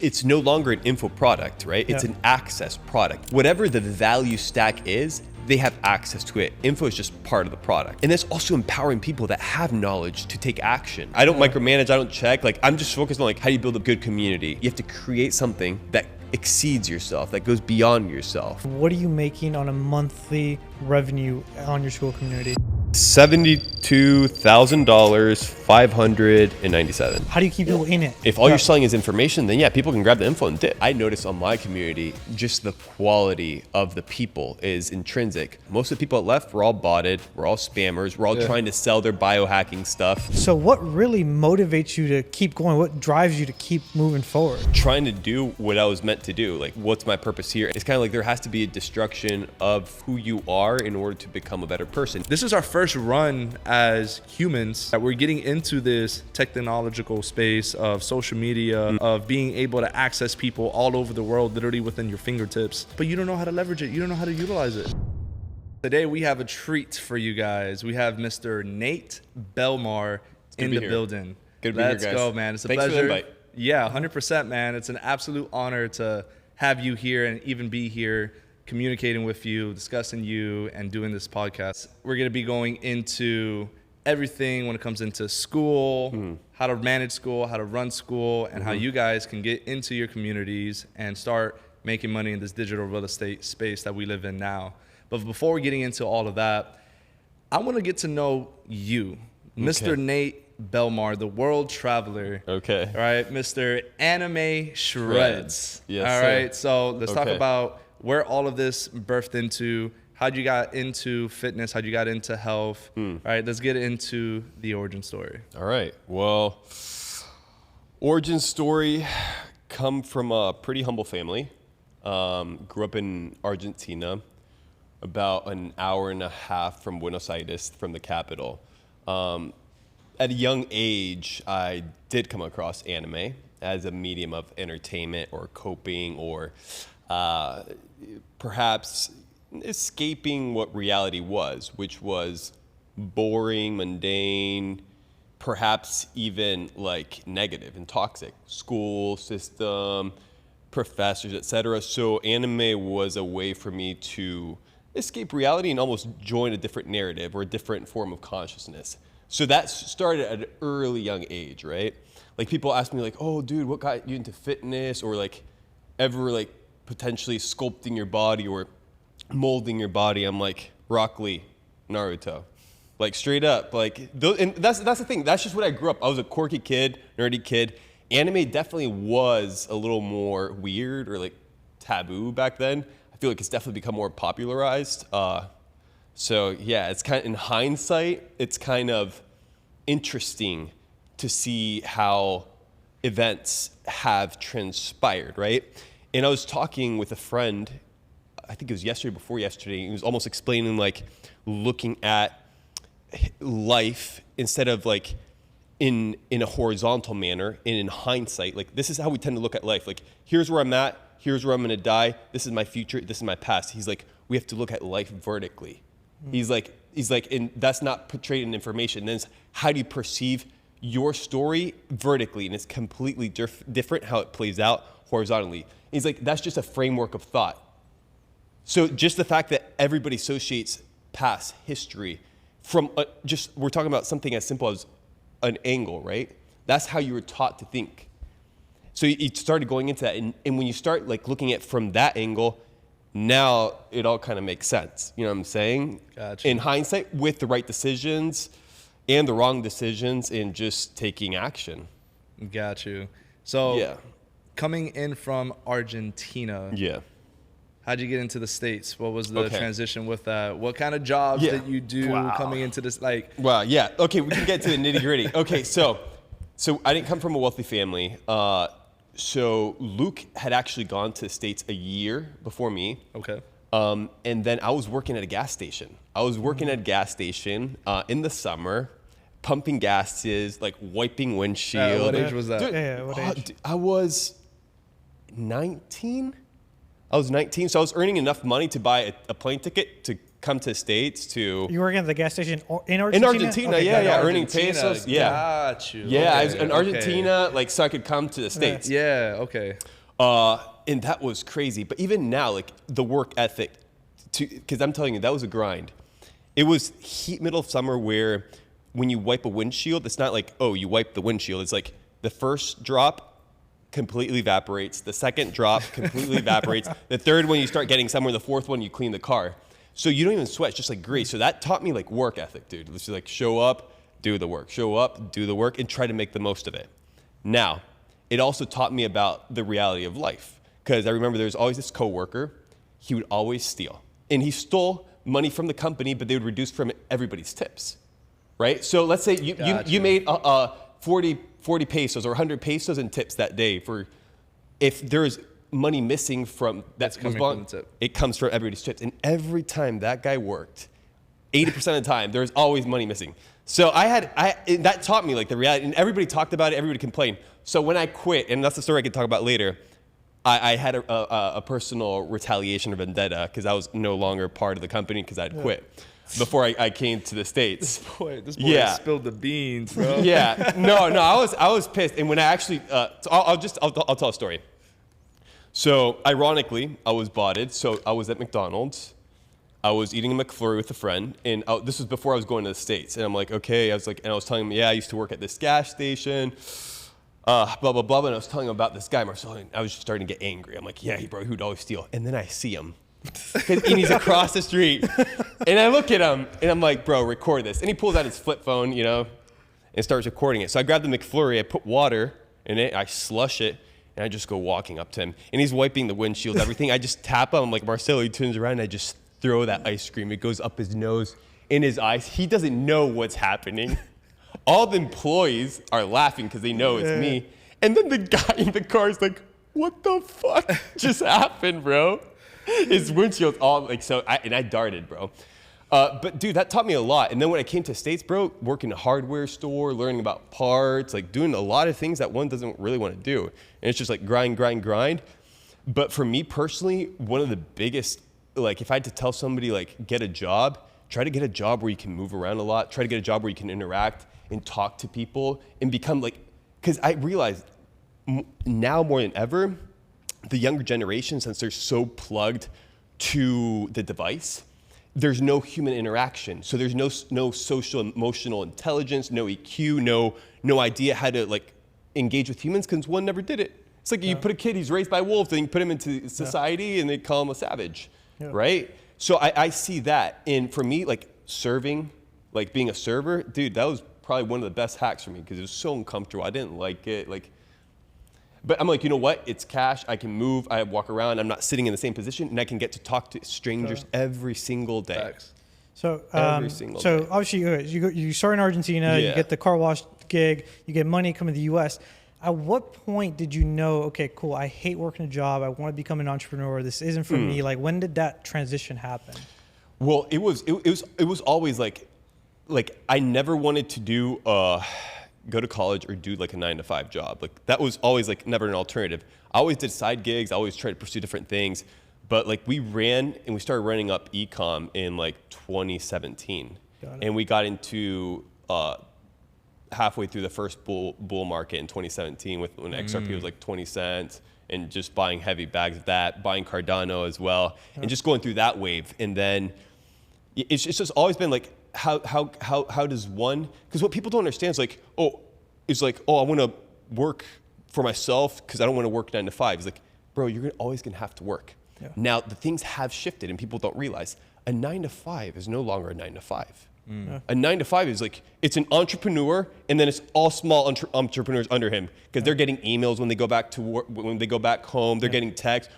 It's no longer an info product, right? It's an access product. Whatever the value stack is, they have access to it. Info is just part of the product. And that's also empowering people that have knowledge to take action. I don't micromanage, I don't check. Like, I'm just focused on like, how do you build a good community? You have to create something that exceeds yourself, that goes beyond yourself. What are you making on a monthly revenue on your school community? $72,000, 597. How do you keep people in it? If all you're selling is information, then yeah, people can grab the info and dip. I noticed on my community, just the quality of the people is intrinsic. Most of the people that left were all botted, we're all spammers, we're all trying to sell their biohacking stuff. So what really motivates you to keep going? What drives you to keep moving forward? Trying to do what I was meant to do. Like, what's my purpose here? It's kind of like there has to be a destruction of who you are in order to become a better person. This is our first run as humans that we're getting into this technological space of social media, of being able to access people all over the world, literally within your fingertips, but you don't know how to leverage it. You don't know how to utilize it. Today we have a treat for you guys. We have Mr. Nate Belmar in the building. Good to be here, guys. Let's go, man. It's a Thanks pleasure. For the invite. Yeah, 100%, man. It's an absolute honor to have you here and even be here communicating with you, discussing you, and doing this podcast. We're going to be going into everything when it comes into school, how to manage school, how to run school, and how you guys can get into your communities and start making money in this digital real estate space that we live in now. But before we're getting into all of that, I want to get to know you, Mr. Nate Belmar, the world traveler. Okay. All right, Mr. Anime Shreds. Yes, all sir. right, so let's talk about where all of this birthed into, how'd you got into fitness, how'd you got into health. All right, let's get into the origin story. All right, well, origin story, come from a pretty humble family. Grew up in Argentina, about an hour and a half from Buenos Aires, from the capital. At a young age, I did come across anime as a medium of entertainment or coping or perhaps escaping what reality was, which was boring, mundane, perhaps even like negative and toxic. School system, professors, etc. So anime was a way for me to escape reality and almost join a different narrative or a different form of consciousness. So that started at an early young age, right? Like people ask me like, oh dude, what got you into fitness, or like ever like potentially sculpting your body or molding your body? I'm like, Rock Lee, Naruto. Like straight up, like, and that's the thing, that's just what I grew up. I was a quirky kid, nerdy kid. Anime definitely was a little more weird or like taboo back then. I feel like it's definitely become more popularized. So yeah, it's kind of, in hindsight, it's kind of interesting to see how events have transpired, right? And I was talking with a friend, I think it was yesterday, before yesterday, he was almost explaining like looking at life instead of like in a horizontal manner and in hindsight. Like this is how we tend to look at life. Like here's where I'm at, here's where I'm gonna die, this is my future, this is my past. He's like, we have to look at life vertically. He's like, and that's not portrayed in information. Then it's how do you perceive your story vertically? And it's completely different how it plays out horizontally. He's like, that's just a framework of thought. So just the fact that everybody associates past history from we're talking about something as simple as an angle, right? That's how you were taught to think. So you started going into that. And when you start like looking at from that angle, now it all kind of makes sense. You know what I'm saying? Gotcha. In hindsight, with the right decisions and the wrong decisions and just taking action. Got you. So coming in from Argentina, how'd you get into the States? What was the transition with that? What kind of jobs did you do coming into this? Like, wow, yeah. Okay, we can get to the nitty gritty. Okay, so I didn't come from a wealthy family. So Luke had actually gone to the States a year before me. Okay. And then I was working at a gas station. I was working at a gas station in the summer, pumping gases, like wiping windshield. What age was that? What age? I was 19. So I was earning enough money to buy a plane ticket to come to States to. You working at the gas station in Argentina? In Argentina, Okay, yeah, got it. earning pesos. Yeah. Got you. Yeah, I was Okay, in Argentina, like, so I could come to the States. Yeah, okay. And that was crazy. But even now, like, the work ethic, because I'm telling you, that was a grind. It was heat, middle of summer, where when you wipe a windshield, it's not like, oh, you wipe the windshield. It's like the first drop completely evaporates. The second drop completely evaporates. The third one, you start getting somewhere. The fourth one, you clean the car. So you don't even sweat, it's just like grease. So that taught me like work ethic, dude. Let's just like show up, do the work. Show up, do the work, and try to make the most of it. Now, it also taught me about the reality of life. Because I remember there was always this coworker, he would always steal. And he stole money from the company, but they would reduce from everybody's tips, right? So let's say you made 40 pesos or 100 pesos in tips that day. For if there's money missing from that coming from the tip. It comes from everybody's tips. And every time that guy worked, 80% of the time, there's always money missing. So that taught me like the reality, and everybody talked about it, everybody complained. So when I quit, and that's the story I can talk about later, I had a personal retaliation or vendetta because I was no longer part of the company because I'd quit before I came to the States. This boy spilled the beans, bro. Yeah, no, I was pissed. And when I actually, so I'll tell a story. So ironically, I was botted. So I was at McDonald's. I was eating a McFlurry with a friend, and this was before I was going to the States. And I'm like, okay, and I was telling him, yeah, I used to work at this gas station. Blah, blah, blah. And I was telling him about this guy, Marcelo, and I was just starting to get angry. I'm like, yeah, he would always steal. And then I see him. And he's across the street. And I look at him, and I'm like, bro, record this. And he pulls out his flip phone, and starts recording it. So I grab the McFlurry, I put water in it, I slush it, and I just go walking up to him. And he's wiping the windshield, everything. I just tap him. I'm like, Marcelo, he turns around, and I just throw that ice cream. It goes up his nose, in his eyes. He doesn't know what's happening. All the employees are laughing because they know it's me. And then the guy in the car is like, what the fuck just happened, bro? His windshield's all like, I darted, bro. But dude, that taught me a lot. And then when I came to States, bro, working in a hardware store, learning about parts, like doing a lot of things that one doesn't really want to do. And it's just like grind. But for me personally, one of the biggest, like if I had to tell somebody like get a job, try to get a job where you can move around a lot, try to get a job where you can interact and talk to people and become like, because I realized now more than ever, the younger generation, since they're so plugged to the device, there's no human interaction. So there's no social emotional intelligence, no EQ, no idea how to like engage with humans because one never did it. It's like you put a kid, he's raised by wolves, then you put him into society and they call him a savage, right? So I see that. And for me, like serving, like being a server, dude, that was probably one of the best hacks for me because it was so uncomfortable. I didn't like it. But I'm like, you know what? It's cash. I can move. I walk around. I'm not sitting in the same position, and I can get to talk to strangers every single day. Facts. So, Every single day. obviously, you start in Argentina. You get the car wash gig. You get money coming to the U.S. At what point did you know? Okay, cool. I hate working a job. I want to become an entrepreneur. This isn't for me. Like, when did that transition happen? Well, it was always like I never wanted to do go to college or do like a 9-to-5 job. Like that was always like never an alternative. I always did side gigs. I always tried to pursue different things. But like we started running up e-com in like 2017. And we got into halfway through the first bull market in 2017 when XRP was like 20 cents and just buying heavy bags of that, buying Cardano as well, and just going through that wave. And then it's just always been like, how does one, because what people don't understand is like, I want to work for myself because I don't want to work 9 to 5. It's like, bro, you're always going to have to work. Yeah. Now, the things have shifted and people don't realize a 9 to 5 is no longer a 9 to 5. Yeah. A 9 to 5 is like, it's an entrepreneur and then it's all small entrepreneurs under him because they're getting emails when they go back to work, when they go back home, they're getting texts.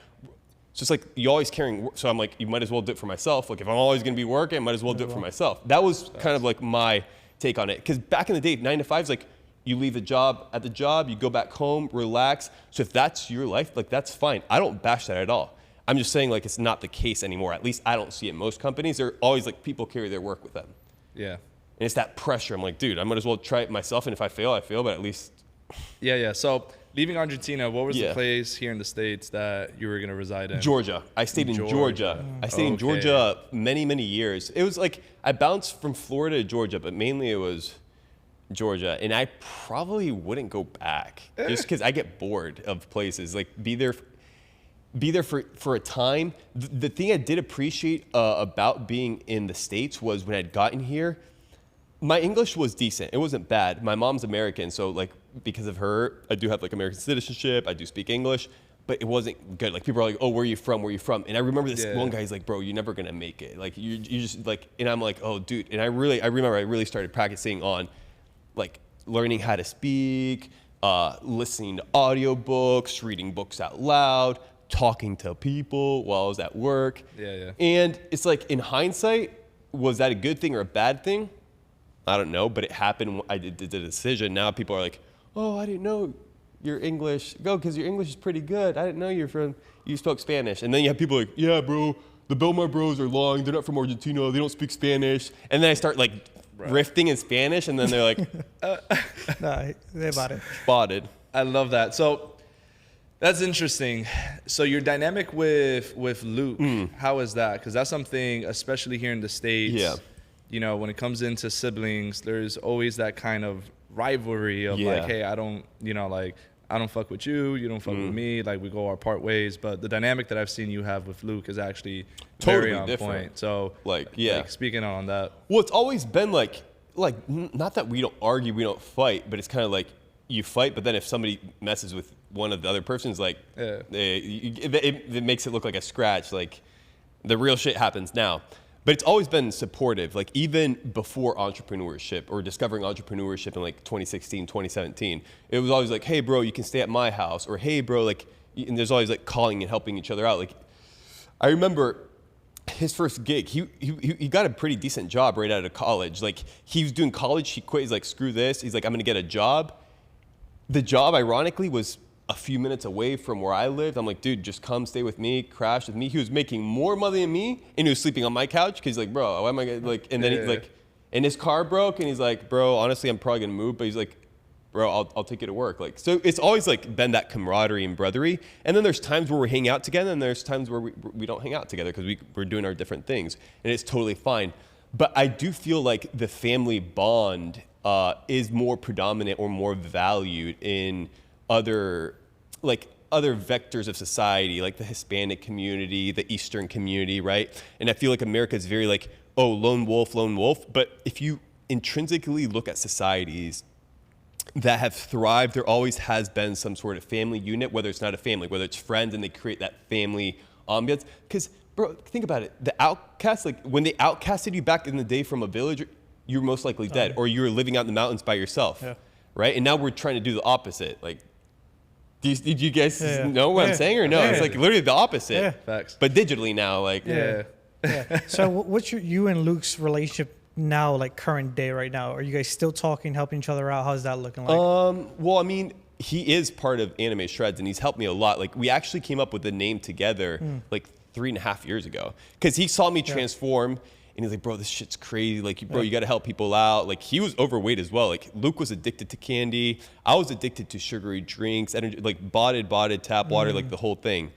So it's like you're always carrying. So I'm like, you might as well do it for myself. Like if I'm always going to be working, I might as well do it for myself. That was kind of like my take on it. Because back in the day, 9 to 5 is like you leave the job at the job, you go back home, relax. So if that's your life, like that's fine. I don't bash that at all. I'm just saying like it's not the case anymore. At least I don't see it in most companies. They're always like people carry their work with them. Yeah. And it's that pressure. I'm like, dude, I might as well try it myself. And if I fail, I fail. But at least. Yeah. So leaving Argentina, what was Yeah. the place here in the States that you were going to reside in? Georgia. I stayed in Georgia. I stayed in Georgia many, many years. It was like I bounced from Florida to Georgia, but mainly it was Georgia. And I probably wouldn't go back just because I get bored of places. Like be there for a time. The thing I did appreciate about being in the States was when I'd gotten here, my English was decent. It wasn't bad. My mom's American, so like because of her, I do have like American citizenship. I do speak English, but it wasn't good. Like people are like, "Oh, where are you from? Where are you from?" And I remember this one guy. He's like, "Bro, you're never gonna make it. Like you just like." And I'm like, "Oh, dude." And I remember I really started practicing on like learning how to speak, listening to audiobooks, reading books out loud, talking to people while I was at work. Yeah. And it's like in hindsight, was that a good thing or a bad thing? I don't know, but it happened. I did the decision. Now people are like, "Oh, I didn't know your English. Go, because your English is pretty good. I didn't know you spoke Spanish." And then you have people like, "Yeah, bro, the Belmar bros are lying. They're not from Argentina. They don't speak Spanish." And then I start like riffing in Spanish, and then they're like, Nah, they about it. spotted. I love that. So that's interesting. So your dynamic with Luke, how is that? Because that's something, especially here in the States, you know, when it comes into siblings, there's always that kind of rivalry of like, hey, I don't fuck with you, you don't fuck with me, like we go our part ways. But the dynamic that I've seen you have with Luke is actually Totally very on different. point. So like speaking on that. Well, it's always been like not that we don't argue, we don't fight, but it's kind of like you fight, but then if somebody messes with one of the other person's, like it makes it look like a scratch. Like the real shit happens now. But it's always been supportive, like even before entrepreneurship or discovering entrepreneurship in like 2016, 2017, it was always like, "Hey bro, you can stay at my house," or "Hey bro," like, and there's always like calling and helping each other out. Like I remember his first gig, he got a pretty decent job right out of college. Like he was doing college, he quit, he's like, "Screw this." He's like, "I'm gonna get a job." The job ironically was a few minutes away from where I lived. I'm like, "Dude, just come stay with me, crash with me." He was making more money than me, and he was sleeping on my couch because he's like, "Bro, why am I gonna like?" And then he's like, and his car broke, and he's like, "Bro, honestly, I'm probably gonna move," but he's like, "Bro, I'll take you to work." Like, so it's always like been that camaraderie and brotherly. And then there's times where we hang out together, and there's times where we don't hang out together because we're doing our different things, and it's totally fine. But I do feel like the family bond is more predominant or more valued in other vectors of society, like the Hispanic community, the Eastern community, right? And I feel like America is very like, oh, lone wolf. But if you intrinsically look at societies that have thrived, there always has been some sort of family unit, whether it's not a family, whether it's friends, and they create that family ambiance. Because, bro, think about it. The outcasts, like when they outcasted you back in the day from a village, you were most likely dead, or you were living out in the mountains by yourself, right? And now we're trying to do the opposite. Like, did you guys know what I'm saying or no? It's like literally the opposite. Facts. But digitally now, like. So what's you and Luke's relationship now, like current day right now? Are you guys still talking, helping each other out? How's that looking like? Well, I mean, he is part of Anime Shreds, and he's helped me a lot. Like, we actually came up with the name together like 3.5 years ago because he saw me transform. And he's like, "Bro, this shit's crazy. Like, bro, you got to help people out." Like, he was overweight as well. Like, Luke was addicted to candy. I was addicted to sugary drinks, energy, like botted tap water, like the whole thing.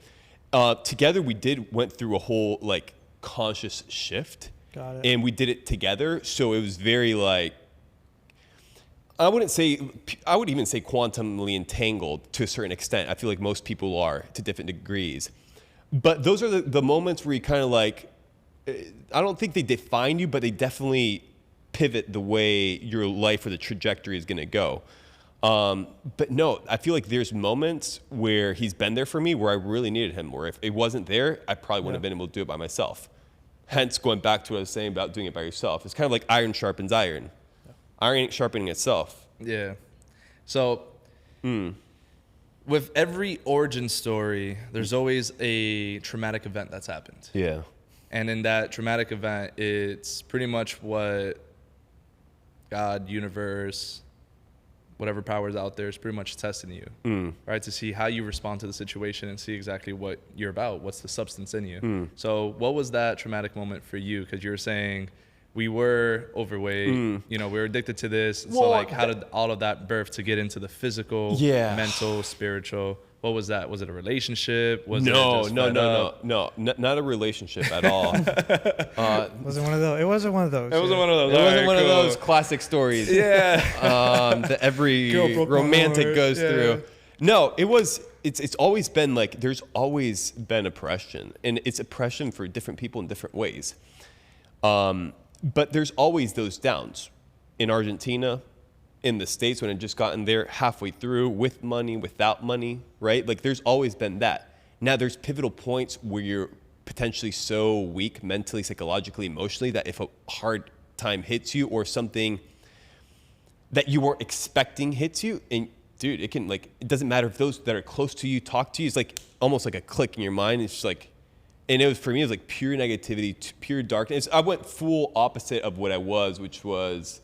Together, we went through a whole like conscious shift. Got it. And we did it together. So it was very like, I would even say quantumly entangled to a certain extent. I feel like most people are to different degrees. But those are the moments where you kind of like, I don't think they define you, but they definitely pivot the way your life or the trajectory is going to go. But no, I feel like there's moments where he's been there for me where I really needed him, where if it wasn't there, I probably wouldn't have been able to do it by myself. Hence, going back to what I was saying about doing it by yourself. It's kind of like iron sharpens iron. Iron ain't sharpening itself. Yeah. So with every origin story, there's always a traumatic event that's happened. Yeah. And in that traumatic event, it's pretty much what God, universe, whatever power is out there is pretty much testing you, right? To see how you respond to the situation and see exactly what you're about. What's the substance in you? So what was that traumatic moment for you? Because you were saying we were overweight, you know, we were addicted to this. Well, so like, how did all of that birth to get into the physical, mental, spiritual? What was that? Was it a relationship? Was No, it not a relationship at all. Wasn't one of those. It wasn't one of those. It wasn't one of those. It wasn't one of those classic stories. Yeah. That every Girl broke my romantic heart. goes through. No, it's always been like, there's always been oppression, and it's oppression for different people in different ways. But there's always those downs. In Argentina, in the States, when I'd just gotten there halfway through, with money, without money, right? Like, there's always been that. Now, there's pivotal points where you're potentially so weak mentally, psychologically, emotionally, that if a hard time hits you, or something that you weren't expecting hits you, and dude, it can, like, it doesn't matter if those that are close to you talk to you. It's like almost like a click in your mind. It's just like, and it was, for me, it was like pure negativity, pure darkness. I went full opposite of what I was, which was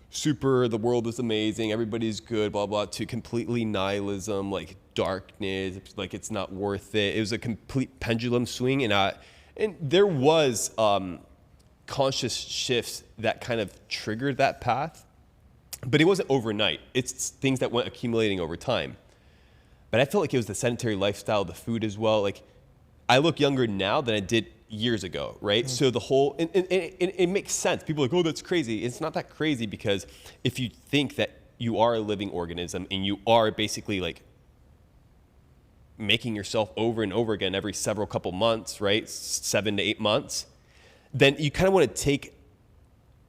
super, the world is amazing, everybody's good, blah, blah, to completely nihilism, like darkness, like it's not worth it. It was a complete pendulum swing. And there was conscious shifts that kind of triggered that path, but it wasn't overnight. It's things that went accumulating over time. But I felt like it was the sedentary lifestyle, the food as well. Like, I look younger now than I did years ago, right? So the whole, and it makes sense. People are like, oh, that's crazy. It's not that crazy, because if you think that you are a living organism and you are basically like making yourself over and over again every several couple months, right? 7 to 8 months, then you kind of want to take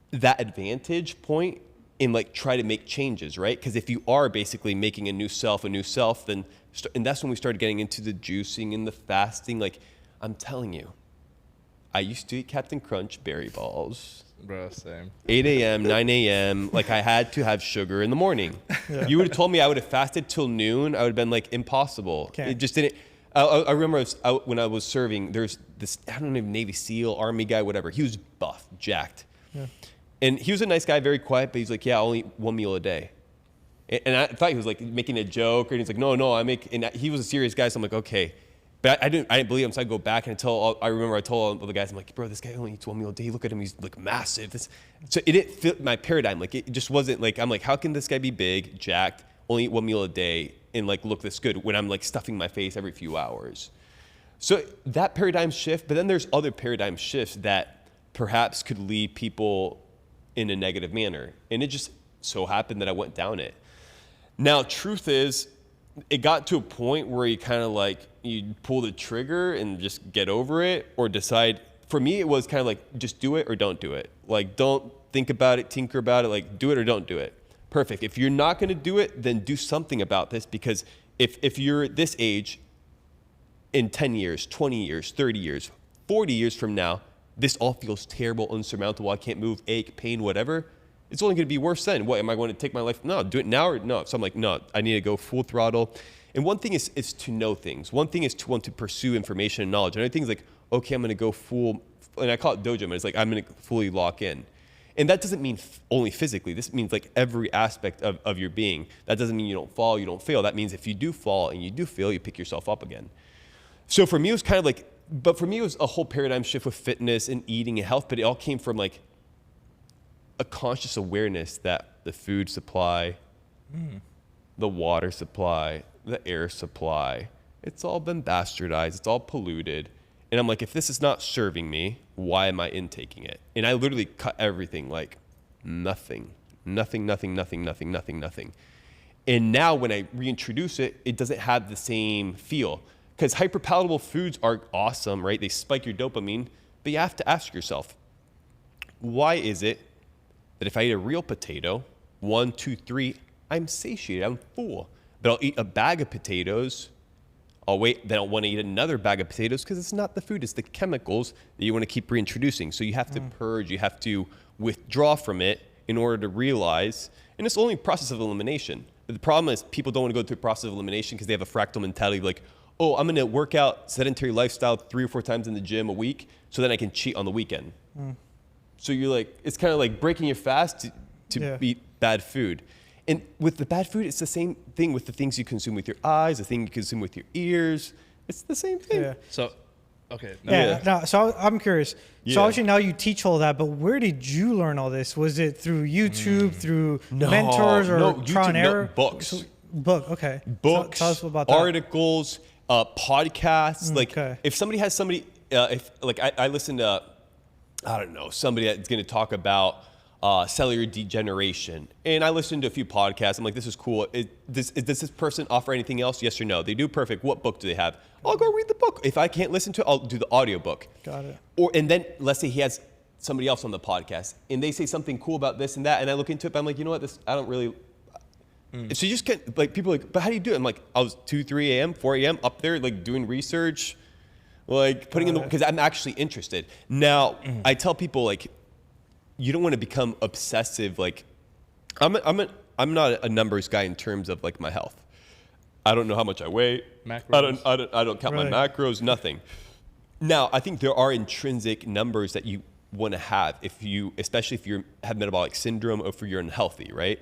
that advantage point and like try to make changes, right? Because if you are basically making a new self, then, and that's when we started getting into the juicing and the fasting. Like, I'm telling you, I used to eat Captain Crunch berry balls. Bro, same. 8 a.m., 9 a.m. Like, I had to have sugar in the morning. Yeah. You would have told me I would have fasted till noon, I would have been like, impossible. Okay. It just didn't. I remember when I was serving, there's this, I don't know, Navy SEAL, Army guy, whatever. He was buff, jacked. Yeah. And he was a nice guy, very quiet, but he's like, yeah, I'll eat one meal a day. And I thought he was like making a joke, and he's like, no, and he was a serious guy, so I'm like, okay. But I didn't believe him, so I go back and I remember I told all the guys, I'm like, bro, this guy only eats one meal a day. Look at him, he's like massive. So it didn't fit my paradigm. Like, it just wasn't like, I'm like, how can this guy be big, jacked, only eat one meal a day, and like look this good when I'm like stuffing my face every few hours? So that paradigm shift, but then there's other paradigm shifts that perhaps could lead people in a negative manner. And it just so happened that I went down it. Now, truth is, it got to a point where you kind of like, you pull the trigger and just get over it, or decide. For me, it was kind of like, just do it or don't do it. Like, don't think about it, tinker about it, like do it or don't do it. Perfect. If you're not going to do it, then do something about this, because if you're this age, in 10 years, 20 years, 30 years, 40 years from now, this all feels terrible, unsurmountable, I can't move, ache, pain, whatever. It's only going to be worse then. What, am I going to take my life? No, do it now or no. So I'm like, no, I need to go full throttle. And one thing is to know things. One thing is to want to pursue information and knowledge. Another thing is like, okay, I'm going to go full, and I call it dojo, but it's like, I'm going to fully lock in. And that doesn't mean only physically. This means like every aspect of your being. That doesn't mean you don't fall, you don't fail. That means if you do fall and you do fail, you pick yourself up again. So for me, it was kind of like, but for me, it was a whole paradigm shift with fitness and eating and health, but it all came from like a conscious awareness that the food supply, the water supply, the air supply, it's all been bastardized, it's all polluted. And I'm like, if this is not serving me, why am I intaking it? And I literally cut everything, like nothing. And now when I reintroduce it, it doesn't have the same feel. Because hyperpalatable foods are awesome, right? They spike your dopamine, but you have to ask yourself, why is it that if I eat a real potato, 1, 2, 3, I'm satiated, I'm full. But I'll eat a bag of potatoes, I'll wait, then I'll want to eat another bag of potatoes, because it's not the food, it's the chemicals that you want to keep reintroducing. So you have to purge, you have to withdraw from it in order to realize, and it's only a process of elimination. But the problem is people don't want to go through the process of elimination because they have a fractal mentality, like, oh, I'm going to work out sedentary lifestyle 3 or 4 times in the gym a week so then I can cheat on the weekend. So you're like, it's kind of like breaking your fast to eat bad food. And with the bad food, it's the same thing with the things you consume with your eyes, the thing you consume with your ears. It's the same thing. Yeah. So Okay. Yeah. No, so I'm curious. Yeah. So obviously now you teach all that, but where did you learn all this? Was it through YouTube, through mentors, or trial and error? Books. Okay. Books. Tell us about that. Articles, podcasts. Like if somebody has if like I listen to, I don't know, somebody that's going to talk about cellular degeneration, and I listened to a few podcasts. I'm like, this is cool. Does this person offer anything else? Yes or no? They do. Perfect. What book do they have? I'll go read the book. If I can't listen to it, I'll do the audiobook. Got it. And then let's say he has somebody else on the podcast, and they say something cool about this and that, and I look into it, but I'm like, you know what? I don't really. So you just get, like, people are like, but how do you do it? I'm like, I was 2, 3 a.m., 4 a.m. up there, like, doing research, like, putting in the, because I'm actually interested. Now, I tell people, like, you don't want to become obsessive. Like, I'm not a numbers guy in terms of, like, my health. I don't know how much I weigh. Macros. I don't count my macros, nothing. Now, I think there are intrinsic numbers that you want to have especially if you have metabolic syndrome or if you're unhealthy, right?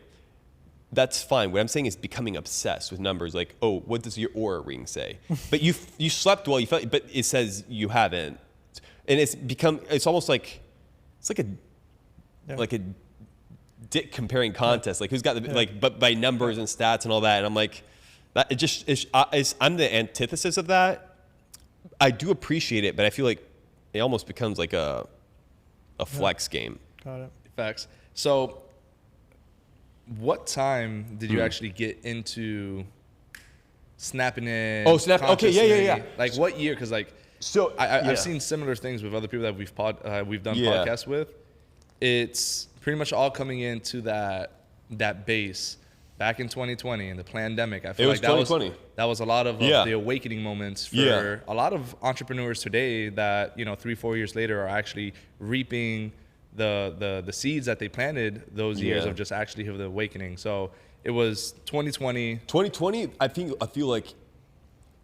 That's fine. What I'm saying is becoming obsessed with numbers. Like, oh, what does your Oura ring say? But you slept well, you felt, but it says you haven't, and it's almost like a dick comparing contest. Like, who's got the like, but by numbers and stats and all that. And I'm like, that it just is. I'm the antithesis of that. I do appreciate it, but I feel like it almost becomes like a flex game. Got it. Facts. So, what time did you actually get into snapping in? Oh, snap. Okay, yeah. Like, what year? Because, like, so I've seen similar things with other people that we've done podcasts with. It's pretty much all coming into that base back in 2020 in the pandemic. I feel like that was a lot of the awakening moments for a lot of entrepreneurs today that, 3-4 years later are actually reaping the seeds that they planted those years of just actually have the awakening. So it was 2020. 2020, I feel like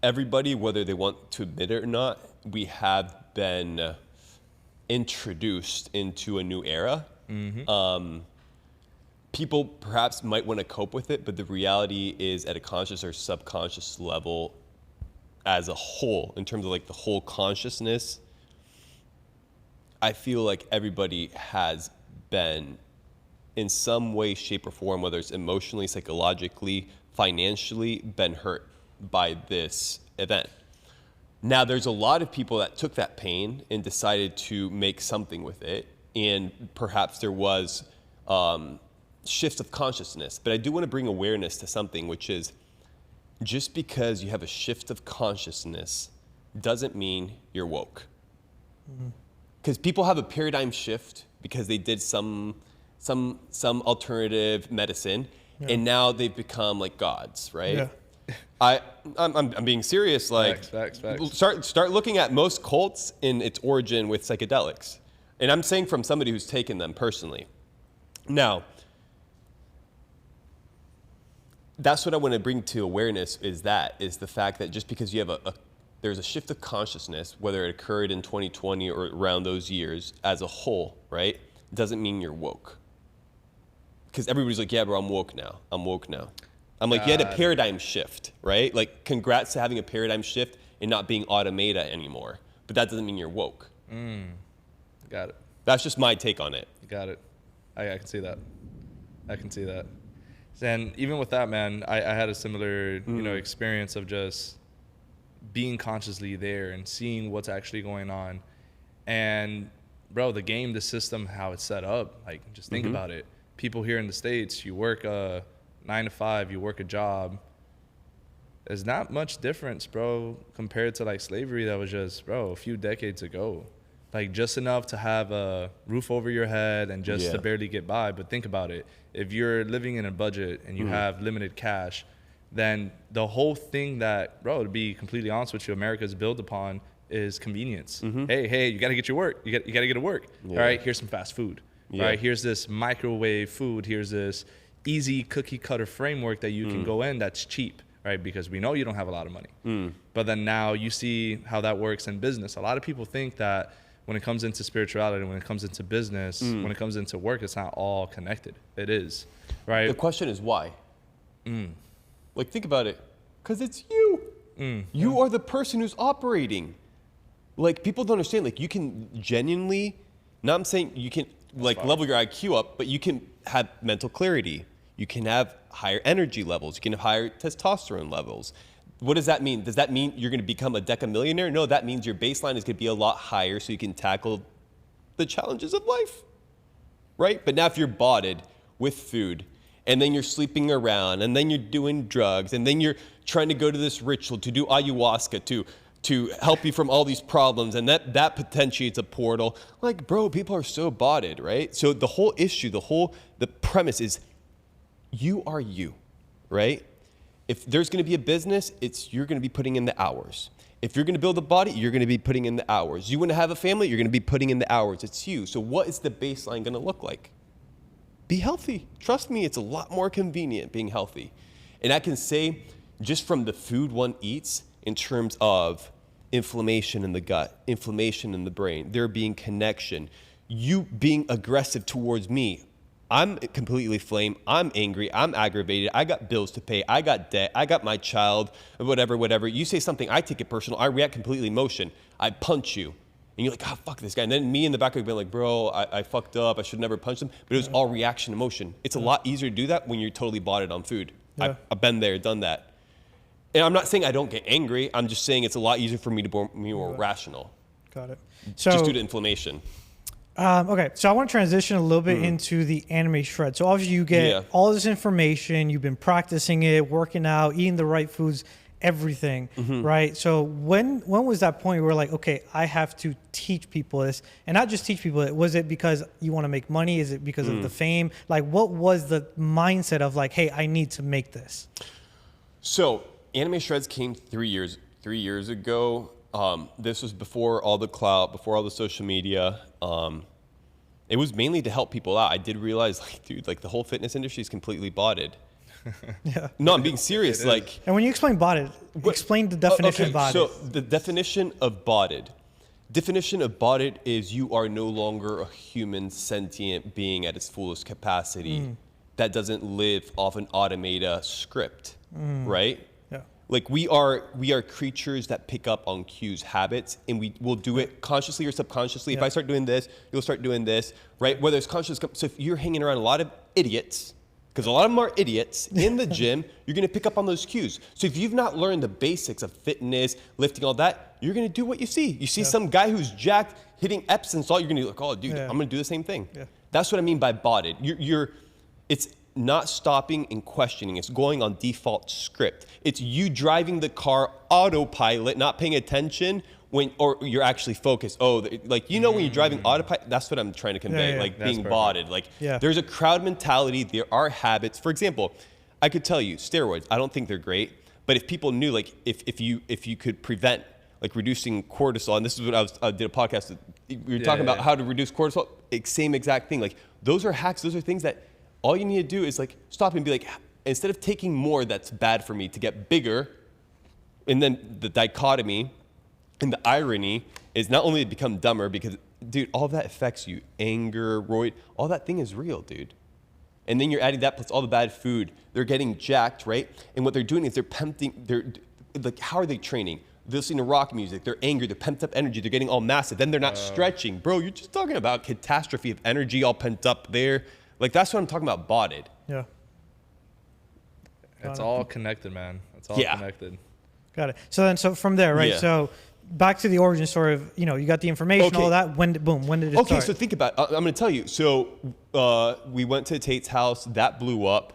everybody, whether they want to admit it or not, we have been introduced into a new era. People perhaps might want to cope with it, but the reality is at a conscious or subconscious level as a whole, in terms of like the whole consciousness, I feel like everybody has been in some way, shape, or form, whether it's emotionally, psychologically, financially, been hurt by this event. Now, there's a lot of people that took that pain and decided to make something with it, and perhaps there was shift of consciousness. But I do want to bring awareness to something, which is just because you have a shift of consciousness doesn't mean you're woke. Because people have a paradigm shift because they did some alternative medicine, and now they've become like gods, right? Yeah. I'm being serious. Like, facts. Start looking at most cults in its origin with psychedelics, and I'm saying from somebody who's taken them personally. Now, that's what I want to bring to awareness is the fact that just because you have there's a shift of consciousness, whether it occurred in 2020 or around those years as a whole, right, doesn't mean you're woke. Because everybody's like, yeah, bro, I'm woke now. I'm like, you had a paradigm shift, right? Like, congrats to having a paradigm shift and not being automata anymore. But that doesn't mean you're woke. Got it. That's just my take on it. Got it. I can see that. And even with that, man, I had a similar, experience of just being consciously there and seeing what's actually going on. And, bro, the system, how it's set up, like, just think about it. People here in the States, you work a 9 to 5, you work a job. There's not much difference, bro, compared to, like, slavery that was just, bro, a few decades ago. Like, just enough to have a roof over your head and just to barely get by. But think about it. If you're living in a budget and you have limited cash, then the whole thing that, bro, to be completely honest with you, America's built upon is convenience. Hey, you got to get your work. You got to get to work. All right, here's some fast food. All right, here's this microwave food. Here's this easy cookie cutter framework that you can go in that's cheap, right? Because we know you don't have a lot of money. But then now you see how that works in business. A lot of people think that when it comes into spirituality, when it comes into business, when it comes into work, it's not all connected. It is, right? The question is why? Like, think about it. Because it's you. You are the person who's operating. Like, people don't understand, like, you can genuinely, not I'm saying you can like level your IQ up, but you can have mental clarity. You can have higher energy levels. You can have higher testosterone levels. What does that mean? Does that mean you're going to become a decamillionaire? No, that means your baseline is going to be a lot higher so you can tackle the challenges of life, right? But now if you're botted with food, and then you're sleeping around, and then you're doing drugs, and then you're trying to go to this ritual to do ayahuasca to help you from all these problems, and that potentiates a portal. Like, bro, people are so botted, right? So the whole issue, the premise is you are you, right? If there's going to be a business, you're going to be putting in the hours. If you're going to build a body, you're going to be putting in the hours. You want to have a family, you're going to be putting in the hours. It's you. So what is the baseline going to look like? Be healthy. Trust me, it's a lot more convenient being healthy. And I can say, just from the food one eats, in terms of inflammation in the gut, inflammation in the brain, there being connection, you being aggressive towards me. I'm completely inflamed. I'm angry. I'm aggravated. I got bills to pay. I got debt. I got my child, whatever. You say something, I take it personal. I react completely emotion. I punch you. And you're like, oh, fuck this guy. And then me in the back of being like, bro, I fucked up. I should never punch him. But it was all reaction emotion. It's a lot easier to do that when you're totally botted on food. Yeah. I've been there, done that. And I'm not saying I don't get angry. I'm just saying it's a lot easier for me to be more rational. Got it. So, just due to inflammation. Okay, so I want to transition a little bit into the anime shred. So obviously you get all this information, you've been practicing it, working out, eating the right foods, everything, right? So when was that point where you're like, okay, I have to teach people this, and not just teach people it? Was it because you want to make money? Is it because of the fame? Like, what was the mindset of like, hey, I need to make this? So anime shreds came 3 years ago. This was before all the clout, before all the social media. It was mainly to help people out. I did realize, like, dude, like the whole fitness industry is completely botted. Yeah. No, I'm being serious. Like, and when you explain botted, explain the definition of botted. So the definition of botted is you are no longer a human sentient being at its fullest capacity that doesn't live off an automated script, right? Like we are creatures that pick up on cues, habits, and we will do it consciously or subconsciously. If I start doing this, you'll start doing this, right? Whether it's conscious. So if you're hanging around a lot of idiots, because a lot of them are idiots in the gym, you're going to pick up on those cues. So if you've not learned the basics of fitness, lifting, all that, you're going to do what you see. You see some guy who's jacked hitting Epsom salt, you're going to be like, oh, dude, I'm going to do the same thing. Yeah. That's what I mean by botted. It's not stopping and questioning. It's going on default script. It's you driving the car autopilot, not paying attention or you're actually focused. Oh, like, when you're driving autopilot, that's what I'm trying to convey, like that's being botted. Like there's a crowd mentality. There are habits. For example, I could tell you steroids, I don't think they're great, but if people knew, like if you could prevent like reducing cortisol, and this is what I did a podcast, we were talking about how to reduce cortisol, same exact thing. Like those are hacks. Those are things that all you need to do is like stop and be like, instead of taking more that's bad for me to get bigger, and then the dichotomy and the irony is not only to become dumber because, dude, all that affects you. Anger, roid, all that thing is real, dude. And then you're adding that plus all the bad food. They're getting jacked, right? And what they're doing is they're like, how are they training? They're listening to rock music. They're angry. They're pent up energy. They're getting all massive. Then they're not stretching. Bro, you're just talking about catastrophe of energy all pent up there. Like, that's what I'm talking about, botted. Yeah. It's all connected, man. It's all connected. Got it. So from there, right? Yeah. So back to the origin story of, you got the information, all that. When did it start? Okay, so think about it. I'm going to tell you. So we went to Tate's house. That blew up.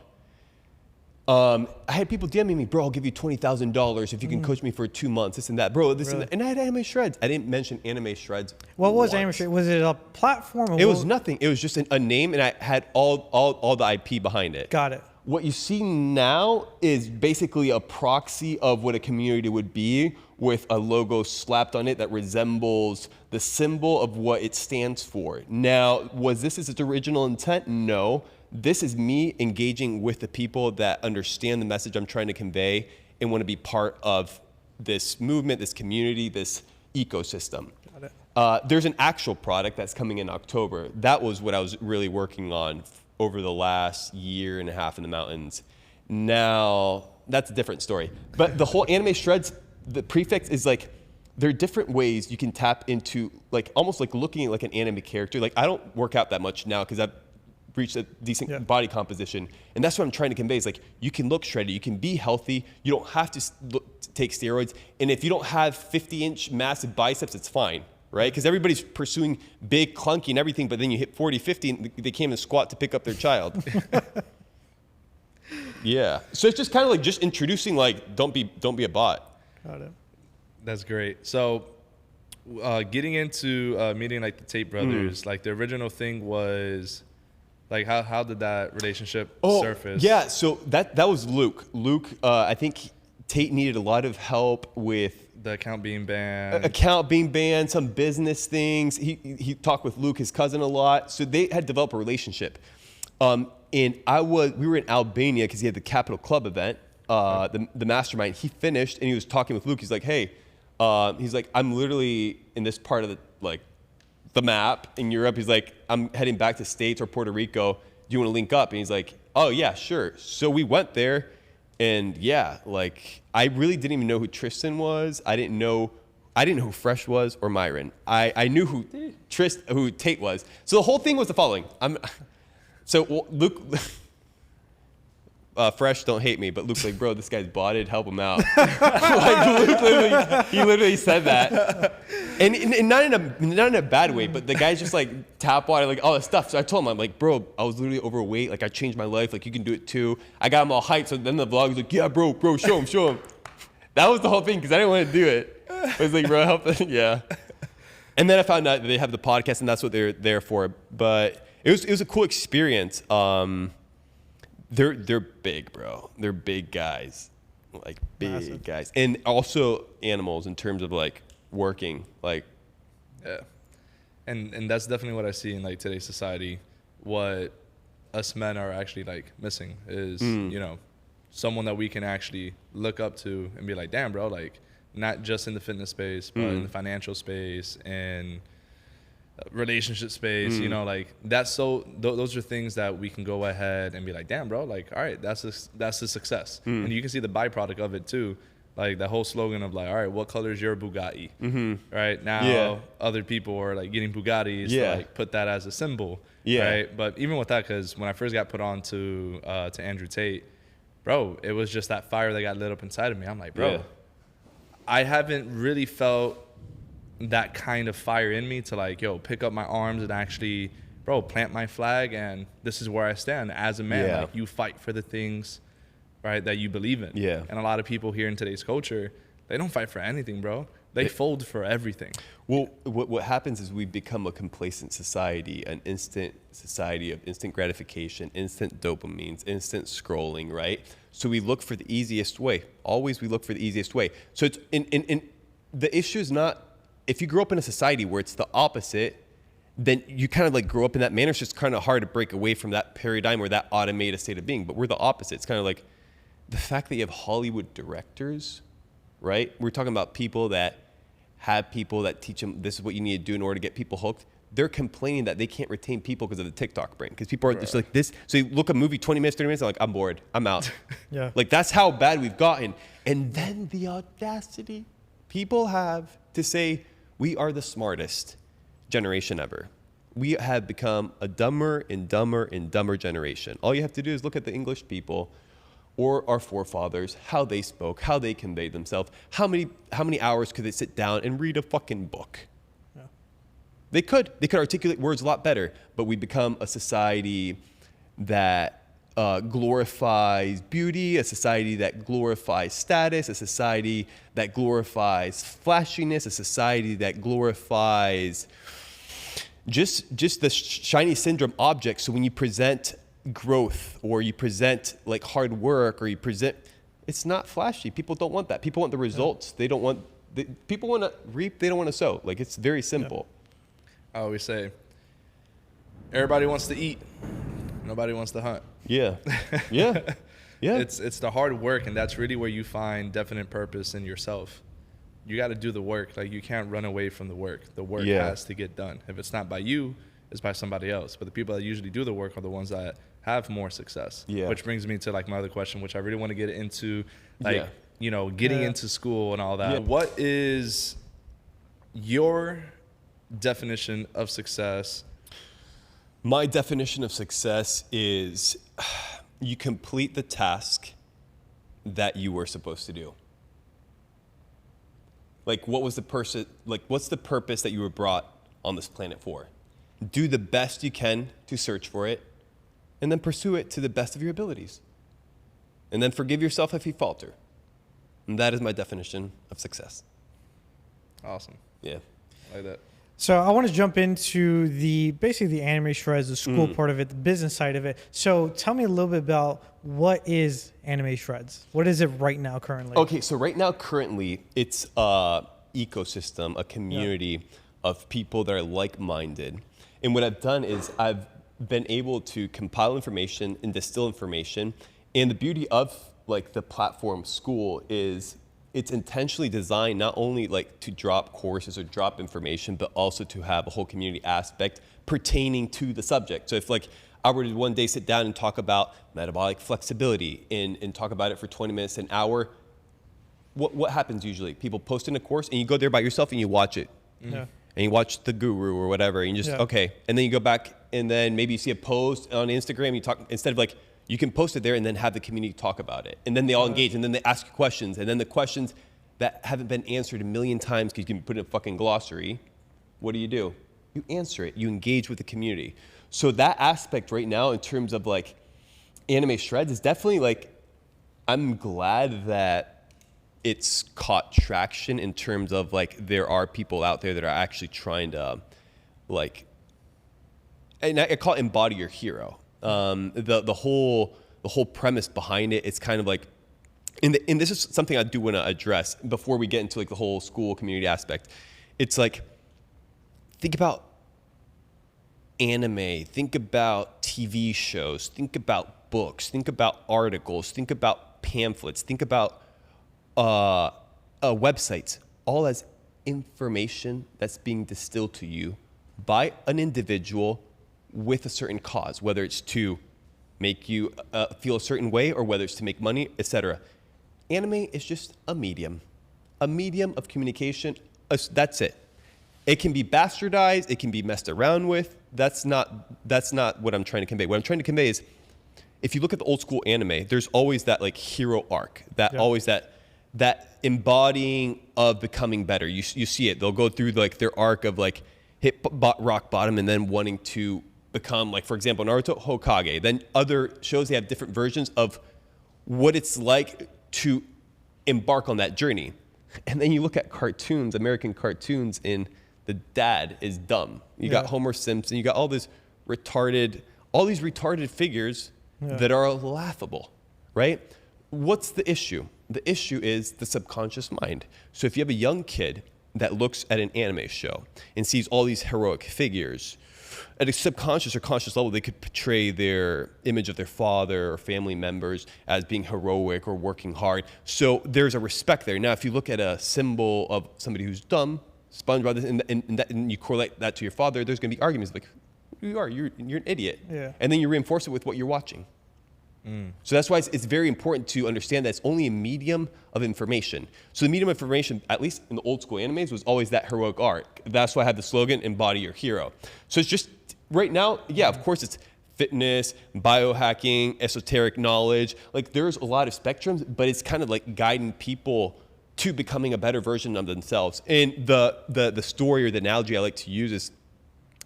I had people DMing me, bro, I'll give you $20,000 if you can coach me for 2 months, this and that. Bro, this and that. And I had anime shreds. I didn't mention anime shreds. What was anime shreds? Was it a platform? Or it was nothing. It was just a name, and I had all the IP behind it. Got it. What you see now is basically a proxy of what a community would be with a logo slapped on it that resembles the symbol of what it stands for. Now, was this its original intent? No. This is me engaging with the people that understand the message I'm trying to convey and want to be part of this movement, this community, this ecosystem. Got it. There's an actual product that's coming in October. That was what I was really working on over the last year and a half in the mountains. Now, that's a different story. But the whole anime shreds, the prefix is like, there are different ways you can tap into, like almost like looking at like an anime character. Like I don't work out that much now because I've reached a decent body composition, and that's what I'm trying to convey. Is like you can look shredded, you can be healthy, you don't have to take steroids, and if you don't have 50-inch massive biceps, it's fine, right? Because everybody's pursuing big, clunky and everything, but then you hit 40, 50, and they can't even squat to pick up their child. Yeah. So it's just kind of like just introducing like don't be a bot. Got it. That's great. So getting into meeting like the Tate brothers, like the original thing was like how did that relationship surface? Yeah, so that was Luke. Luke, I think Tate needed a lot of help with the account being banned, some business things. He talked with Luke, his cousin, a lot. So they had developed a relationship. And we were in Albania because he had the Capital Club event, the mastermind. He finished and he was talking with Luke. He's like, hey, he's like, I'm literally in this part of the map in Europe. He's like, I'm heading back to States or Puerto Rico. Do you want to link up? And he's like, oh yeah, sure. So we went there, and yeah, like I really didn't even know who Tristan was. I didn't know who Fresh was or Myron. I knew who Tate was. So the whole thing was the following. Luke, Fresh, don't hate me, but Luke's like, bro, this guy's botted, help him out. Like Luke he literally said that, and not in a bad way, but the guy's just like tap water, like all this stuff. So I told him, I'm like, bro, I was literally overweight, like I changed my life, like you can do it too. I got him all hyped. So then the vlog was like, yeah, bro, show him. That was the whole thing because I didn't want to do it. I was like, bro, help him, yeah. And then I found out that they have the podcast, and that's what they're there for. But it was a cool experience. They're big, bro. They're big guys, like big Massive. Guys, and also animals in terms of like working, like. Yeah, and that's definitely what I see in like today's society. What us men are actually like missing is someone that we can actually look up to and be like, damn, bro, like not just in the fitness space, but in the financial space and relationship space, like that's those are things that we can go ahead and be like, damn, bro, like, all right, that's a success. And you can see the byproduct of it too, like the whole slogan of like, all right, what color is your Bugatti? Right now, other people are like getting Bugattis to like put that as a symbol, right? But even with that, because when I first got put on to Andrew Tate, bro, it was just that fire that got lit up inside of me. I'm like, bro, I haven't really felt that kind of fire in me to like, yo, pick up my arms and actually, bro, plant my flag, and this is where I stand as a man. Like, you fight for the things, right, that you believe in. Yeah. And a lot of people here in today's culture, they don't fight for anything, bro. They fold for everything. Well, what happens is we become a complacent society, an instant society of instant gratification, instant dopamines, instant scrolling, right? So we look for the easiest way. Always we look for the easiest way. So it's in the issue is not, if you grow up in a society where it's the opposite, then you kind of like grow up in that manner. It's just kind of hard to break away from that paradigm or that automated state of being. But we're the opposite. It's kind of like the fact that you have Hollywood directors, right? We're talking about people that have people that teach them this is what you need to do in order to get people hooked. They're complaining that they can't retain people because of the TikTok brain. Because people are just like this. So you look at a movie 20 minutes, 30 minutes, they're like, I'm bored. I'm out. Yeah. Like that's how bad we've gotten. And then the audacity people have to say, we are the smartest generation ever. We have become a dumber and dumber and dumber generation. All you have to do is look at the English people or our forefathers, how they spoke, how they conveyed themselves, how many hours could they sit down and read a fucking book? Yeah. They could articulate words a lot better, but we become a society that glorifies beauty, a society that glorifies status, a society that glorifies flashiness, a society that glorifies just the shiny syndrome object. So when you present growth or you present like hard work or you present, it's not flashy. People don't want that. People want the results. They don't want, people want to reap, they don't want to sow. Like it's very simple. I always say, everybody wants to eat. Nobody wants to hunt. Yeah. Yeah. Yeah. It's the hard work, and that's really where you find definite purpose in yourself. You got to do the work. Like you can't run away from the work. The work has to get done. If it's not by you, it's by somebody else. But the people that usually do the work are the ones that have more success. Yeah. Which brings me to like my other question, which I really want to get into, like, getting into school and all that. Yeah. What is your definition of success. My definition of success is you complete the task that you were supposed to do. Like, what's the purpose that you were brought on this planet for? Do the best you can to search for it, and then pursue it to the best of your abilities. And then forgive yourself if you falter. And that is my definition of success. Awesome. Yeah. I like that. So I want to jump into basically the anime shreds, the school part of it, the business side of it. So tell me a little bit about what is anime shreds? What is it right now currently? Okay, so right now currently it's a ecosystem, a community of people that are like-minded. And what I've done is I've been able to compile information and distill information. And the beauty of like the platform school is it's intentionally designed not only like to drop courses or drop information, but also to have a whole community aspect pertaining to the subject. So if like I were to one day sit down and talk about metabolic flexibility and talk about it for 20 minutes, an hour, what happens usually? People post in a course and you go there by yourself and you watch it. Yeah. And you watch the guru or whatever and you just, okay. And then you go back and then maybe you see a post on Instagram, you talk, instead of like, you can post it there and then have the community talk about it. And then they all engage and then they ask you questions. And then the questions that haven't been answered a million times because you can put in a fucking glossary, what do? You answer it, you engage with the community. So that aspect right now in terms of like anime shreds is definitely like, I'm glad that it's caught traction in terms of like, there are people out there that are actually trying to like, and I call it embody your hero. The whole premise behind it, it's kind of like, and this is something I do want to address before we get into like the whole school community aspect. It's like, think about anime, think about TV shows, think about books, think about articles, think about pamphlets, think about websites, all as information that's being distilled to you by an individual with a certain cause, whether it's to make you feel a certain way or whether it's to make money, etc. Anime is just a medium of communication. That's it. It can be bastardized. It can be messed around with. That's not what I'm trying to convey. What I'm trying to convey is, if you look at the old school anime, there's always that like hero arc, always that embodying of becoming better. You see it. They'll go through like their arc of like hit rock bottom and then wanting to become, like, for example, Naruto, Hokage. Then other shows, they have different versions of what it's like to embark on that journey. And then you look at cartoons, American cartoons, and the dad is dumb. You got Homer Simpson, you got all these retarded figures that are laughable, right? What's the issue? The issue is the subconscious mind. So if you have a young kid that looks at an anime show and sees all these heroic figures, at a subconscious or conscious level, they could portray their image of their father or family members as being heroic or working hard. So there's a respect there. Now, if you look at a symbol of somebody who's dumb, SpongeBob, and you correlate that to your father, there's going to be arguments like, you're an idiot. Yeah. And then you reinforce it with what you're watching. So that's why it's very important to understand that it's only a medium of information. So the medium of information, at least in the old school animes, was always that heroic arc. That's why I had the slogan, embody your hero. So it's just, right now, yeah, of course it's fitness, biohacking, esoteric knowledge. Like there's a lot of spectrums, but it's kind of like guiding people to becoming a better version of themselves. And the story or the analogy I like to use is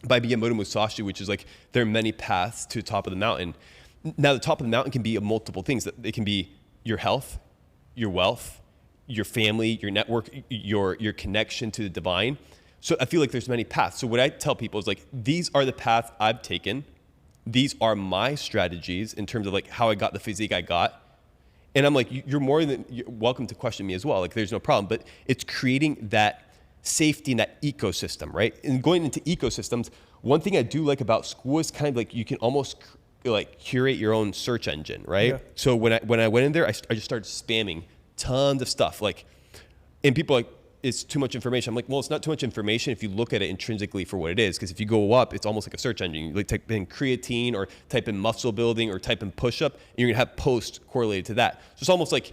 by Miyamoto Musashi, which is like, there are many paths to the top of the mountain. Now, the top of the mountain can be multiple things. It can be your health, your wealth, your family, your network, your connection to the divine. So I feel like there's many paths. So what I tell people is like, these are the paths I've taken. These are my strategies in terms of like how I got the physique I got. And I'm like, you're welcome to question me as well. Like there's no problem, but it's creating that safety in that ecosystem, right? And going into ecosystems, one thing I do like about school is kind of like, you can almost like curate your own search engine, right? Yeah. So when I went in there, I just started spamming tons of stuff. Like, and people are like, it's too much information. I'm like, well, it's not too much information if you look at it intrinsically for what it is. Because if you go up, it's almost like a search engine. You like type in creatine or type in muscle building or type in push-up, and you're gonna have posts correlated to that. So it's almost like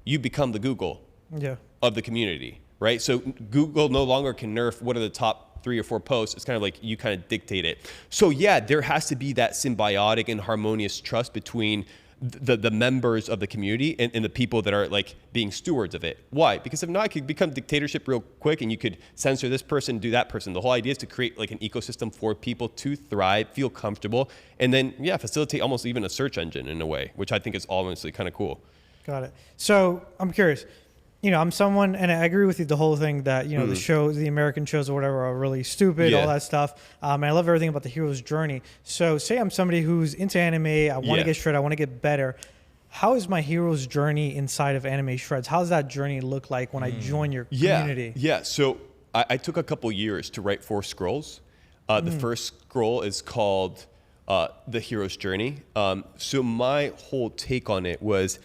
you become the Google of the community. right? So Google no longer can nerf what are the top 3 or 4 posts. It's kind of like you kind of dictate it. So yeah, there has to be that symbiotic and harmonious trust between the members of the community and the people that are like being stewards of it. Why? Because if not, it could become dictatorship real quick and you could censor this person, do that person. The whole idea is to create like an ecosystem for people to thrive, feel comfortable, and then facilitate almost even a search engine in a way, which I think is honestly kind of cool. Got it. So I'm curious, I'm someone, and I agree with you, the whole thing that, the shows, the American shows or whatever are really stupid, all that stuff. And I love everything about the hero's journey. So say I'm somebody who's into anime, I want to get shredded, I want to get better. How is my hero's journey inside of Anime Shreds? How does that journey look like when I join your community? Yeah, so I took a couple years to write 4 scrolls. The first scroll is called The Hero's Journey. So my whole take on it was,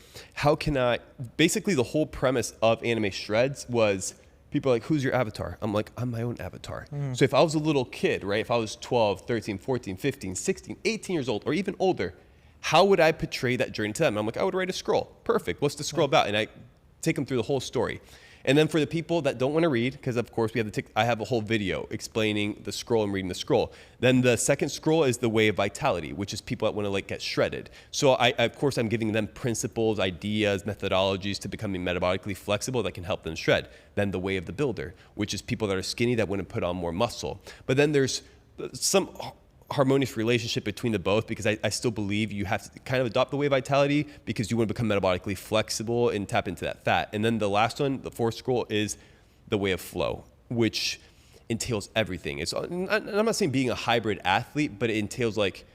basically the whole premise of Anime Shreds was, people are like, who's your avatar? I'm like, I'm my own avatar. So if I was a little kid, right? If I was 12, 13, 14, 15, 16, 18 years old, or even older, how would I portray that journey to them? And I'm like, I would write a scroll. Perfect. What's the scroll about? And I take them through the whole story. And then for the people that don't want to read, because of course I have a whole video explaining the scroll and reading the scroll. Then the second scroll is the way of vitality, which is people that want to like get shredded. So I'm giving them principles, ideas, methodologies to becoming metabolically flexible that can help them shred. Then the way of the builder, which is people that are skinny that want to put on more muscle. But then there's some harmonious relationship between the both, because I still believe you have to kind of adopt the way of vitality because you want to become metabolically flexible and tap into that fat. And then the last one, the 4th scroll, is the way of flow, which entails everything. I'm not saying being a hybrid athlete, but it entails like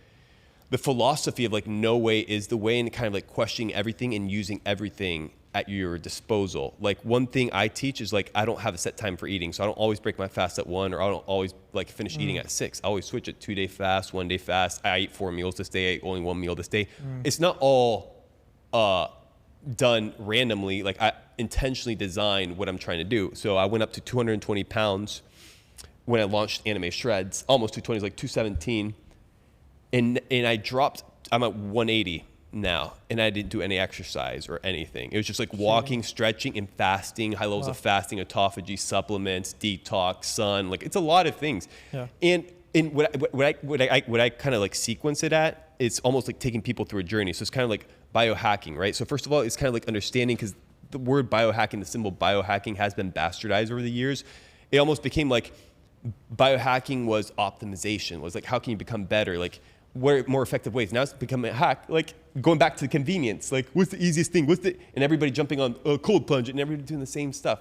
the philosophy of like no way is the way, and kind of like questioning everything and using everything at your disposal. Like one thing I teach is like, I don't have a set time for eating. So I don't always break my fast at 1, or I don't always like finish eating at 6. I always switch it, 2-day fast, 1-day fast. I eat 4 meals this day, I ate only 1 meal this day. It's not all done randomly. Like I intentionally designed what I'm trying to do. So I went up to 220 pounds when I launched Anime Shreds, almost 220, like 217. And I'm at 180 now, and I didn't do any exercise or anything. It was just like walking, stretching, and fasting, high levels of fasting, autophagy, supplements, detox, sun. Like it's a lot of things. Yeah. And what I kind of like sequence it at, it's almost like taking people through a journey. So it's kind of like biohacking, right? So first of all, it's kind of like understanding, because the word biohacking, the symbol biohacking, has been bastardized over the years. It almost became like biohacking was optimization, was like how can you become better, like what are more effective ways. Now it's becoming a hack, like going back to the convenience, like what's the easiest thing, and everybody jumping on a cold plunge and everybody doing the same stuff.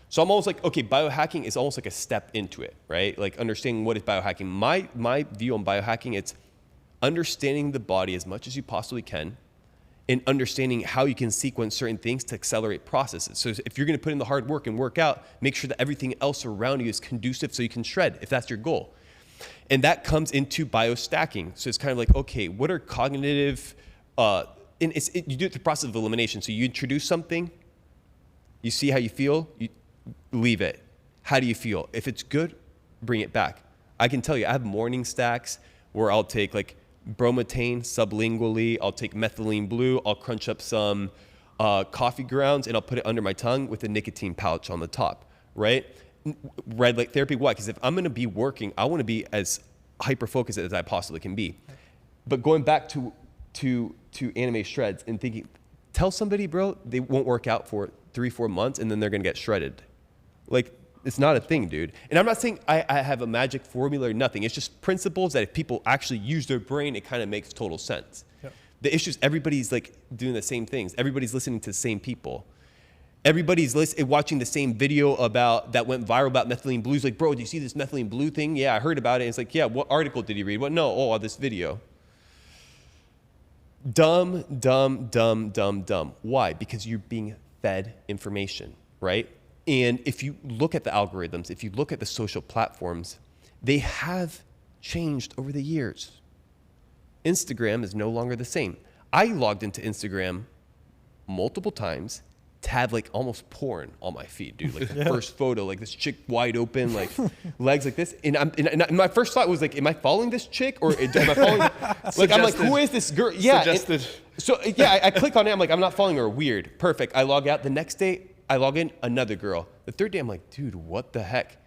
So I'm almost like, okay, biohacking is almost like a step into it, right? Like understanding what is biohacking. My view on biohacking, it's understanding the body as much as you possibly can, and understanding how you can sequence certain things to accelerate processes. So if you're going to put in the hard work and work out, make sure that everything else around you is conducive so you can shred, if that's your goal. And that comes into biostacking. So it's kind of like, okay, what are cognitive, you do it through process of elimination. So you introduce something, you see how you feel, you leave it. How do you feel? If it's good, bring it back. I can tell you, I have morning stacks where I'll take like bromotain sublingually, I'll take methylene blue, I'll crunch up some coffee grounds, and I'll put it under my tongue with a nicotine pouch on the top, right? Red light therapy, why? Because if I'm going to be working, I want to be as hyper-focused as I possibly can be. But going back to Anime Shreds and thinking, tell somebody, bro, they won't work out for 3-4 months and then they're going to get shredded. Like, it's not a thing, dude. And I'm not saying I have a magic formula or nothing. It's just principles that if people actually use their brain, it kind of makes total sense. Yep. The issue is everybody's like doing the same things. Everybody's listening to the same people. Everybody's watching the same video that went viral about methylene blues. Like, bro, do you see this methylene blue thing? Yeah, I heard about it. And it's like, yeah, what article did you read? What? No, this video. Dumb. Why? Because you're being fed information, right? And if you look at the algorithms, if you look at the social platforms, they have changed over the years. Instagram is no longer the same. I logged into Instagram multiple times to have like almost porn on my feed, dude. Like the first photo, like this chick wide open, like legs like this. And my first thought was like, am I following this chick or am I following? Like I'm like, who is this girl? Yeah. I click on it. I'm like, I'm not following her. Weird. Perfect. I log out. The next day, I log in, another girl. The third day, I'm like, dude, what the heck?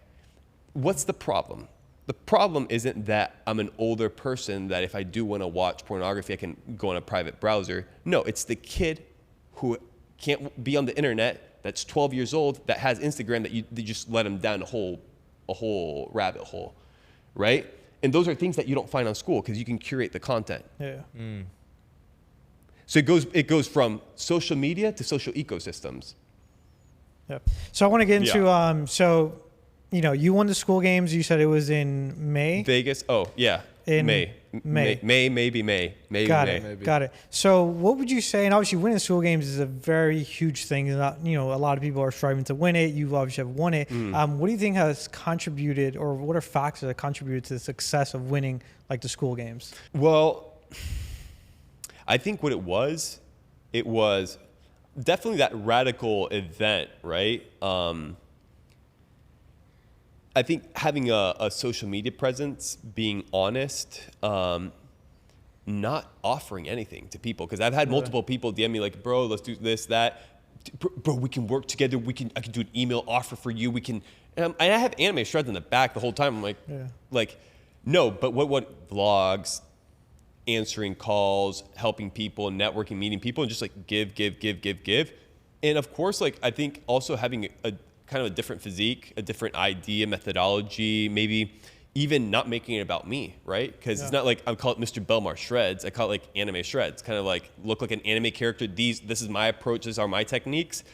What's the problem? The problem isn't that I'm an older person that if I do want to watch pornography, I can go on a private browser. No, it's the kid who can't be on the internet, that's 12 years old, that has Instagram, that you just let them down a whole rabbit hole, right? And those are things that you don't find on school because you can curate the content. Yeah. So it goes from social media to social ecosystems. Yeah. So I want to get into so you won the school games. You said it was in May. Vegas. Oh yeah. In May. Maybe May. Got it. So what would you say? And obviously winning school games is a very huge thing. A lot of people are striving to win it. You obviously have won it. What do you think has contributed, or what are factors that contributed to the success of winning like the school games? Well, I think what it was definitely that radical event, right? I think having a social media presence, being honest, not offering anything to people. Because I've had multiple people DM me like, bro, let's do this, that. Bro, we can work together. I can do an email offer for you. We can, and I have anime shreds in the back the whole time. I'm like, no, but what vlogs, answering calls, helping people, networking, meeting people, and just like give. And of course, like I think also having a kind of a different physique, a different idea, methodology, maybe even not making it about me, right? Because it's not like I call it Mr. Belmar shreds. I call it like anime shreds, kind of like look like an anime character. This is my approach. These are my techniques.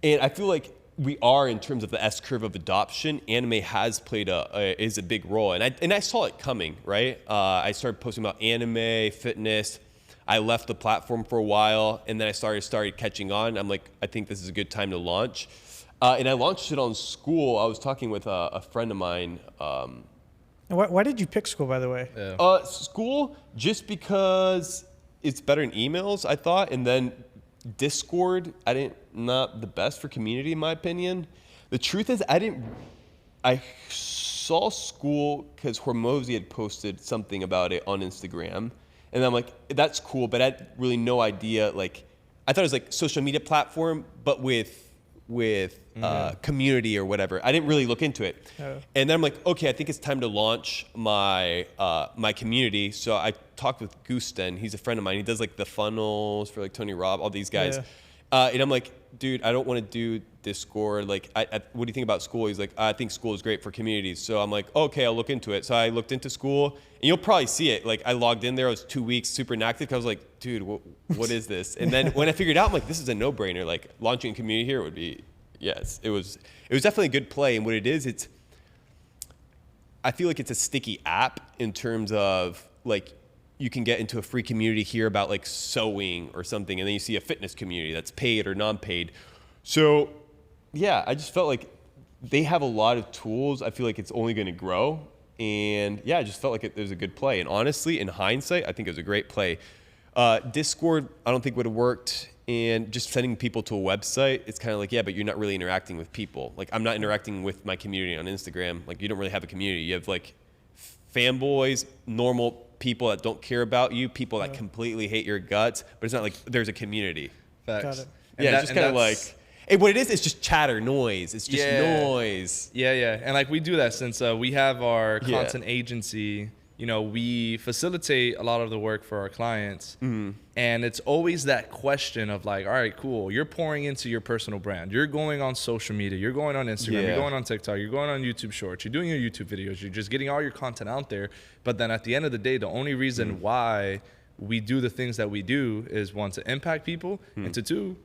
And I feel like we are, in terms of the S curve of adoption, anime has played is a big role. And I saw it coming, right? I started posting about anime, fitness. I left the platform for a while, and then I started catching on. I'm like, I think this is a good time to launch. And I launched it on Skool. I was talking with a friend of mine. Why did you pick Skool, by the way? Yeah. Skool, just because it's better in emails, I thought. And then Discord, not the best for community, in my opinion. The truth is, I saw Skool because Hormozy had posted something about it on Instagram. And I'm like, that's cool, but I had really no idea. Like, I thought it was like social media platform, but with community or whatever. I didn't really look into it. And then I'm like, okay, I think it's time to launch my my community. So I talked with Gusten. He's a friend of mine. He does like the funnels for like Tony Robb, all these guys. And I'm like, dude, I don't want to do Discord. Like, what do you think about Skool? He's like, I think Skool is great for communities. So I'm like, okay, I'll look into it. So I looked into Skool, and you'll probably see it. Like, I logged in there. I was 2 weeks super inactive because I was like, dude, what is this? And then when I figured out, I'm like, this is a no-brainer. Like, launching a community here would be, yes, it was definitely a good play. And what it is, I feel like it's a sticky app in terms of like, you can get into a free community here about like sewing or something, and then you see a fitness community that's paid or non-paid. So yeah, I just felt like they have a lot of tools. I feel like it's only going to grow. And yeah, I just felt like it was a good play. And honestly, in hindsight, I think it was a great play. Discord, I don't think would have worked. And just sending people to a website, it's kind of like, yeah, but you're not really interacting with people. Like, I'm not interacting with my community on Instagram. Like, you don't really have a community. You have like fanboys, normal people that don't care about you, people that completely hate your guts, but it's not like there's a community. Facts. Got it. Yeah, it's just kind of like, hey, what it is, it's just chatter, noise. It's just noise. Yeah. And like we do that since we have our content agency. You know, we facilitate a lot of the work for our clients. And it's always that question of like, all right, cool. You're pouring into your personal brand. You're going on social media. You're going on Instagram. You're going on TikTok. You're going on YouTube Shorts. You're doing your YouTube videos. You're just getting all your content out there. But then at the end of the day, the only reason why we do the things that we do is, one, to impact people, and to two,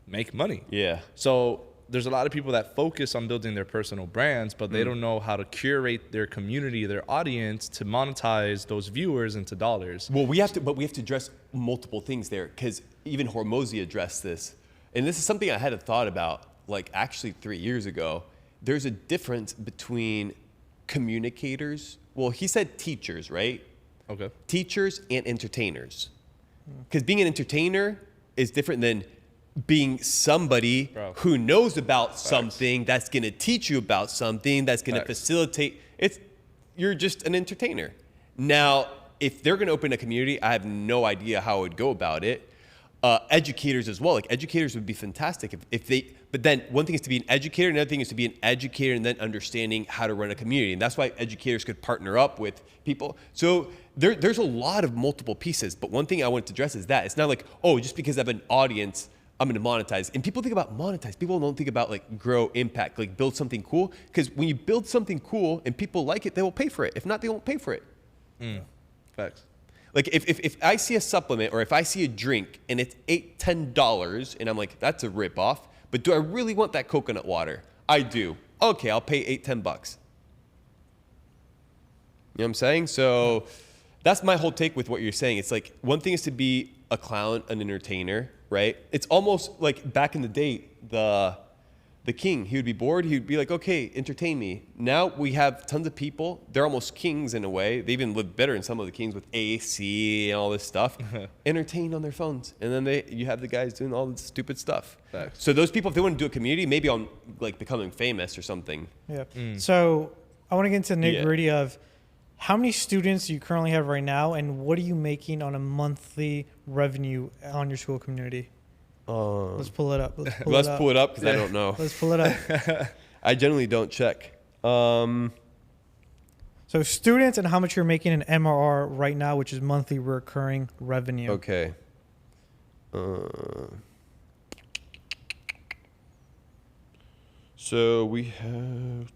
make money. Yeah. So there's a lot of people that focus on building their personal brands, but they don't know how to curate their community, their audience, to monetize those viewers into dollars. Well, we have to address multiple things there, because even Hormozy addressed this. And this is something I had a thought about, like actually 3 years ago. There's a difference between communicators. Well, he said teachers, right? Okay. Teachers and entertainers. Because being an entertainer is different than being somebody who knows about something, that's going to teach you about something, that's going to facilitate. You're just an entertainer. Now, if they're going to open a community, I have no idea how I would go about it. Educators as well. Like, educators would be fantastic if they, But then one thing is to be an educator, another thing is to be an educator and then understanding how to run a community. And that's why educators could partner up with people. So there's a lot of multiple pieces. But one thing I want to address is that it's not like, oh, just because I have an audience, I'm going to monetize. And people think about monetize. People don't think about like grow impact, like build something cool. Because when you build something cool and people like it, they will pay for it. If not, they won't pay for it. Facts. Like if I see a supplement or if I see a drink and it's $10 and I'm like, that's a ripoff. But do I really want that coconut water? I do. Okay, I'll pay $10. You know what I'm saying? So that's my whole take with what you're saying. It's like one thing is to be a clown, an entertainer, right? It's almost like back in the day, the king, he would be bored. He would be like, okay, entertain me. Now we have tons of people. They're almost kings in a way. They even live better than some of the kings with AC and all this stuff. Entertained on their phones. And then you have the guys doing all this stupid stuff. Facts. So those people, if they want to do a community, maybe on like becoming famous or something. Yeah. So I want to get into the nitty gritty of how many students do you currently have right now, and what are you making on a monthly revenue on your school community? Let's pull it up. Let's pull it up because I don't know. Let's pull it up. I generally don't check. So students and how much you're making in MRR right now, which is monthly recurring revenue. Okay. So we have.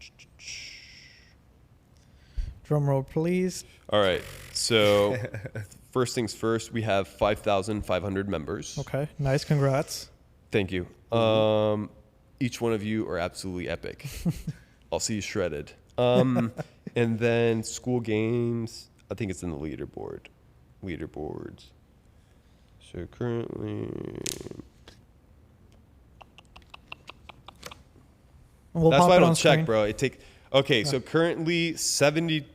Drum roll, please. All right. So first things first, we have 5,500 members. Okay. Nice. Congrats. Thank you. Each one of you are absolutely epic. I'll see you shredded. And then school games, I think it's in the leaderboards. So currently, that's why I don't check, bro. So currently $72,000,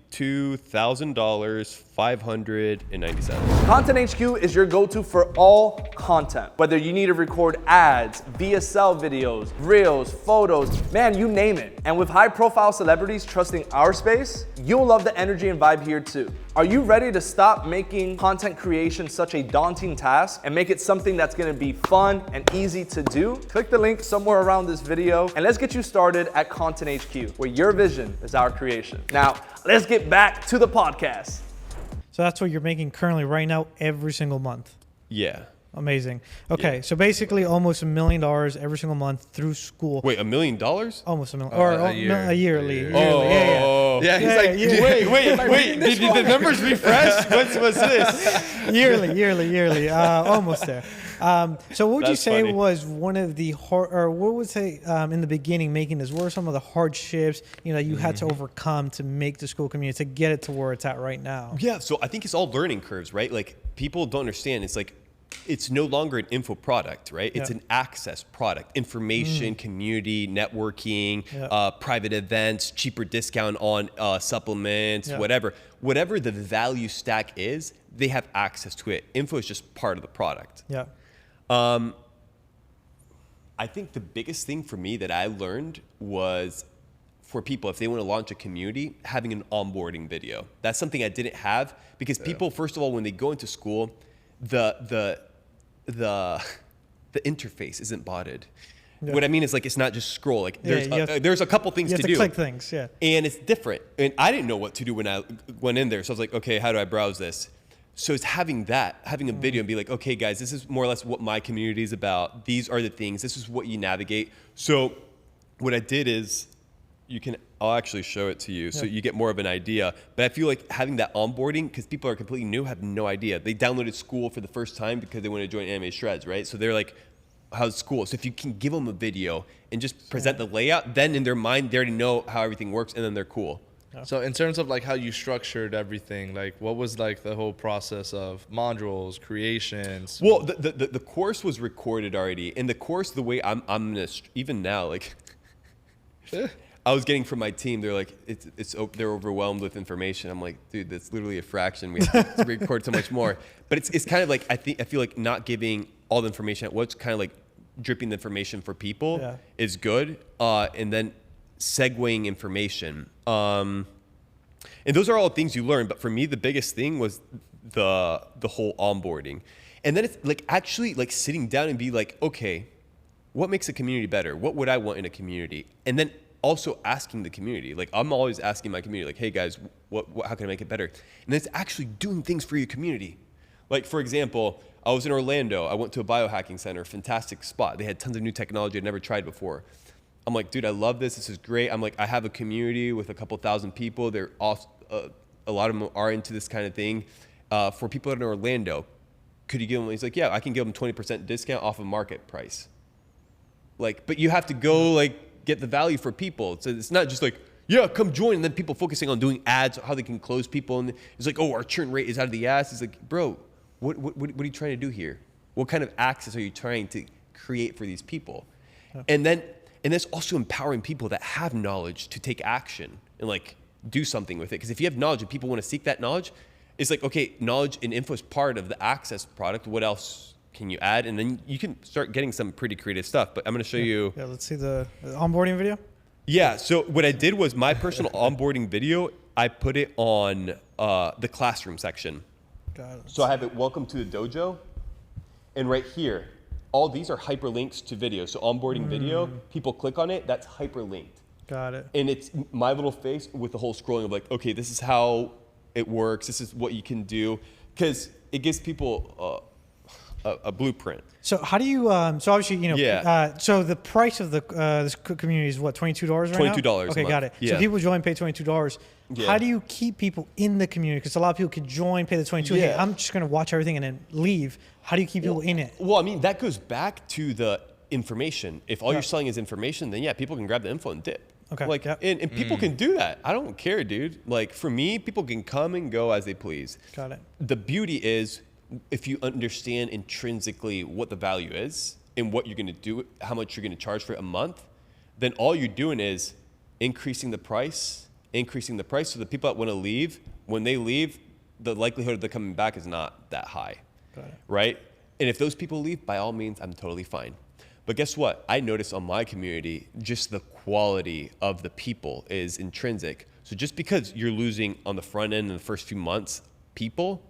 597. Content HQ is your go-to for all content. Whether you need to record ads, VSL videos, reels, photos, man, you name it. And with high-profile celebrities trusting our space, you'll love the energy and vibe here too. Are you ready to stop making content creation such a daunting task and make it something that's gonna be fun and easy to do? Click the link somewhere around this video and let's get you started at Content HQ, where your vision is our creation. Now, let's get back to the podcast. So that's what you're making currently right now every single month. Yeah. Amazing. Okay, so basically almost $1 million every single month through school. Wait, $1 million? Almost $1 million. Or a year. Yearly. Yeah, he's like, wait, did the numbers refresh? What's this? Yearly. Almost there. So what would you That's say funny. was one of the in the beginning making this? What were some of the hardships you had to overcome to make the school community to get it to where it's at right now? Yeah, so I think it's all learning curves, right? Like people don't understand. It's like it's no longer an info product, right? It's an access product, information, community, networking, private events, cheaper discount on supplements, whatever the value stack is, they have access to it. Info is just part of the product. Yeah. I think the biggest thing for me that I learned was for people, if they want to launch a community, having an onboarding video. That's something I didn't have because people, first of all, when they go into school, the interface isn't botted. Yeah. What I mean is like it's not just scroll. Like there's a couple things to do. You have to click things, yeah. And it's different. And I didn't know what to do when I went in there. So I was like, okay, how do I browse this? So it's having a video and be like, okay, guys, this is more or less what my community is about. These are the things. This is what you navigate. So what I did is I'll actually show it to you so you get more of an idea. But I feel like having that onboarding, because people are completely new, have no idea. They downloaded school for the first time because they want to join Anime Shreds, right? So they're like, how's school? So if you can give them a video and just present the layout, then in their mind, they already know how everything works and then they're cool. So in terms of like how you structured everything, like what was like the whole process of modules, creations? Well, the course was recorded already. In the course, the way I'm gonna, even now, like, I was getting from my team, they're like, they're overwhelmed with information. I'm like, dude, that's literally a fraction. We have to record so much more. But it's kind of like, I feel like not giving all the information at once, kind of like dripping the information for people is good. And then segueing information. And those are all things you learn. But for me, the biggest thing was the whole onboarding. And then it's like actually like sitting down and be like, okay, what makes a community better? What would I want in a community? And then also asking the community. Like, I'm always asking my community, like, hey guys, how can I make it better? And it's actually doing things for your community. Like, for example, I was in Orlando. I went to a biohacking center, fantastic spot. They had tons of new technology I'd never tried before. I'm like, dude, I love this. This is great. I'm like, I have a community with a couple thousand people. They're all, a lot of them are into this kind of thing. For people in Orlando, could you give them? He's like, yeah, I can give them 20% discount off of market price. Like, but you have to go like get the value for people. So it's not just like, yeah, come join. And then people focusing on doing ads, how they can close people. And it's like, oh, our churn rate is out of the ass. It's like, bro, what are you trying to do here? What kind of access are you trying to create for these people? Yeah. And that's also empowering people that have knowledge to take action and like do something with it. Because if you have knowledge and people want to seek that knowledge, it's like, okay, knowledge and info is part of the access product. What else can you add? And then you can start getting some pretty creative stuff. But I'm going to show you. Yeah, let's see the onboarding video. Yeah, so what I did was my personal onboarding video, I put it on the classroom section. Got it. So I have it, welcome to the dojo. And right here, all these are hyperlinks to video. So onboarding video, people click on it, that's hyperlinked. Got it. And it's my little face with the whole scrolling of like, okay, this is how it works. This is what you can do. Because it gives people a blueprint. So how do you, so obviously, you know, Yeah. So the price of the this community is what, $22 right now? $22 Okay, a got month. it. Yeah. So people join, pay $22. Yeah. How do you keep people in the community? Because a lot of people could join, pay the $22. Yeah. Hey, I'm just going to watch everything and then leave. How do you keep people in it? Well, I mean, that goes back to the information. If all you're selling is information, then yeah, people can grab the info and dip. Okay. Like, and people can do that. I don't care, dude. Like, for me, people can come and go as they please. Got it. The beauty is if you understand intrinsically what the value is and what you're going to do, how much you're going to charge for it a month, then all you're doing is increasing the price. So the people that want to leave, when they leave, the likelihood of them coming back is not that high. Got it. Right? And if those people leave, by all means, I'm totally fine. But guess what? I noticed on my community, just the quality of the people is intrinsic. So just because you're losing on the front end in the first few months, people,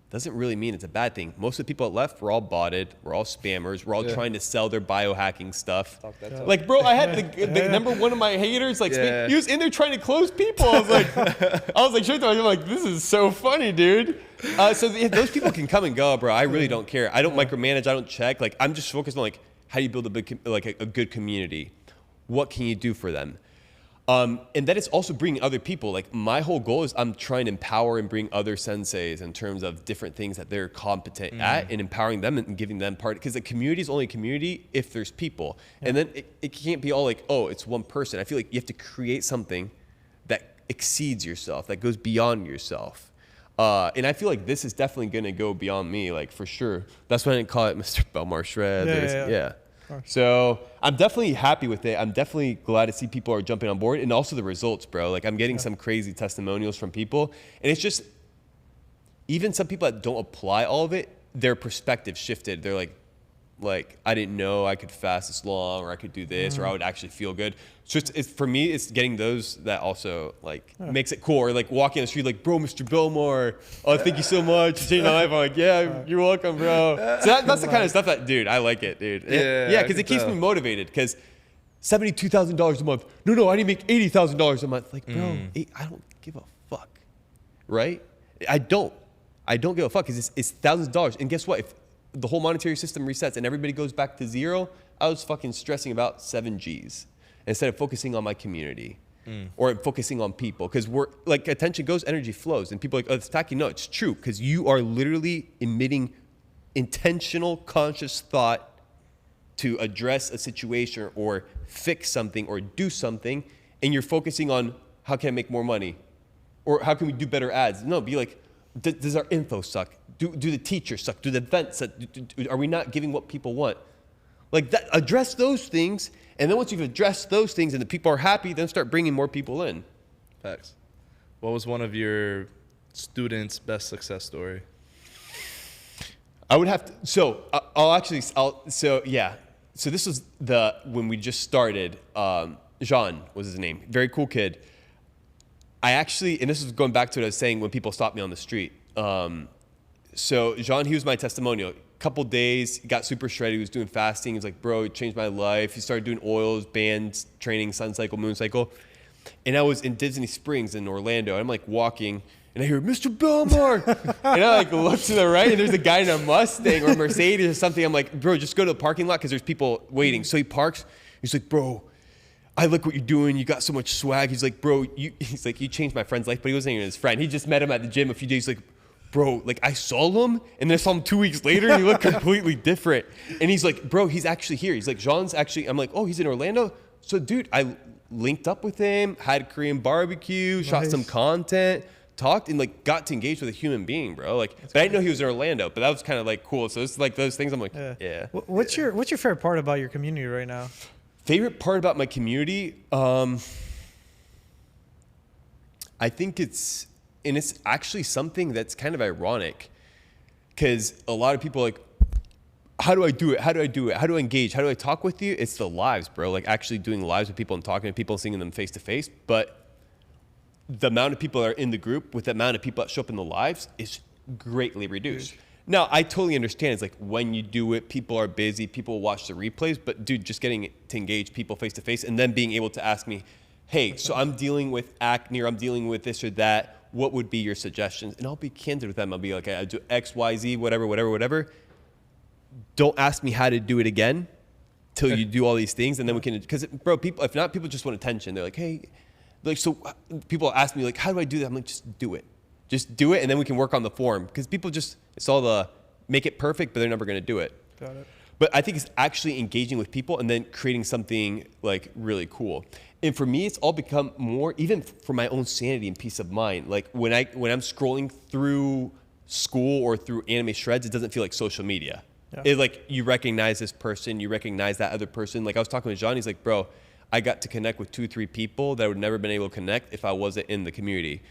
doesn't really mean it's a bad thing. Most of the people that left were all botted. We're all spammers. We're all trying to sell their biohacking stuff. Like, bro, I had the number one of my haters. Like, he was in there trying to close people. I was like, I'm like, this is so funny, dude. So those people can come and go, bro. I really don't care. I don't micromanage. I don't check. Like, I'm just focused on like, how do you build a good community? What can you do for them? And that is also bringing other people. Like, my whole goal is I'm trying to empower and bring other senseis in terms of different things that they're competent at and empowering them and giving them part. Because the community is only a community if there's people. And then it can't be all like, oh, it's one person. I feel like you have to create something that exceeds yourself, that goes beyond yourself. And I feel like this is definitely going to go beyond me, like, for sure. That's why I didn't call it Mr. Belmar Shred. Yeah. So I'm definitely happy with it. I'm definitely glad to see people are jumping on board, and also the results, bro. Like, I'm getting some crazy testimonials from people, and it's just, even some people that don't apply all of it, their perspective shifted. They're like, I didn't know I could fast this long, or I could do this, or I would actually feel good. So it's for me, it's getting those that also like makes it cool. Or like walking on the street, like, bro, Mr. Belmar, oh, thank you so much for changing my life. I'm like, yeah, you're welcome, bro. So that's the kind of stuff that, dude, I like it, dude. Yeah, because it keeps me motivated. Because $72,000 a month. No, I need to make $80,000 a month. Like, bro, I don't give a fuck, right? I don't give a fuck because it's thousands of dollars. And guess what? If the whole monetary system resets and everybody goes back to zero, I was fucking stressing about 7 G's instead of focusing on my community or focusing on people. Because we're like, attention goes, energy flows. And people are like, oh, it's tacky. No, it's true. Because you are literally emitting intentional, conscious thought to address a situation or fix something or do something. And you're focusing on, how can I make more money? Or how can we do better ads? No, be like, does our info suck? Do the teachers suck? Do the events suck? Are we not giving what people want? Like that, address those things, and then once you've addressed those things and the people are happy, then start bringing more people in. Facts. What was one of your students' best success story? I would have to, so this was when we just started, Jean was his name, very cool kid. I actually, and this is going back to what I was saying when people stop me on the street. So Jean, he was my testimonial. couple days, he got super shredded. He was doing fasting. He was like, bro, it changed my life. He started doing oils, bands, training, sun cycle, moon cycle. And I was in Disney Springs in Orlando. I'm like walking and I hear, Mr. Belmar. And I like look to the right and there's a guy in a Mustang or a Mercedes or something. I'm like, bro, just go to the parking lot because there's people waiting. So he parks. He's like, bro, I look what you're doing. You got so much swag. He's like, bro, you changed my friend's life, but he wasn't even his friend. He just met him at the gym a few days. He's like, bro, like I saw him and then I saw him 2 weeks later and he looked completely different. And he's like, bro, he's actually here. He's like, Jean's actually, I'm like, oh, he's in Orlando. So dude, I linked up with him, had Korean barbecue, shot some content, talked and like got to engage with a human being, bro. Like, but I didn't know he was in Orlando, but that was kind of like cool. So it's like those things I'm like, yeah. What's your favorite part about your community right now? Favorite part about my community? I think it's actually something that's kind of ironic because a lot of people are like, how do I do it? How do I do it? How do I engage? How do I talk with you? It's the lives, bro. Like actually doing lives with people and talking to people and seeing them face to face. But the amount of people that are in the group with the amount of people that show up in the lives is greatly reduced. Now, I totally understand. It's like when you do it, people are busy, people watch the replays. But dude, just getting to engage people face to face and then being able to ask me, hey, so I'm dealing with acne or I'm dealing with this or that. What would be your suggestions? And I'll be candid with them. I'll be like, I do X, Y, Z, whatever. Don't ask me how to do it again till you do all these things. And then we can, because bro, people, if not, people just want attention. They're like, hey, like, so people ask me like, how do I do that? I'm like, just do it. Just do it. And then we can work on the form. Because people just, it's all the make it perfect, but they're never going to do it. Got it. But I think it's actually engaging with people and then creating something like really cool. And for me, it's all become more, even for my own sanity and peace of mind. Like when I'm scrolling through school or through anime shreds, it doesn't feel like social media. Yeah. It like you recognize this person, you recognize that other person. Like I was talking with Jean, he's like, bro, I got to connect with 2-3 people that I would never been able to connect if I wasn't in the community.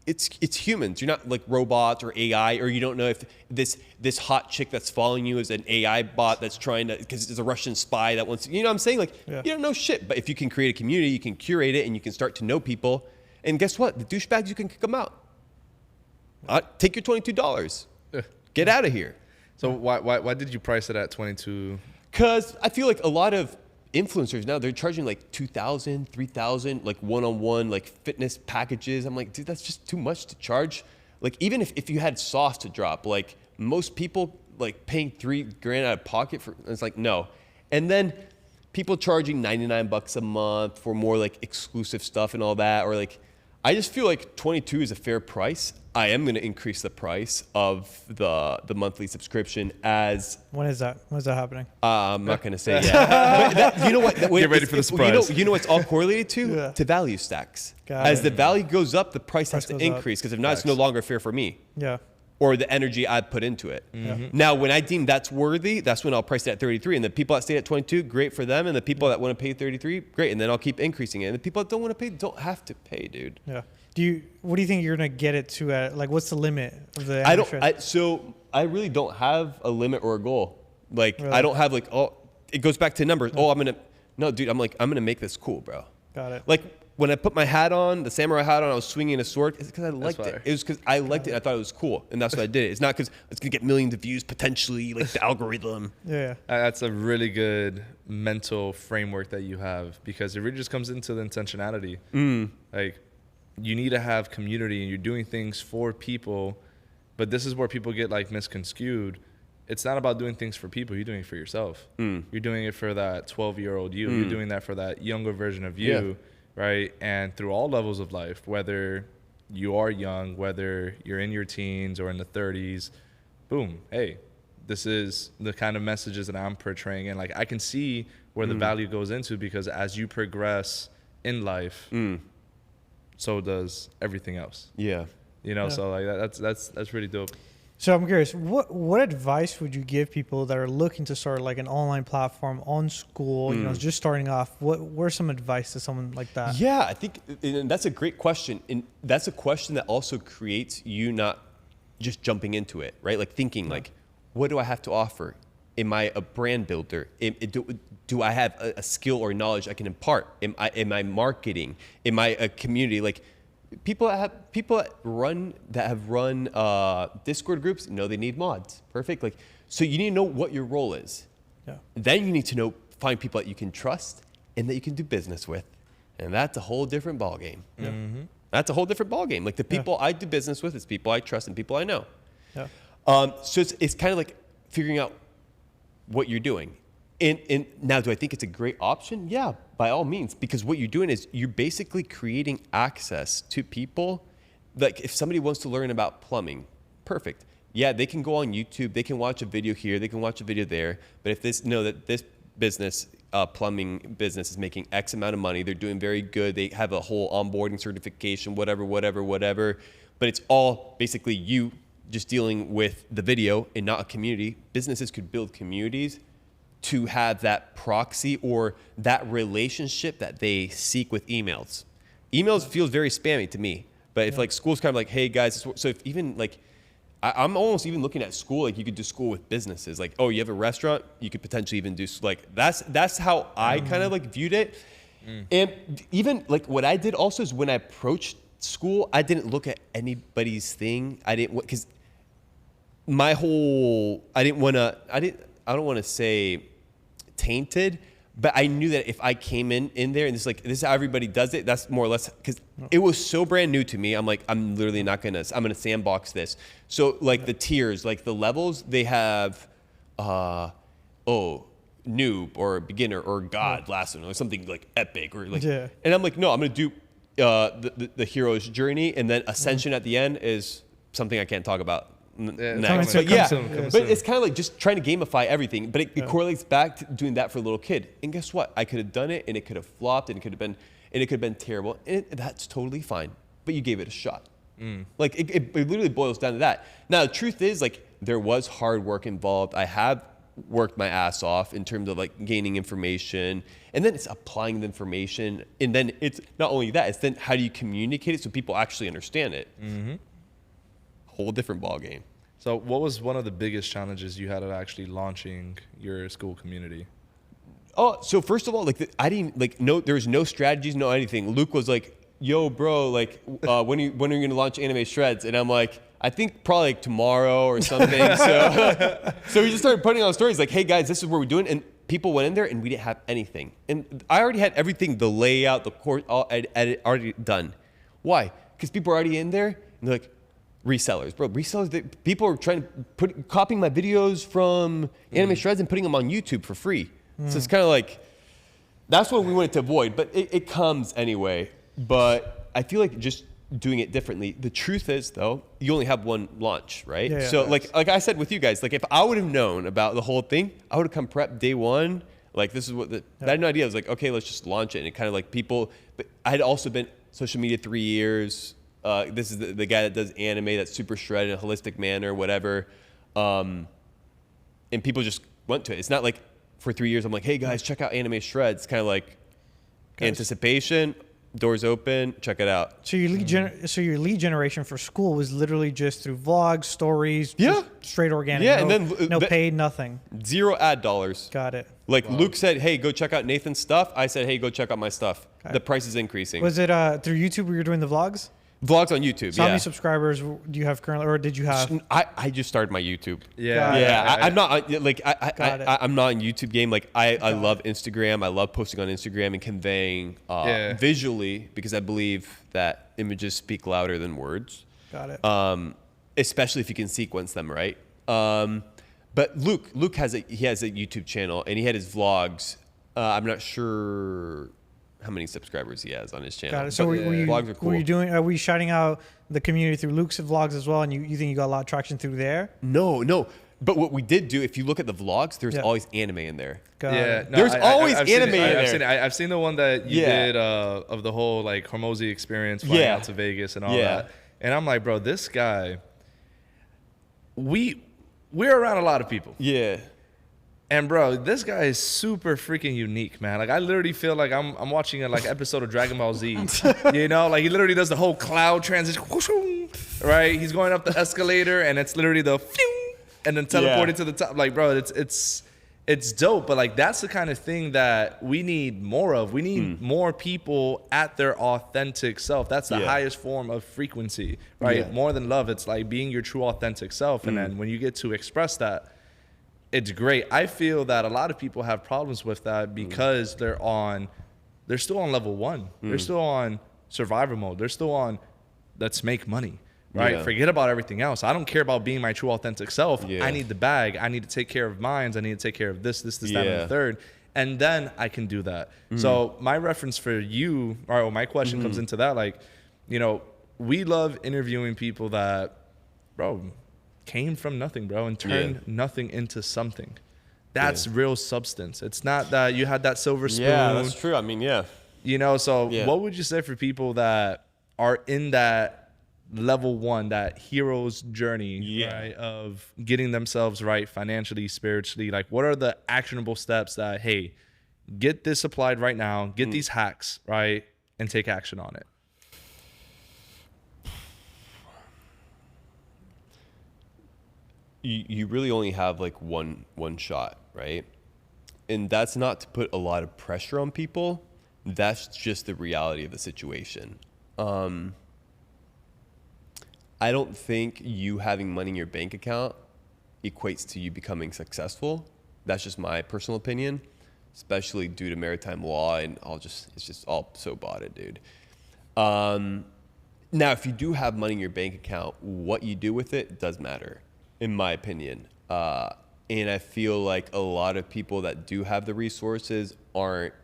It's humans. You're not like robots or AI, or you don't know if this hot chick that's following you is an AI bot that's trying to, because it's a Russian spy that wants, you know what I'm saying? Like, you don't know shit. But if you can create a community, you can curate it and you can start to know people. And guess what? The douchebags, you can kick them out. Take your $22. Get out of here. So why did you price it at 22? Because I feel like a lot of influencers now, they're charging like $2,000, $3,000, like one-on-one, like fitness packages. I'm like, dude, that's just too much to charge. Like even if you had sauce to drop, like most people like paying $3,000 out of pocket for, it's like, no. And then people charging $99 a month for more like exclusive stuff and all that, or like, I just feel like 22 is a fair price. I am going to increase the price of the monthly subscription as... When is that? When is that happening? I'm not going to say yet. But that, you know what? Get ready for the surprise. You know what's all correlated to? Yeah. To value stacks. As the value goes up, the price has to increase, because if not, it's no longer fair for me. Yeah. Or the energy I put into it. Mm-hmm. Now, when I deem that's worthy, that's when I'll price it at 33. And the people that stay at 22, great for them. And the people that want to pay 33, great. And then I'll keep increasing it. And the people that don't want to pay don't have to pay, dude. Yeah. What do you think you're gonna get it to at? Like, what's the limit of the? So I really don't have a limit or a goal. Like, really? I don't have like, oh, it goes back to numbers. No. No, dude, I'm gonna make this cool, bro. Got it. Like when I put my hat on, the samurai hat on, I was swinging a sword. It's because I liked it. It was because I liked it. I thought it was cool, and that's why I did it. It's not because it's gonna get millions of views potentially, like the algorithm. Yeah. That's a really good mental framework that you have, because it really just comes into the intentionality. Like, you need to have community and you're doing things for people, but this is where people get like misconstrued. It's not about doing things for people. You're doing it for yourself. You're doing it for that 12-year-old you. You're doing that for that younger version of you, right? And through all levels of life, whether you are young, whether you're in your teens or in the 30s, boom, hey, this is the kind of messages that I'm portraying. And like, I can see where the value goes into, because as you progress in life, so does everything else. Yeah. You know, so like that's really dope. So I'm curious, what advice would you give people that are looking to start like an online platform on school, you know, just starting off? Where's some advice to someone like that? Yeah, I think and that's a great question. And that's a question that also creates you not just jumping into it, right? Like thinking like, what do I have to offer? Am I a brand builder? Do I have a skill or knowledge I can impart? Am I marketing? Am I a community? Like people that have run Discord groups know they need mods. Perfect. Like, So you need to know what your role is. Yeah. Then you need to find people that you can trust and that you can do business with. And that's a whole different ballgame. Yeah. Mm-hmm. That's a whole different ballgame. Like the people I do business with, it's people I trust and people I know. Yeah. So it's kind of like figuring out what you're doing. And now, do I think it's a great option? Yeah, by all means, because what you're doing is you're basically creating access to people. Like if somebody wants to learn about plumbing, perfect. Yeah, they can go on YouTube, they can watch a video here, they can watch a video there. But if this business, plumbing business is making X amount of money, they're doing very good, they have a whole onboarding certification, whatever. But it's all basically you just dealing with the video and not a community. Businesses could build communities to have that proxy or that relationship that they seek with emails. Emails feels very spammy to me, but if like school's kind of like, hey guys, so if even like, I'm almost even looking at school, like you could do school with businesses. Like, oh, you have a restaurant, you could potentially even do, like, that's how I kind of like viewed it. And even like what I did also is when I approached school, I didn't look at anybody's thing. I didn't, because my whole, I don't want to say tainted, but I knew that if I came in there and this is how everybody does it, that's more or less, because it was so brand new to me. I'm like, I'm literally not gonna, I'm gonna sandbox this. So like the tiers, like the levels, they have, noob or beginner or god last one or something like epic or like, and I'm like, no, I'm gonna do the hero's journey, and then ascension at the end is something I can't talk about. Next. But it's kind of like just trying to gamify everything, but it correlates back to doing that for a little kid. And guess what? I could have done it and it could have flopped and it could have been terrible. And that's totally fine, but you gave it a shot. Like it literally boils down to that. Now, the truth is, like, there was hard work involved. I have worked my ass off in terms of like gaining information, and then it's applying the information. And then it's not only that, it's then how do you communicate it so people actually understand it? Whole different ball game. So what was one of the biggest challenges you had at actually launching your school community? Oh, so first of all, like I didn't like there was no strategies, no anything. Luke was like, "Yo, bro, like when are you gonna launch Anime Shreds?" And I'm like, "I think probably like tomorrow or something." So we just started putting on stories like, "Hey guys, this is what we're doing," and people went in there and we didn't have anything. And I already had everything, the layout, the course, all already done. Why? Because people are already in there and they're like, resellers, bro. Resellers, people are trying to copying my videos from Anime Shreds and putting them on YouTube for free. So it's kind of like, that's what we wanted to avoid, but it comes anyway. But I feel like just doing it differently. The truth is, though, you only have one launch, right? So like I said with you guys, like if I would have known about the whole thing, I would have come prep day one. Like this is what I had no idea. I was like, okay, let's just launch it. And it kind of like people, but I had also been social media 3 years. This is the guy that does anime that's super shredded in a holistic manner, whatever. And people just went to it. It's not like for 3 years I'm like, hey guys, check out Anime Shreds. It's kind of like anticipation, doors open, check it out. So your lead generation for school was literally just through vlogs, stories, just straight organic. And then no paid, nothing. Zero ad dollars. Got it. Like Luke said, hey, go check out Nathan's stuff. I said, hey, go check out my stuff. The price is increasing. Was it through YouTube where you're doing the vlogs? Vlogs on YouTube. So how many subscribers do you have currently, or did you have? I just started my YouTube. I'm not like I'm not in YouTube game. Like I love Instagram. I love posting on Instagram and conveying visually, because I believe that images speak louder than words. Got it. Especially if you can sequence them right. But Luke has a YouTube channel and he had his vlogs. I'm not sure how many subscribers he has on his channel. Got it. So vlogs are cool. Are we shouting out the community through Luke's vlogs as well? And you think you got a lot of traction through there? No. But what we did do, if you look at the vlogs, there's always anime in there. There's always anime in there. I've seen the one that you did of the whole like Hormozy experience, flying out to Vegas and all that. And I'm like, bro, this guy, we're around a lot of people. Yeah. And bro, this guy is super freaking unique, man. Like I literally feel like I'm watching a like episode of Dragon Ball Z. You know, like he literally does the whole cloud transition, right? He's going up the escalator and it's literally the and then teleporting to the top. Like, bro, it's dope. But like that's the kind of thing that we need more of. We need more people at their authentic self. That's the highest form of frequency, right? More than love, it's like being your true authentic self. And then when you get to express that, it's great. I feel that a lot of people have problems with that because they're still on level 1. They're still on survivor mode. They're still on let's make money. Right? Yeah. Forget about everything else. I don't care about being my true authentic self. Yeah. I need the bag. I need to take care of mines. I need to take care of this, that, and the Yeah. third. And then I can do that. So my reference for you, or my question comes into that, like, you know, we love interviewing people that, bro, came from nothing, bro, and turned nothing into something. That's real substance. It's not that you had that silver spoon. Yeah, that's true. I mean, yeah. You know, so Yeah. what would you say for people that are in that level 1, that hero's journey, right, of getting themselves right financially, spiritually? Like, what are the actionable steps that, hey, get this applied right now, get these hacks, right, and take action on it? You really only have like one shot, right? And that's not to put a lot of pressure on people. That's just the reality of the situation. I don't think you having money in your bank account equates to you becoming successful. That's just my personal opinion, especially due to maritime law and it's just all so botted, dude. Now, if you do have money in your bank account, what you do with it does matter, in my opinion. And I feel like a lot of people that do have the resources aren't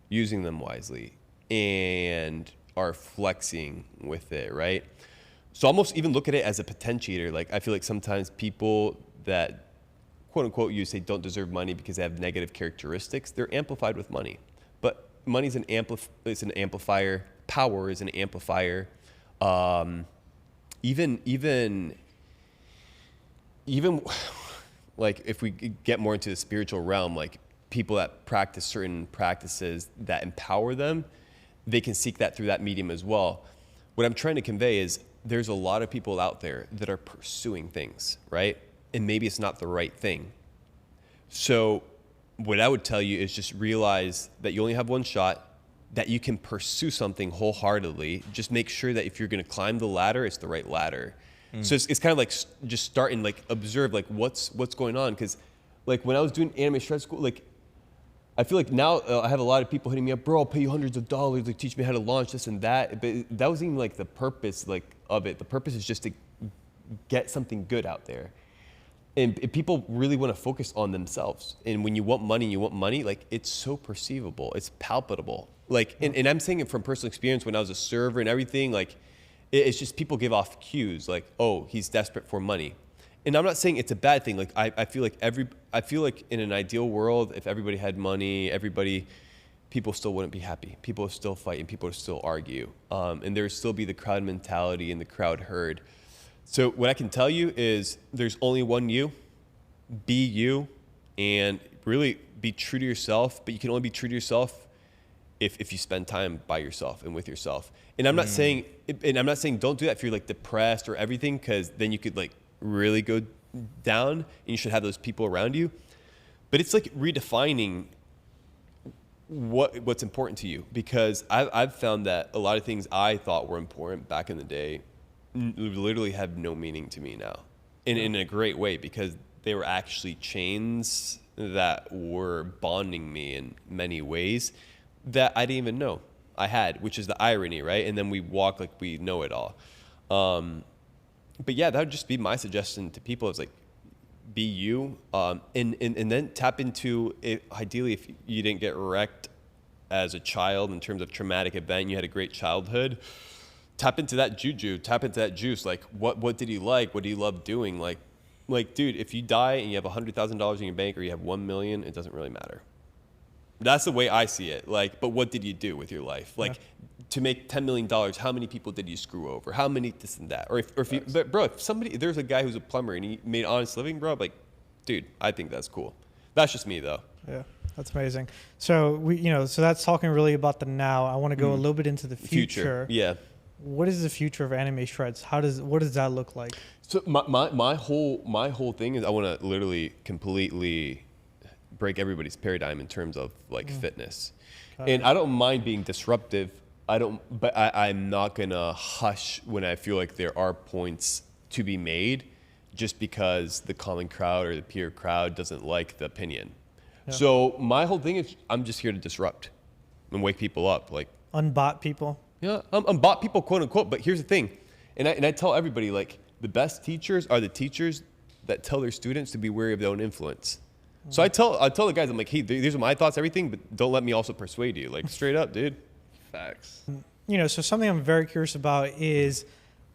using them wisely and are flexing with it, right? So almost even look at it as a potentiator. Like, I feel like sometimes people that, quote unquote, you say don't deserve money because they have negative characteristics, they're amplified with money. But money's an amplifier. Power is an amplifier. Even like if we get more into the spiritual realm, like people that practice certain practices that empower them, they can seek that through that medium as well. What I'm trying to convey is there's a lot of people out there that are pursuing things, right? And maybe it's not the right thing. So what I would tell you is just realize that you only have one shot, that you can pursue something wholeheartedly. Just make sure that if you're going to climb the ladder, it's the right ladder. So it's kind of like just start and like observe like what's going on. Because like when I was doing anime shred school, like I feel like now I have a lot of people hitting me up, bro, I'll pay you hundreds of dollars, like teach me how to launch this and that. But that wasn't even like the purpose like of it. The purpose is just to get something good out there. And people really want to focus on themselves. And when you want money, like it's so perceivable, it's palpable. Like, and I'm saying it from personal experience when I was a server and everything, like it's just people give off cues like, oh, he's desperate for money. And I'm not saying it's a bad thing. Like I feel like in an ideal world, if everybody had money, people still wouldn't be happy. People would still fight and people would still argue. And there would still be the crowd mentality and the crowd herd. So what I can tell you is there's only one you. Be you and really be true to yourself. But you can only be true to yourself if you spend time by yourself and with yourself. And I'm not saying don't do that if you're like depressed or everything, because then you could like really go down and you should have those people around you. But it's like redefining what's important to you, because I've found that a lot of things I thought were important back in the day literally have no meaning to me now, in a great way, because they were actually chains that were bonding me in many ways that I didn't even know I had, which is the irony, right? And then we walk like we know it all. But yeah, that would just be my suggestion to people, is like, be you, and then tap into it. Ideally, if you didn't get wrecked as a child in terms of traumatic event, you had a great childhood, tap into that juju, tap into that juice. Like, what did you like? What do you love doing? Like, dude, if you die and you have $100,000 in your bank, or you have $1 million, it doesn't really matter. That's the way I see it. Like, but what did you do with your life? Like, to make $10 million, how many people did you screw over? How many this and that? Or if you, but bro, if there's a guy who's a plumber and he made honest living, bro, like, dude, I think that's cool. That's just me though. Yeah, that's amazing. So so that's talking really about the now. I want to go a little bit into the future. Yeah. What is the future of anime shreds? What does that look like? So my whole thing is I want to literally completely break everybody's paradigm in terms of like fitness. And I don't mind being disruptive. But I'm not gonna hush when I feel like there are points to be made just because the common crowd or the peer crowd doesn't like the opinion. Yeah. So my whole thing is I'm just here to disrupt and wake people up. Like unbot people. Yeah, unbot people, quote unquote. But here's the thing, and I tell everybody, like, the best teachers are the teachers that tell their students to be wary of their own influence. So I tell the guys, I'm like, hey, these are my thoughts, everything, but don't let me also persuade you. Like, straight up, dude. Facts. You know, so something I'm very curious about is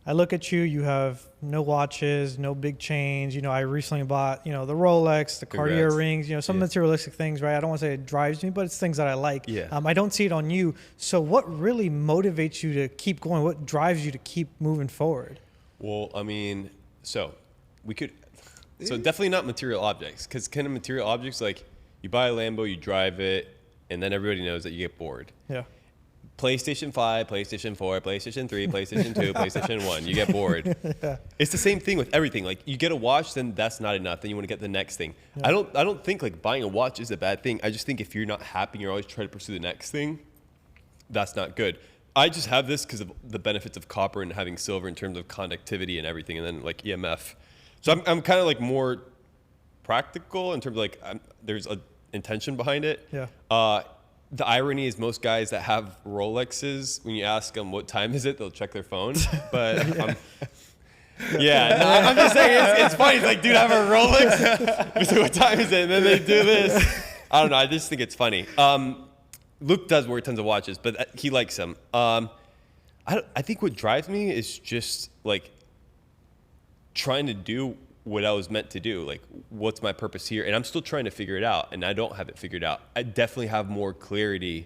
I look at you, you have no watches, no big chains. You know, I recently bought, you know, the Rolex, the Cartier rings, you know, some materialistic things, right? I don't want to say it drives me, but it's things that I like. Yeah. I don't see it on you. So what really motivates you to keep going? What drives you to keep moving forward? Well, I mean, so definitely not material objects, because kind of material objects, like you buy a Lambo, you drive it, and then everybody knows that you get bored. Yeah. PlayStation 5, PlayStation 4, PlayStation 3, PlayStation 2, PlayStation 1. You get bored. Yeah. It's the same thing with everything. Like, you get a watch, then that's not enough. Then you want to get the next thing. Yeah. I don't think like buying a watch is a bad thing. I just think if you're not happy and you're always trying to pursue the next thing, that's not good. I just have this because of the benefits of copper and having silver in terms of conductivity and everything, and then like EMF. So I'm kind of like more practical in terms of like there's a intention behind it. Yeah. The irony is most guys that have Rolexes, when you ask them what time is it, they'll check their phone. But I'm just saying it's funny. It's like, dude, I have a Rolex. So what time is it? And then they do this. I don't know. I just think it's funny. Luke does wear tons of watches, but he likes them. I think what drives me is just like trying to do what I was meant to do. Like, what's my purpose here? And I'm still trying to figure it out, and I don't have it figured out. I definitely have more clarity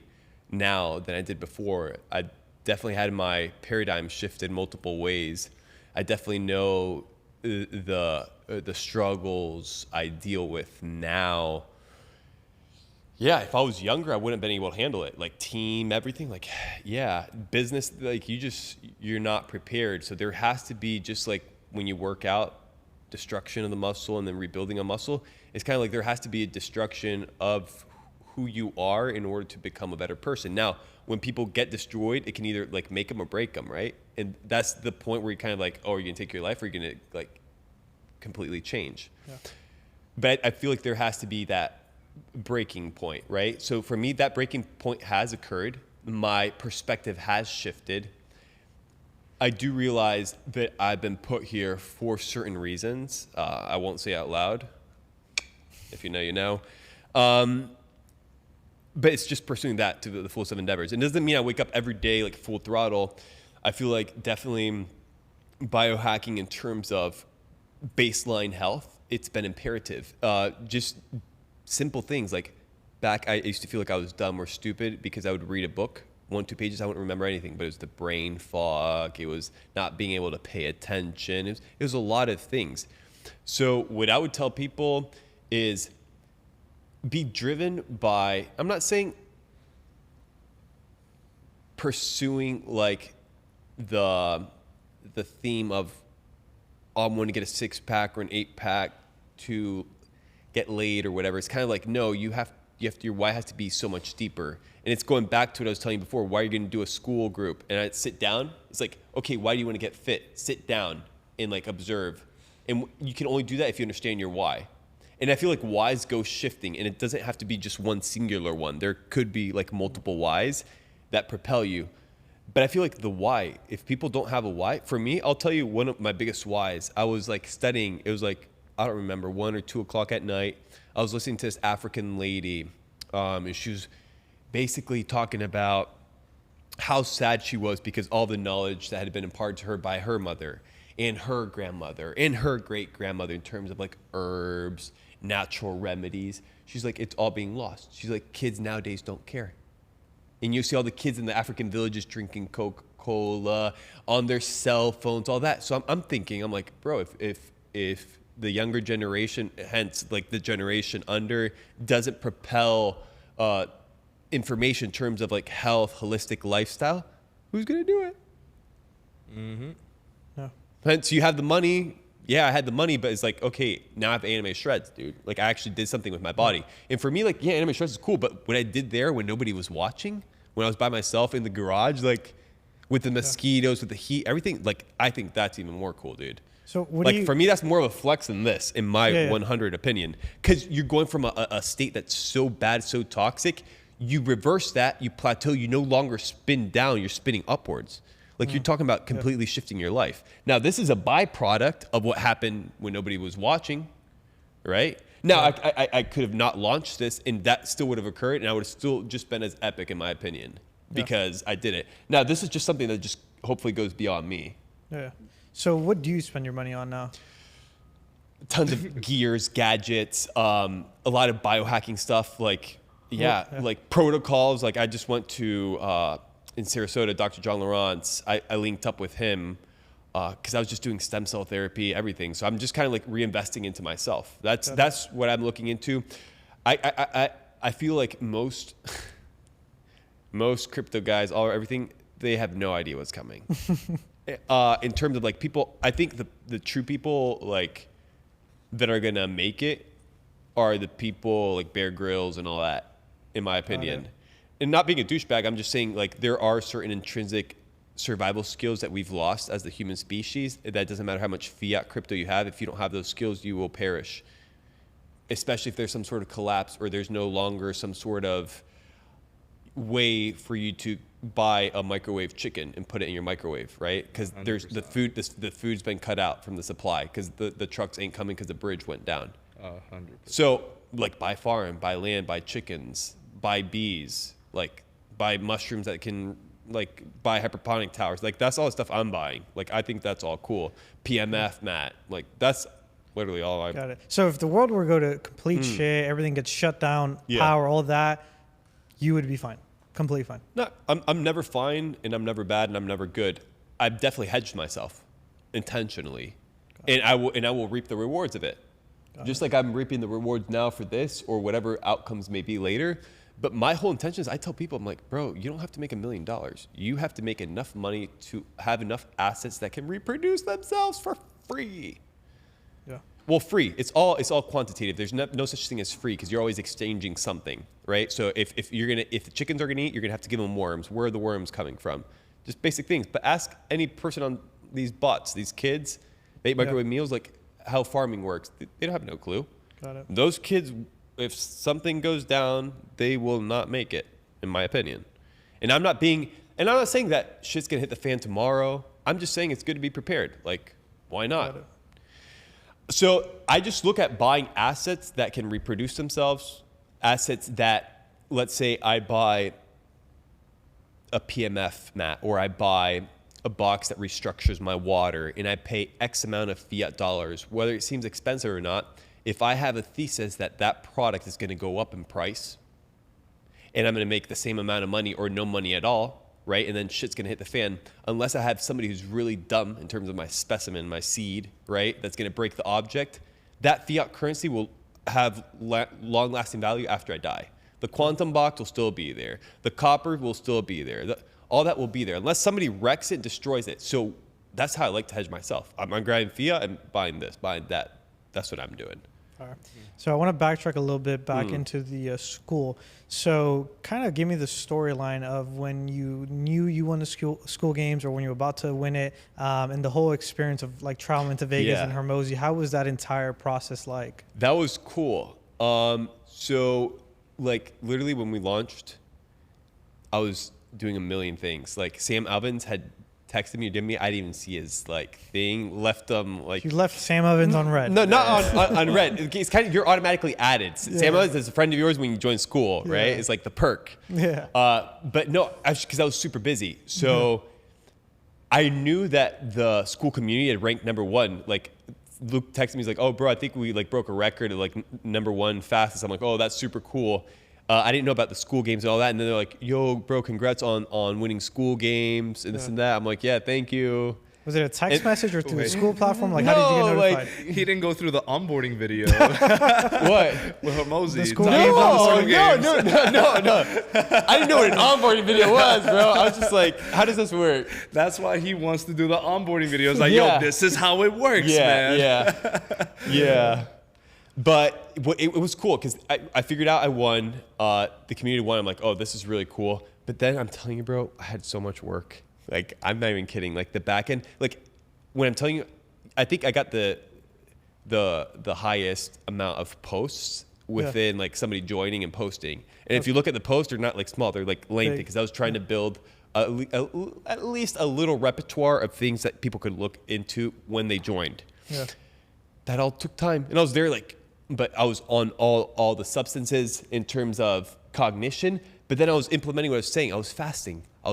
now than I did before. I definitely had my paradigm shifted multiple ways. I definitely know the struggles I deal with now. Yeah, if I was younger, I wouldn't have been able to handle it. Like team, everything, like, yeah, business, like you're not prepared. So there has to be, just like when you work out, destruction of the muscle and then rebuilding a muscle. It's kind of like there has to be a destruction of who you are in order to become a better person. Now, when people get destroyed, it can either like make them or break them, right? And that's the point where you're kind of like, oh, are you gonna take your life or are you gonna like completely change? Yeah. But I feel like there has to be that breaking point, right? So for me, that breaking point has occurred. My perspective has shifted. I do realize that I've been put here for certain reasons. I won't say out loud. If you know, you know. But it's just pursuing that to the fullest of endeavors. It doesn't mean I wake up every day like full throttle. I feel like definitely biohacking in terms of baseline health, it's been imperative. Just simple things like I used to feel like I was dumb or stupid because I would read a book, 1-2 pages, I wouldn't remember anything, but it was the brain fog. It was not being able to pay attention. It was a lot of things. So what I would tell people is be driven by, I'm not saying pursuing like the theme of, oh, I'm going to get a 6-pack or an 8-pack to get laid or whatever. It's kind of like, no, your why has to be so much deeper. And it's going back to what I was telling you before. Why are you going to do a school group? And I'd sit down. It's like, okay, why do you want to get fit? Sit down and like observe. And you can only do that if you understand your why. And I feel like whys go shifting, and it doesn't have to be just one singular one. There could be like multiple whys that propel you. But I feel like the why, if people don't have a why, for me, I'll tell you one of my biggest whys. I was like studying. It was like, I don't remember, 1 or 2 o'clock at night. I was listening to this African lady, and she was basically talking about how sad she was because all the knowledge that had been imparted to her by her mother and her grandmother and her great-grandmother in terms of like herbs, natural remedies. She's like, it's all being lost. She's like, kids nowadays don't care. And you see all the kids in the African villages drinking Coca-Cola on their cell phones, all that. So I'm thinking, I'm like, bro, if the younger generation, hence like the generation under, doesn't propel information in terms of like health, holistic lifestyle, who's gonna do it? Mm-hmm. Yeah. Hence, you have the money. Yeah, I had the money, but it's like, okay, now I have anime shreds, dude. Like, I actually did something with my body. And for me, like, yeah, anime shreds is cool, but what I did there when nobody was watching, when I was by myself in the garage, like with the mosquitoes, with the heat, everything, like, I think that's even more cool, dude. So what like do you, for me, that's more of a flex than this, in my Yeah, yeah. 100 opinion, because you're going from a state that's so bad, so toxic. You reverse that, you plateau. You no longer spin down. You're spinning upwards. Like you're talking about completely shifting your life. Now, this is a byproduct of what happened when nobody was watching, right? Now, I could have not launched this, and that still would have occurred, and I would have still just been as epic, in my opinion, because I did it. Now, this is just something that just hopefully goes beyond me. Yeah. So what do you spend your money on now? Tons of gears, gadgets, a lot of biohacking stuff, like like protocols. Like I just went to in Sarasota, Dr. John Laurence. I linked up with him because I was just doing stem cell therapy, everything. So I'm just kind of like reinvesting into myself. That's what I'm looking into. I feel like most crypto guys, everything, they have no idea what's coming. In terms of like people, I think the true people like that are gonna make it are the people like Bear Grylls and all that, in my opinion. And not being a douchebag, I'm just saying like there are certain intrinsic survival skills that we've lost as the human species. That doesn't matter how much fiat crypto you have. If you don't have those skills, you will perish. Especially if there's some sort of collapse or there's no longer some sort of way for you to buy a microwave chicken and put it in your microwave, right? Because there's the food's been cut out from the supply because the trucks ain't coming because the bridge went down. 100%. So like buy farm, buy land, buy chickens, buy bees, like buy mushrooms that can like buy hydroponic towers. Like that's all the stuff I'm buying. Like I think that's all cool. PMF, Matt, like that's literally all I Got it. So if the world were to go to complete shit, everything gets shut down, power, all that, you would be fine. Completely fine. No, I'm never fine, and I'm never bad, and I'm never good. I've definitely hedged myself intentionally, and I will reap the rewards of it. Just like I'm reaping the rewards now for this or whatever outcomes may be later. But my whole intention is I tell people, I'm like, bro, you don't have to make $1 million. You have to make enough money to have enough assets that can reproduce themselves for free. Yeah. Well, free. It's all quantitative. There's no such thing as free because you're always exchanging something, right? So if the chickens are gonna eat, you're gonna have to give them worms. Where are the worms coming from? Just basic things. But ask any person on these bots, these kids, they eat microwave meals, like how farming works. They don't have no clue. Got it. Those kids, if something goes down, they will not make it, in my opinion. And I'm not saying that shit's gonna hit the fan tomorrow. I'm just saying it's good to be prepared. Like, why not? So I just look at buying assets that can reproduce themselves, assets that, let's say I buy a PMF mat or I buy a box that restructures my water and I pay X amount of fiat dollars, whether it seems expensive or not. If I have a thesis that that product is going to go up in price and I'm going to make the same amount of money or no money at all, right? And then shit's going to hit the fan unless I have somebody who's really dumb in terms of my specimen, my seed, right? That's going to break the object. That fiat currency will have long-lasting value after I die. The quantum box will still be there. The copper will still be there. All that will be there unless somebody wrecks it, destroys it. So that's how I like to hedge myself. I'm grabbing fiat and buying this, buying that. That's what I'm doing. All right. So I want to backtrack a little bit back into the school. So kind of give me the storyline of when you knew you won the school games or when you were about to win it, and the whole experience of like traveling to Vegas and Hermosi. How was that entire process like? That was cool. So like literally when we launched, I was doing a million things. Like Sam Evans had texted me or did me. I didn't even see his like thing. Left them like You left Sam Evans on red. No, not on red. It's kind of you're automatically added. Sam Evans is a friend of yours when you join school, right? It's like the perk. Yeah. But no, because I was super busy, so I knew that the school community had ranked #1. Like Luke texted me, he's like, "Oh, bro, I think we like broke a record of like #1 fastest." I'm like, "Oh, that's super cool." I didn't know about the school games and all that. And then they're like, yo, bro, congrats on winning school games and this and that. I'm like, yeah, thank you. Was it a text message or through the school platform? Like, how did you get notified? He didn't go through the onboarding video. What? With Hermosi. The school No, I didn't know what an onboarding video was, bro. I was just like, how does this work? That's why he wants to do the onboarding videos. Like, yo, this is how it works, man. Yeah. But it was cool because I figured out I won. The community won. I'm like, oh, this is really cool. But then I'm telling you, bro, I had so much work. Like, I'm not even kidding. Like, the back end, like, when I'm telling you, I think I got the highest amount of posts within like somebody joining and posting. And if you look at the posts, they're not like small, they're like lengthy, because I was trying to build at least a little repertoire of things that people could look into when they joined. Yeah. That all took time. And I was there like, but I was on all the substances in terms of cognition, but then I was implementing what I was saying. I was fasting. I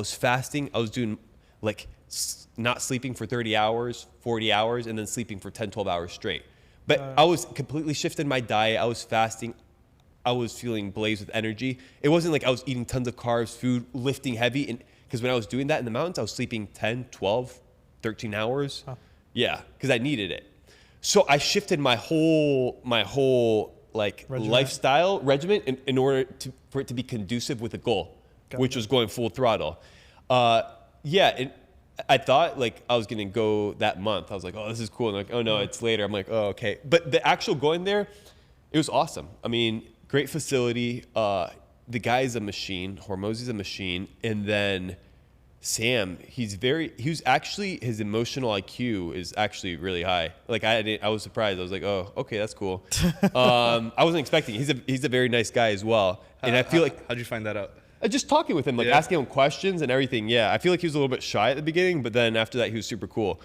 was doing like not sleeping for 30 hours, 40 hours, and then sleeping for 10, 12 hours straight. But I was completely shifting my diet. I was fasting. I was feeling blazed with energy. It wasn't like I was eating tons of carbs, food, lifting heavy. And because when I was doing that in the mountains, I was sleeping 10, 12, 13 hours. Huh. Yeah, because I needed it. So I shifted my whole like lifestyle regimen in order for it to be conducive with a goal, which was going full throttle. I thought like I was gonna go that month. I was like, oh, this is cool. And like, oh no, it's later. I'm like, oh, okay. But the actual going there, it was awesome. I mean, great facility. The guy's a machine. Hormozy's a machine. And then Sam, his emotional IQ is actually really high. Like I was surprised. I was like, oh, okay, that's cool. I wasn't expecting it. He's a very nice guy as well. And I feel like, how'd you find that out? Just talking with him, like asking him questions and everything. Yeah, I feel like he was a little bit shy at the beginning, but then after that, he was super cool.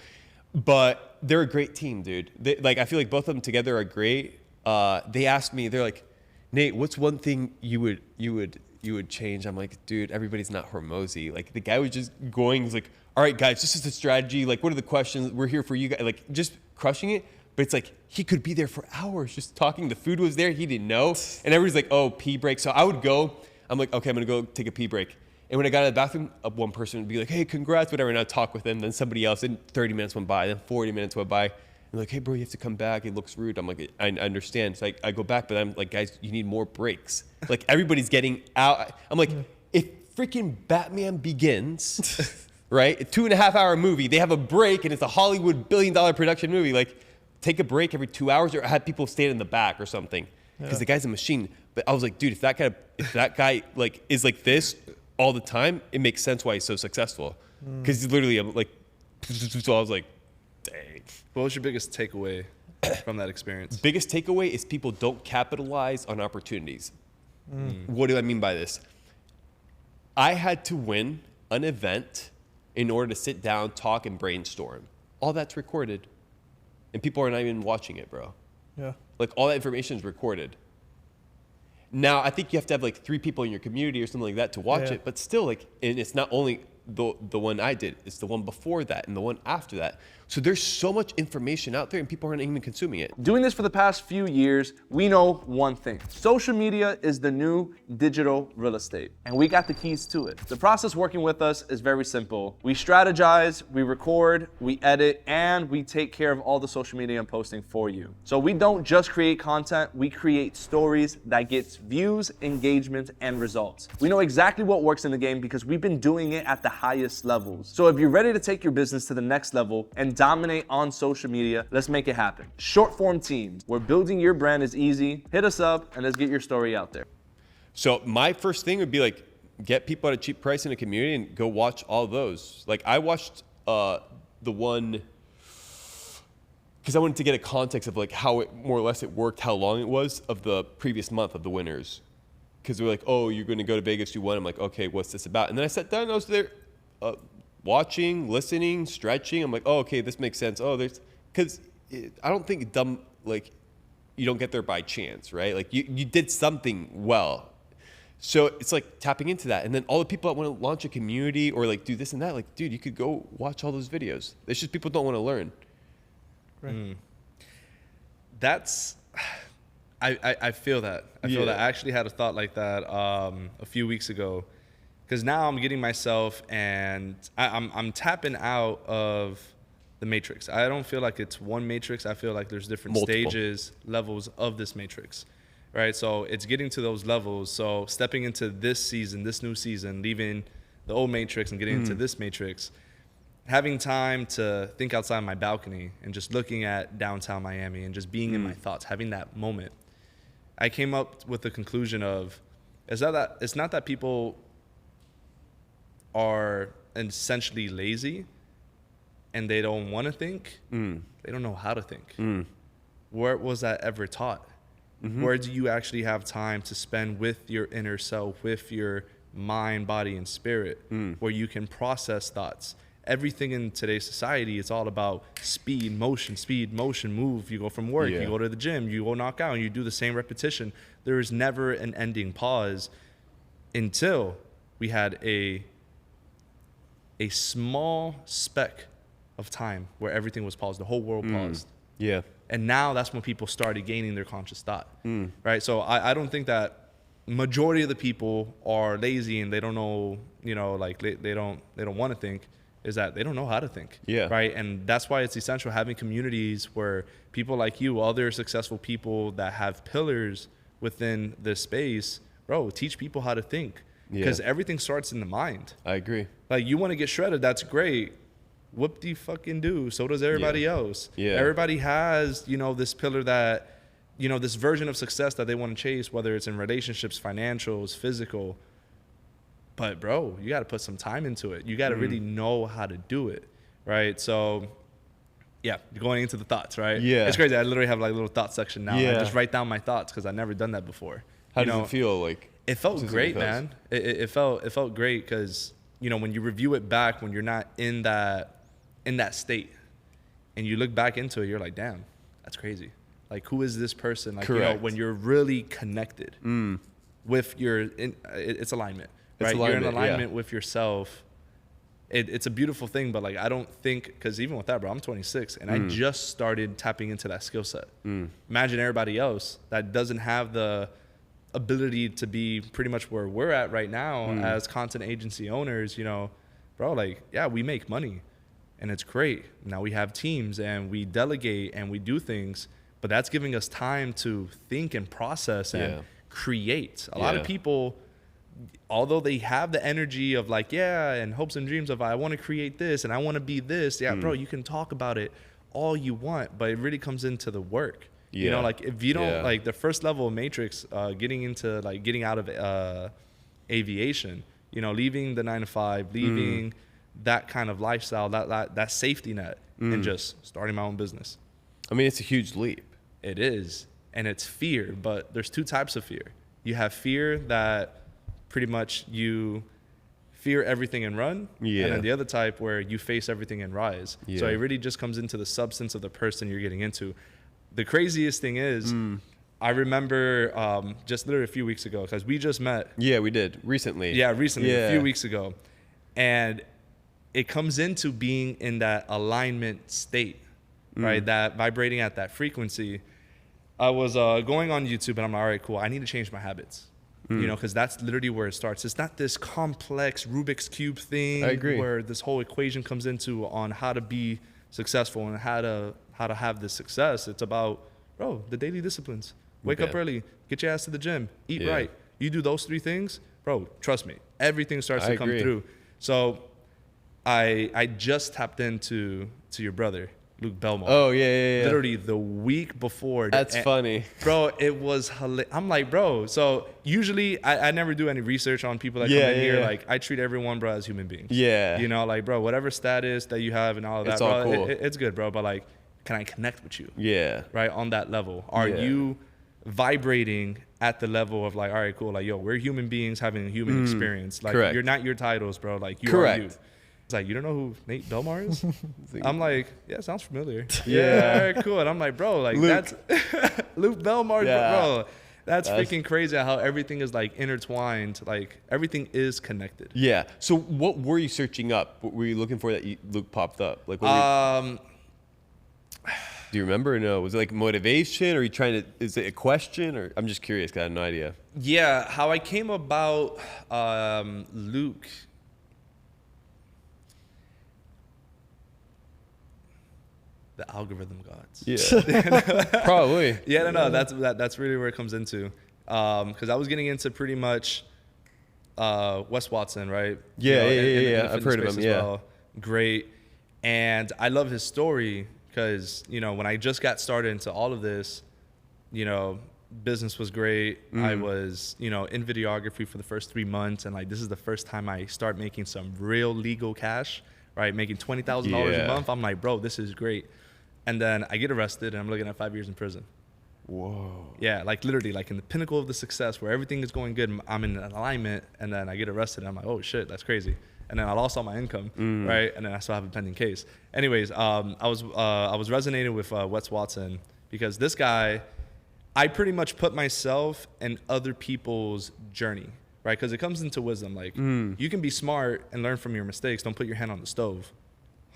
But they're a great team, dude. I feel like both of them together are great. They asked me, they're like, Nate, what's one thing you would change? I'm like, dude, everybody's not Hormozy. Like the guy was just going, he's like, all right, guys, this is the strategy. Like, what are the questions? We're here for you guys. Like, just crushing it. But it's like he could be there for hours just talking. The food was there. He didn't know. And everybody's like, oh, pee break. So I would go. I'm like, okay, I'm going to go take a pee break. And when I got out of the bathroom, one person would be like, hey, congrats, whatever. And I'd talk with them. Then somebody else, and 30 minutes went by. Then 40 minutes went by. And like, hey, bro, you have to come back. It looks rude. I'm like, I understand. So I go back, but I'm like, guys, you need more breaks. Like, everybody's getting out. I'm like, if freaking Batman Begins, right, a 2.5 hour movie, they have a break, and it's a Hollywood $1 billion production movie. Like, take a break every 2 hours, or have people stand in the back or something. Because the guy's a machine. But I was like, dude, if that guy like is like this all the time, it makes sense why he's so successful. Because he's literally like, so I was like, dang. What was your biggest takeaway from that experience? Biggest takeaway is people don't capitalize on opportunities. What do I mean by this? I had to win an event in order to sit down, talk, and brainstorm. All that's recorded. And people are not even watching it, bro. Yeah. Like, all that information is recorded. Now, I think you have to have like 3 people in your community or something like that to watch it. But still, like, and it's not only the one I did, it's the one before that and the one after that. So there's so much information out there, and people aren't even consuming it. Doing this for the past few years, we know one thing. Social media is the new digital real estate, and we got the keys to it. The process working with us is very simple. We strategize, we record, we edit, and we take care of all the social media and posting for you. So we don't just create content, we create stories that gets views, engagement, and results. We know exactly what works in the game because we've been doing it at the highest levels. So if you're ready to take your business to the next level and dominate on social media, let's make it happen. Short form teams, where building your brand is easy. Hit us up and let's get your story out there. So my first thing would be like, get people at a cheap price in a community and go watch all those. Like, I watched the one, because I wanted to get a context of like how it more or less it worked, how long it was of the previous month of the winners. Because they were like, oh, you're going to go to Vegas, you won. I'm like, okay, what's this about? And then I sat down and I was there watching, listening, stretching. I'm like, oh, okay, this makes sense. Oh, because I don't think like, you don't get there by chance, right? Like, you did something well. So it's like tapping into that. And then all the people that want to launch a community or like do this and that, like, dude, you could go watch all those videos. It's just people don't want to learn. Right. That's, I feel that. I feel that. I actually had a thought like that a few weeks ago. Because now I'm getting myself and I'm tapping out of the matrix. I don't feel like it's one matrix. I feel like there's different stages, levels of this matrix, right? So it's getting to those levels. So stepping into this season, this new season, leaving the old matrix and getting into this matrix, having time to think outside my balcony and just looking at downtown Miami and just being in my thoughts, having that moment. I came up with the conclusion of, it's not that people are essentially lazy. and they don't want to think, they don't know how to think. Where was that ever taught? Where do you actually have time to spend with your inner self, with your mind, body, and spirit, where you can process thoughts? Everything in today's society, it's all about speed, motion, move. You go from work, you go to the gym, you go knock out, and you do the same repetition. There is never an ending pause until we had a small speck of time where everything was paused, the whole world paused. Yeah. And now that's when people started gaining their conscious thought, right? So I don't think that majority of the people are lazy and they don't know, you know, like they don't want to think, is that they don't know how to think, right? And that's why it's essential having communities where people like you, other successful people that have pillars within this space, bro, teach people how to think, because everything starts in the mind. I agree. Like, you want to get shredded, that's great. Whoop-de-fucking-do. So does everybody else. Everybody has, you know, this pillar that, you know, this version of success that they want to chase, whether it's in relationships, financials, physical. But, bro, you got to put some time into it. You got to really know how to do it, right? So, yeah, going into the thoughts, right? Yeah. It's crazy. I literally have like a little thought section now. I just write down my thoughts because I've never done that before. How does it feel? Like, it felt great, man. It felt great because, you know, when you review it back, when you're not in that state and you look back into it, you're like, damn, that's crazy. Like, who is this person? Like, you know, when you're really connected with it's alignment, right? You're in alignment with yourself. It's a beautiful thing, but like, I don't think, because even with that, bro, I'm 26 and I just started tapping into that skill set. Imagine everybody else that doesn't have the ability to be pretty much where we're at right now as content agency owners, you know, bro, like, yeah, we make money and it's great. Now we have teams and we delegate and we do things, but that's giving us time to think and process and create. A lot of people, although they have the energy of like, and hopes and dreams of, I want to create this and I want to be this. Bro, you can talk about it all you want, but it really comes into the work. You know, like, if you don't, like, the first level of Matrix, getting out of aviation, you know, leaving the 9-to-5, leaving that kind of lifestyle, that safety net, and just starting my own business. I mean, it's a huge leap. It is. And it's fear, but there's two types of fear. You have fear that pretty much you fear everything and run. And then the other type where you face everything and rise. So it really just comes into the substance of the person you're getting into. The craziest thing is, I remember just literally a few weeks ago, because we just met. Yeah, we did. Recently. A few weeks ago. And it comes into being in that alignment state, right? That vibrating at that frequency. I was going on YouTube and I'm like, all right, cool. I need to change my habits, you know, because that's literally where it starts. It's not this complex Rubik's Cube thing. I agree. Where this whole equation comes into on how to be successful and how to have this success. It's about, bro, the daily disciplines. Wake up early, get your ass to the gym, eat right. You do those three things, bro, trust me, everything starts to come through. So I just tapped into your brother, Luke Belmar. Oh, yeah. Literally the week before. That's funny. Bro, it was hilarious. I'm like, bro, so usually I never do any research on people that come in here. Like, I treat everyone, bro, as human beings. You know, like, bro, whatever status that you have and all of that, it's all bro, cool. It's good, bro, but like, can I connect with you? Right, on that level. Are you vibrating at the level of like, all right, cool, like, yo, we're human beings having a human experience. Like, you're not your titles, bro. Like, you are you. It's like, you don't know who Nate Belmar is? I'm like, yeah, sounds familiar. All right, cool. And I'm like, bro, like, Luke. That's Luke Belmar, bro. That's freaking crazy how everything is like intertwined. Like, everything is connected. So what were you searching up? What were you looking for that Luke popped up? Like, do you remember or no? Was it like motivation, or are you trying to, is it a question, or I'm just curious because I had no idea. Yeah, how I came about Luke. The algorithm gods. Probably. That's really where it comes into. Because I was getting into pretty much Wes Watson, right? I've heard of him. Well. Great. And I love his story because, you know, when I just got started into all of this, you know, business was great. I was, you know, in videography for the first 3 months. And like, this is the first time I start making some real legal cash, right? Making $20,000 a month. I'm like, bro, this is great. And then I get arrested and I'm looking at 5 years in prison. Whoa. Yeah, like literally like in the pinnacle of the success where everything is going good, I'm in alignment, and then I get arrested and I'm like, oh shit, that's crazy. And then I lost all my income, right? And then I still have a pending case. Anyways, I was resonating with Wes Watson because this guy, I pretty much put myself in other people's journey, right? Because it comes into wisdom. Like you can be smart and learn from your mistakes. Don't put your hand on the stove,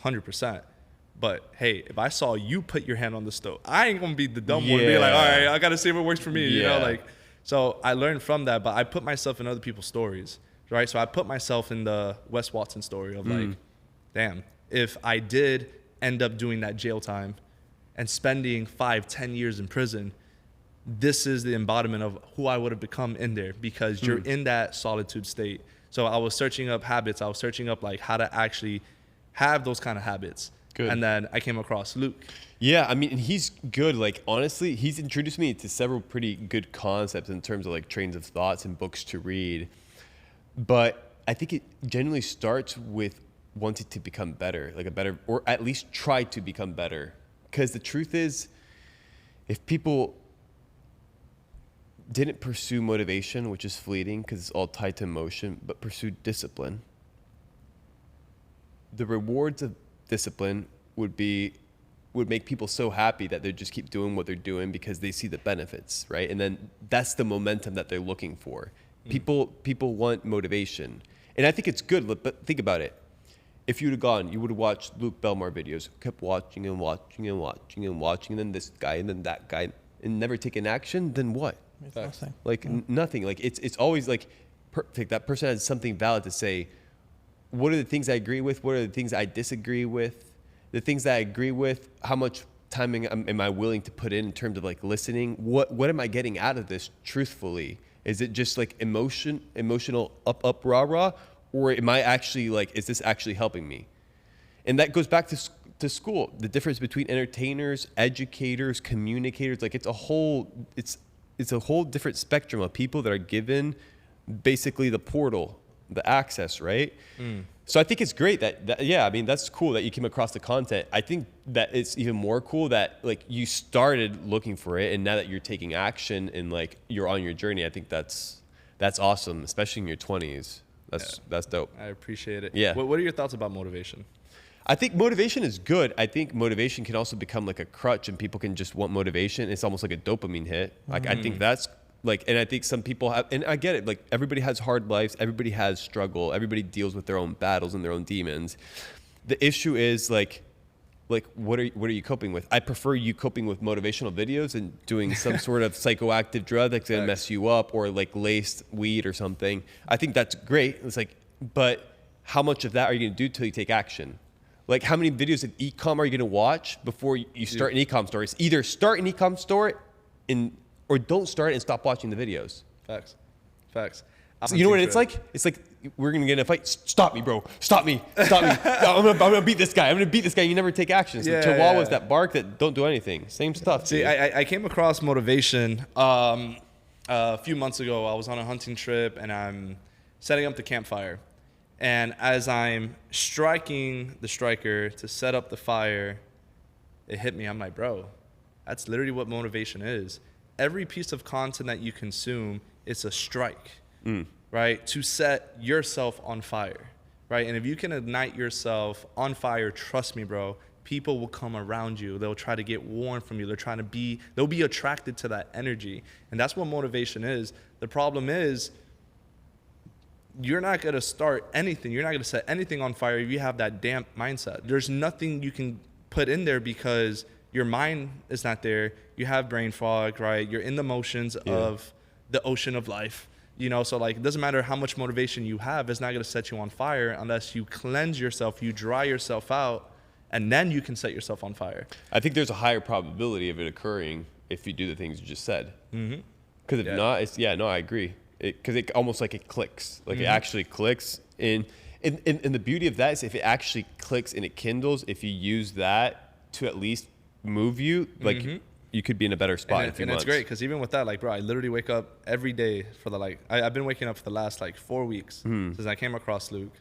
100%. But hey, if I saw you put your hand on the stove, I ain't gonna be the dumb one to be like, all right, I gotta see what works for me, you know, like. So I learned from that, but I put myself in other people's stories, right? So I put myself in the Wes Watson story of like, damn, if I did end up doing that jail time and spending 5-10 years in prison, this is the embodiment of who I would have become in there, because you're in that solitude state. So I was searching up habits. I was searching up like how to actually have those kind of habits. Good. And then I came across Luke. Yeah, I mean, he's good. Like, honestly, he's introduced me to several pretty good concepts in terms of like trains of thoughts and books to read. But I think it generally starts with wanting to become better, like a better, or at least try to become better. Because the truth is, if people didn't pursue motivation, which is fleeting because it's all tied to emotion, but pursue discipline, the rewards of discipline would make people so happy that they just keep doing what they're doing because they see the benefits, right? And then that's the momentum that they're looking for. People want motivation, and I think it's good. But think about it: if you'd have gone, you would have watched Luke Belmar videos, kept watching and watching and watching and watching, and then this guy and then that guy, and never taken action. Then what? Nothing. Like nothing. Like it's always like perfect. That person has something valid to say. What are the things I agree with? What are the things I disagree with? The things that I agree with, how much time am I willing to put in terms of like listening? What am I getting out of this truthfully? Is it just like emotional up, rah, or am I actually like, is this actually helping me? And that goes back to school, the difference between entertainers, educators, communicators. Like it's a whole different spectrum of people that are given basically the portal, the access, right? So I think it's great that yeah, I mean, that's cool that you came across the content. I think that it's even more cool that like you started looking for it, and now that you're taking action and like you're on your journey, I think that's awesome, especially in your 20s. That's dope. I appreciate it. Yeah. What are your thoughts about motivation? I think motivation is good. I think motivation can also become like a crutch, and people can just want motivation. It's almost like a dopamine hit. Like I think that's like, and I think some people have, and I get it, like everybody has hard lives, everybody has struggle, everybody deals with their own battles and their own demons. The issue is like what are you coping with? I prefer you coping with motivational videos and doing some sort of psychoactive drug that's gonna mess you up, or like laced weed or something. I think that's great. It's like, but how much of that are you gonna do till you take action? Like how many videos of e-com are you gonna watch before you start an e-com store? It's either start an e-com store or don't start it and stop watching the videos. Facts. So you know what it's like? It's like we're gonna get in a fight. Stop me, bro. Stop me. I'm gonna beat this guy. You never take action. So Chihuahuas that bark that don't do anything. Same stuff. See, I came across motivation a few months ago. I was on a hunting trip and I'm setting up the campfire. And as I'm striking the striker to set up the fire, it hit me. I'm like, bro, that's literally what motivation is. Every piece of content that you consume is a strike, right? To set yourself on fire, right? And if you can ignite yourself on fire, trust me, bro, people will come around you. They'll try to get warm from you. They'll be attracted to that energy. And that's what motivation is. The problem is, you're not going to start anything. You're not going to set anything on fire if you have that damp mindset. There's nothing you can put in there because your mind is not there. You have brain fog, right? You're in the motions of the ocean of life, you know? So like, it doesn't matter how much motivation you have, it's not going to set you on fire unless you cleanse yourself, you dry yourself out, and then you can set yourself on fire. I think there's a higher probability of it occurring if you do the things you just said. Because if not, I agree. Because it almost like it clicks, like it actually clicks. And the beauty of that is if it actually clicks and it kindles, if you use that to at least move you, like you could be in a better spot in a few months. And it's great because even with that, like, bro, I literally wake up every day for I've been waking up for the last like 4 weeks since I came across Luke.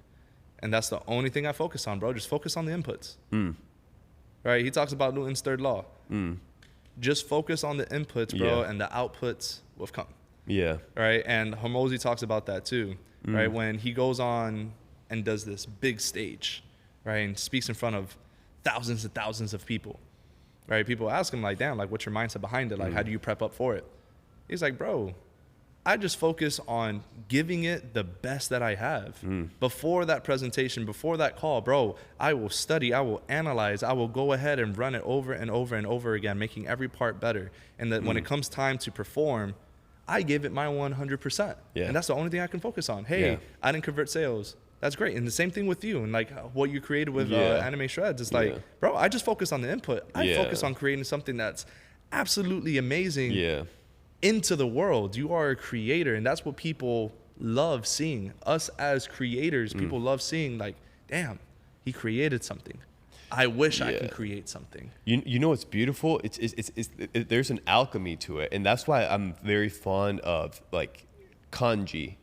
And that's the only thing I focus on, bro. Just focus on the inputs. Right? He talks about Newton's third law. Just focus on the inputs, bro, and the outputs will come. Yeah. Right? And Hormozi talks about that too. Right? When he goes on and does this big stage, right, and speaks in front of thousands and thousands of people, right? People ask him like, damn, like, what's your mindset behind it? Like, how do you prep up for it? He's like, bro, I just focus on giving it the best that I have. Before that presentation, before that call, bro, I will study, I will analyze, I will go ahead and run it over and over and over again, making every part better. And that when it comes time to perform, I give it my 100%. Yeah. And that's the only thing I can focus on. Hey, I didn't convert sales. That's great. And the same thing with you and like what you created with Anime Shreds. It's like, bro, I just focus on the input. I focus on creating something that's absolutely amazing into the world. You are a creator, and that's what people love seeing. Us as creators, people love seeing like, damn, he created something. I wish I could create something. You know what's beautiful? There's an alchemy to it, and that's why I'm very fond of like kanji.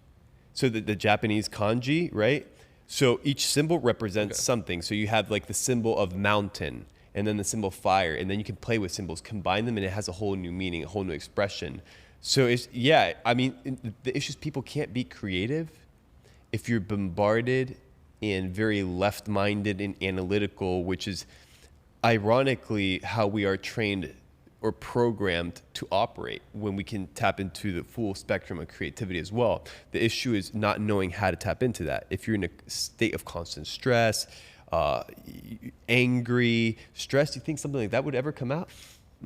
So the Japanese kanji, right? So each symbol represents something. So you have like the symbol of mountain, and then the symbol of fire, and then you can play with symbols, combine them, and it has a whole new meaning, a whole new expression. So I mean, the issue is people can't be creative if you're bombarded and very left-minded and analytical, which is ironically how we are trained or programmed to operate when we can tap into the full spectrum of creativity as well. The issue is not knowing how to tap into that. If you're in a state of constant stress, angry, stressed, you think something like that would ever come out?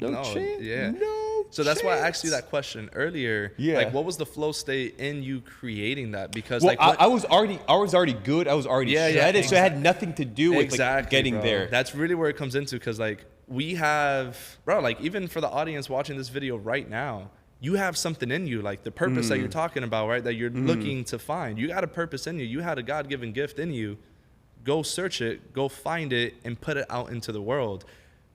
No chance. Yeah. No So that's why I chance. asked you that question earlier. Yeah. Like, what was the flow state in you creating that? Because Well, like, what, I was already good. I was already shredded, so it had nothing to do with like, getting bro. there. That's really where it comes into, because like we have, bro, like even for the audience watching this video right now, you have something in you, like the purpose that you're talking about, right? That you're looking to find. You got a purpose in you. You had a God-given gift in you. Go search it, go find it, and put it out into the world.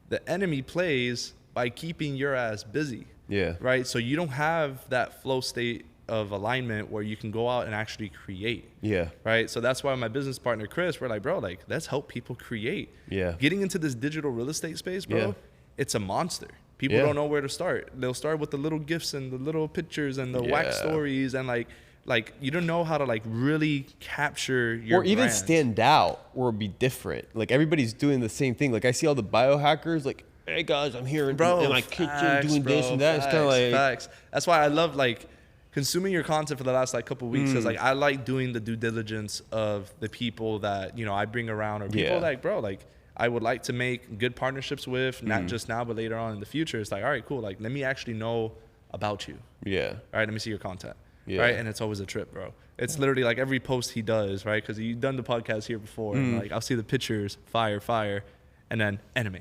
The enemy plays by keeping your ass busy. Yeah. Right? So you don't have that flow state of alignment where you can go out and actually create. Yeah. Right? So that's why my business partner, Chris, we're like, bro, like, let's help people create. Yeah. Getting into this digital real estate space, bro, Yeah. it's a monster. People don't know where to start. They'll start with the little gifts and the little pictures and the wax stories, and like you don't know how to like really capture your or even brand. stand out or be different. Like everybody's doing the same thing. Like I see all the biohackers like, hey guys, I'm here in my kitchen doing this and that. It's kind of like facts. That's why I love like consuming your content for the last like couple of weeks. Cause like I like doing the due diligence of the people that, you know, I bring around, or people like, bro, like I would like to make good partnerships with, not just now, but later on in the future. It's like, all right, cool. Like, let me actually know about you. Yeah. All right, let me see your content. Yeah. Right. And it's always a trip, bro. It's literally like every post he does, right? Because you've done the podcast here before. And like I'll see the pictures, fire, and then anime.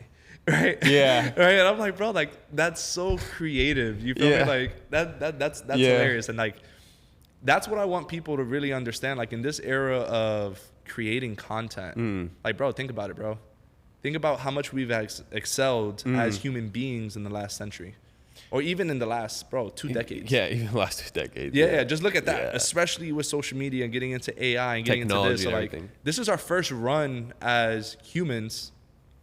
Right. Yeah. Right. And I'm like, bro, like that's so creative. You feel me? Like that's hilarious. And like that's what I want people to really understand. Like in this era of creating content, like, bro, think about it, bro. Think about how much we've excelled as human beings in the last century. Or even in the last, 2 decades. Yeah, even the last 2 decades. Yeah, just look at that. Especially with social media and getting into AI and getting into this. So like, this is our first run as humans,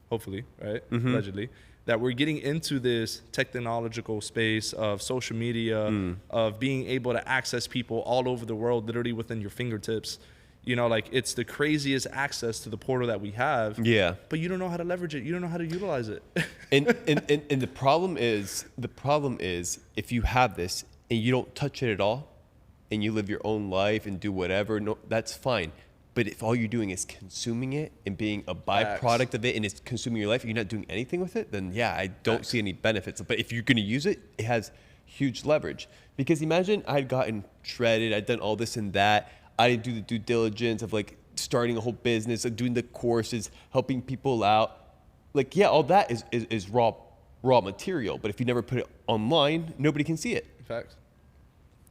hopefully, right? Allegedly, that we're getting into this technological space of social media, of being able to access people all over the world, literally within your fingertips. You know, like it's the craziest access to the portal that we have. Yeah. But you don't know how to leverage it. You don't know how to utilize it. and the problem is if you have this and you don't touch it at all and you live your own life and do whatever, no, that's fine. But if all you're doing is consuming it and being a byproduct of it and it's consuming your life and you're not doing anything with it, then yeah, I don't see any benefits. But if you're going to use it, it has huge leverage. Because imagine I'd gotten shredded, I'd done all this and that. I do the due diligence of like starting a whole business, of doing the courses, helping people out. Like, yeah, all that is raw material. But if you never put it online, nobody can see it. In fact,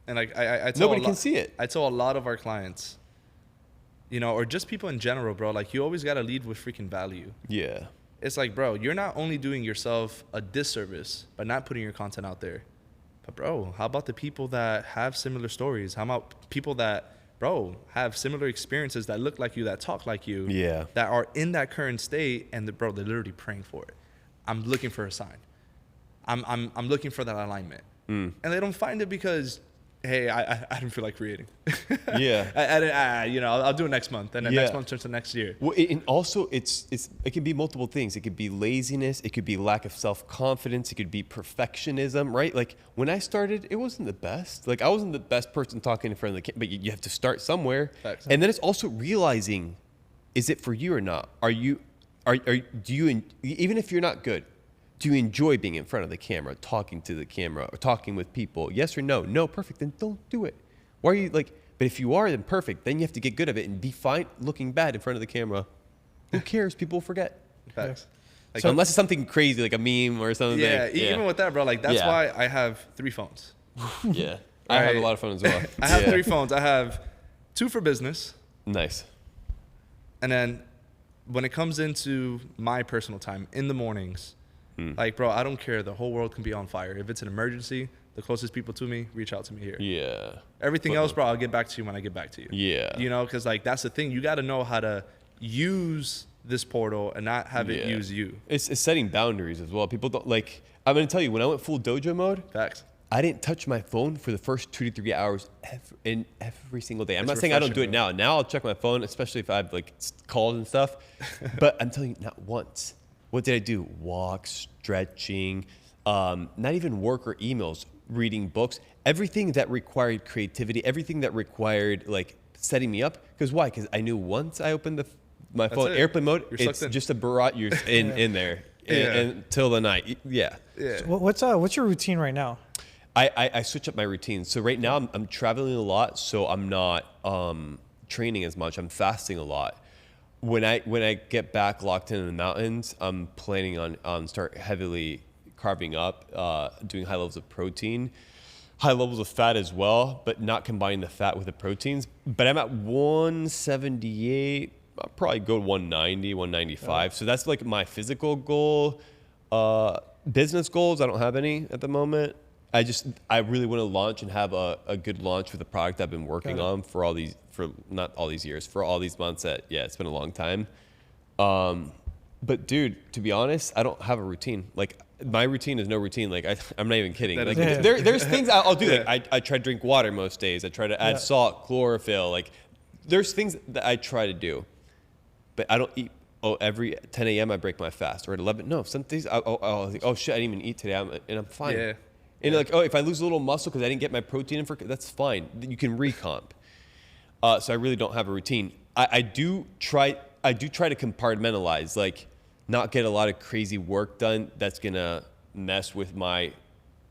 and like I tell nobody can see it. I tell a lot of our clients, you know, or just people in general, bro, like you always got to lead with freaking value. Yeah. It's like, bro, you're not only doing yourself a disservice by not putting your content out there, but bro, how about the people that have similar stories? How about people that bro, have similar experiences that look like you, that talk like you, Yeah. that are in that current state, and they're literally praying for it. I'm looking for a sign. I'm looking for that alignment. And they don't find it because, hey, I didn't feel like creating. Yeah. I'll do it next month, and then next month turns to next year. Well, and also it can be multiple things. It could be laziness. It could be lack of self-confidence. It could be perfectionism, right? Like when I started, it wasn't the best. Like I wasn't the best person talking in front of the camera, but you have to start somewhere. Facts. And then it's also realizing, is it for you or not? Do you, even if you're not good, do you enjoy being in front of the camera, talking to the camera, or talking with people? Yes or no? No, perfect. Then don't do it. Why are you like? But if you are, then perfect. Then you have to get good at it and be fine looking bad in front of the camera. Who cares? People will forget. Facts. Like, So unless it's something crazy like a meme or something. yeah, even with that, bro, like that's Yeah. why I have 3 phones. Yeah, I have a lot of fun as well. I have Yeah. 3 phones. I have 2 for business, Nice. and then when it comes into my personal time in the mornings, like, bro, I don't care. The whole world can be on fire. If it's an emergency, the closest people to me, reach out to me here. Yeah. Everything else, bro, I'll get back to you when I get back to you. Yeah. You know, because like that's the thing. You got to know how to use this portal and not have it use you. It's setting boundaries as well. People don't like. I'm gonna tell you, when I went full dojo mode, Facts. I didn't touch my phone for the first 2 to 3 hours every single day. I'm It's not saying I don't do it refreshing, now. Now I'll check my phone, especially if I have like calls and stuff. But I'm telling you, not once. What did I do? Walk, stretching, not even work or emails, reading books, everything that required creativity, everything that required like setting me up. Because why? Because I knew once I opened my phone it. airplane mode, You're it's sucked in. just a barrage. You're in there until the night. Yeah. Yeah. So what's your routine right now? I switch up my routine. So right now I'm traveling a lot, so I'm not training as much. I'm fasting a lot. When I get back locked in the mountains, I'm planning on start heavily carving up, doing high levels of protein, high levels of fat as well, but not combining the fat with the proteins. But I'm at 178. I'll probably go 190, 195. So that's like my physical goal. Business goals, I don't have any at the moment. I really want to launch and have a good launch for the product I've been working on for all these months. It's been a long time. But dude, to be honest, I don't have a routine. Like my routine is no routine. Like I'm not even kidding. Like there's things I'll do. Like I try to drink water most days. I try to add salt, chlorophyll. Like there's things that I try to do, but I don't eat. Every 10 a.m. I break my fast, or at 11. No, some days I'll think, shit, I didn't even eat today, and I'm fine. Yeah. And like, if I lose a little muscle because I didn't get my protein in that's fine. You can recomp. So I really don't have a routine. I do try to compartmentalize, like not get a lot of crazy work done that's gonna mess with my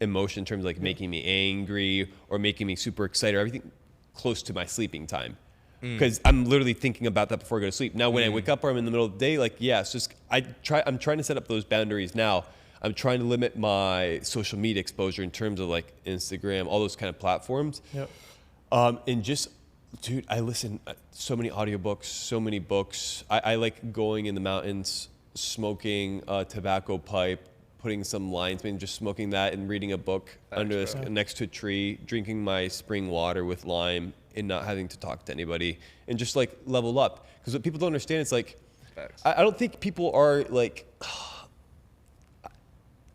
emotion in terms of like making me angry or making me super excited or everything close to my sleeping time. Because I'm literally thinking about that before I go to sleep. Now, when I wake up or I'm in the middle of the day, like, it's just, I'm trying to set up those boundaries now. I'm trying to limit my social media exposure in terms of like Instagram, all those kind of platforms. Yep. And just, dude, I listen so many audiobooks, so many books. I like going in the mountains, smoking a tobacco pipe, putting some lines, maybe just smoking that and reading a book next to a tree, drinking my spring water with lime and not having to talk to anybody and just like level up. Because what people don't understand is like, I don't think people are like,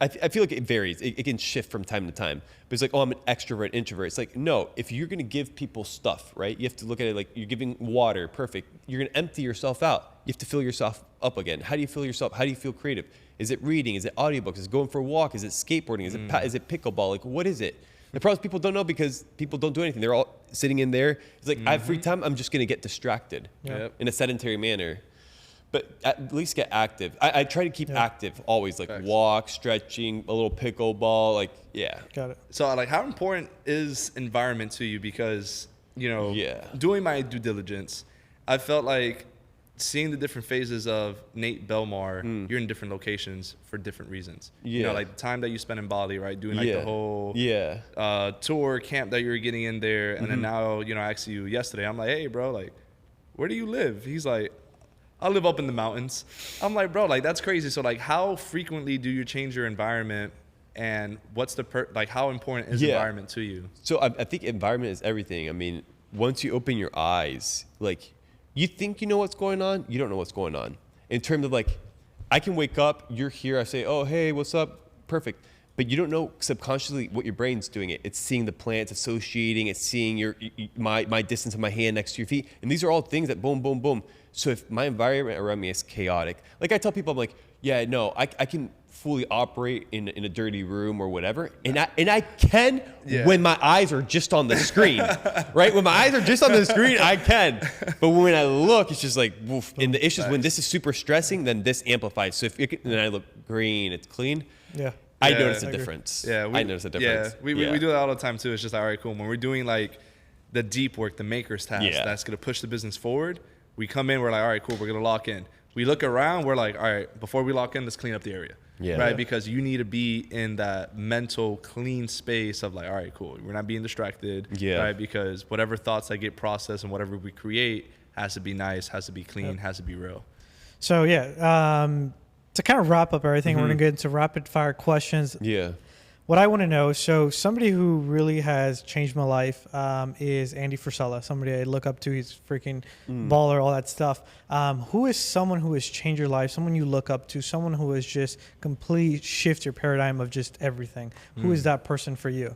I feel like it varies. It can shift from time to time. But it's like, I'm an extrovert, introvert. It's like, no, if you're going to give people stuff, right? You have to look at it like you're giving water, perfect. You're going to empty yourself out. You have to fill yourself up again. How do you fill yourself? How do you feel creative? Is it reading? Is it audiobooks? Is it going for a walk? Is it skateboarding? Is it pickleball? Like, what is it? The problem is people don't know because people don't do anything. They're all sitting in there. It's like, I have free time. I'm just going to get distracted in a sedentary manner. But at least get active. I try to keep active always, like walk, stretching, a little pickleball, like, Got it. So, like, how important is environment to you? Because, doing my due diligence, I felt like seeing the different phases of Nate Belmar, you're in different locations for different reasons. You know, like the time that you spend in Bali, right? Doing like the whole tour camp that you're getting in there. And then now, I asked you yesterday, I'm like, hey, bro, like, where do you live? He's like, I live up in the mountains. I'm like, bro, like, that's crazy. So, like, how frequently do you change your environment? And what's how important is environment to you? So I think environment is everything. I mean, once you open your eyes, like you think you know what's going on, you don't know what's going on. In terms of like, I can wake up, you're here, I say, oh, hey, what's up? Perfect. But you don't know subconsciously what your brain's doing it. It's seeing the plants, associating, it's seeing my distance of my hand next to your feet. And these are all things that boom, boom, boom. So if my environment around me is chaotic, like I tell people, I'm like, yeah, no, I can fully operate in a dirty room or whatever. And I can when my eyes are just on the screen, right? When my eyes are just on the screen, I can. But when I look, it's just like, woof. And the issue is when this is super stressing, then this amplifies. So if then I look green, it's clean. Yeah. I notice a difference. Yeah, I notice a difference. Yeah, we do that all the time too. It's just like, all right, cool. When we're doing like the deep work, the maker's task, that's going to push the business forward, we come in, we're like, all right, cool, we're going to lock in. We look around, we're like, all right, before we lock in, let's clean up the area. Yeah. Right? Because you need to be in that mental clean space of like, all right, cool, we're not being distracted. Yeah. Right? Because whatever thoughts that get processed and whatever we create has to be nice, has to be clean, has to be real. So, to kind of wrap up everything, we're going to get into rapid fire questions. Yeah. What I want to know, so somebody who really has changed my life is Andy Frisella, somebody I look up to. He's freaking baller, all that stuff. Who is someone who has changed your life, someone you look up to, someone who has just completely shift your paradigm of just everything? Who is that person for you?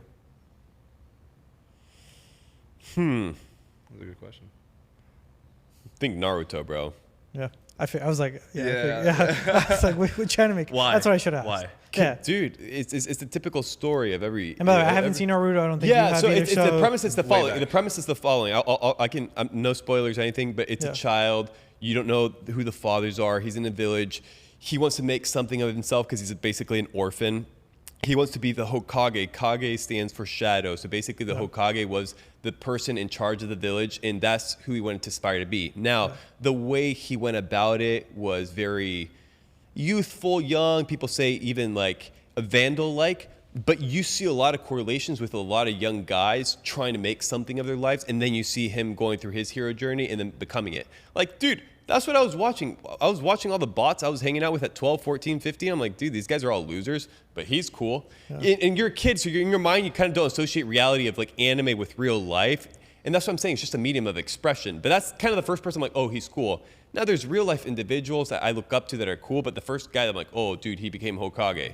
That's a good question. I think Naruto, bro. Yeah. I was like, I was like, we're trying to make. Why? That's what I should ask. Why? Yeah, dude, it's the typical story of every. And by the way, I haven't seen Naruto. I don't think. Yeah, you have so either, it's the premise is the following. The premise is the following. I'm no spoilers or anything, but it's a child. You don't know who the fathers are. He's in a village. He wants to make something of himself because he's basically an orphan. He wants to be the Hokage. Kage stands for shadow. So basically the Hokage was the person in charge of the village, and that's who he wanted to aspire to be. Now, the way he went about it was very youthful, young. People say even like a vandal-like. But you see a lot of correlations with a lot of young guys trying to make something of their lives, and then you see him going through his hero journey and then becoming it. Like, dude, that's what I was watching. I was watching all the bots I was hanging out with at 12, 14, 15. I'm like, dude, these guys are all losers, but he's cool. Yeah. And you're a kid, so in your mind, you kind of don't associate reality of like anime with real life. And that's what I'm saying. It's just a medium of expression. But that's kind of the first person I'm like, oh, he's cool. Now there's real life individuals that I look up to that are cool, but the first guy I'm like, oh, dude, he became Hokage.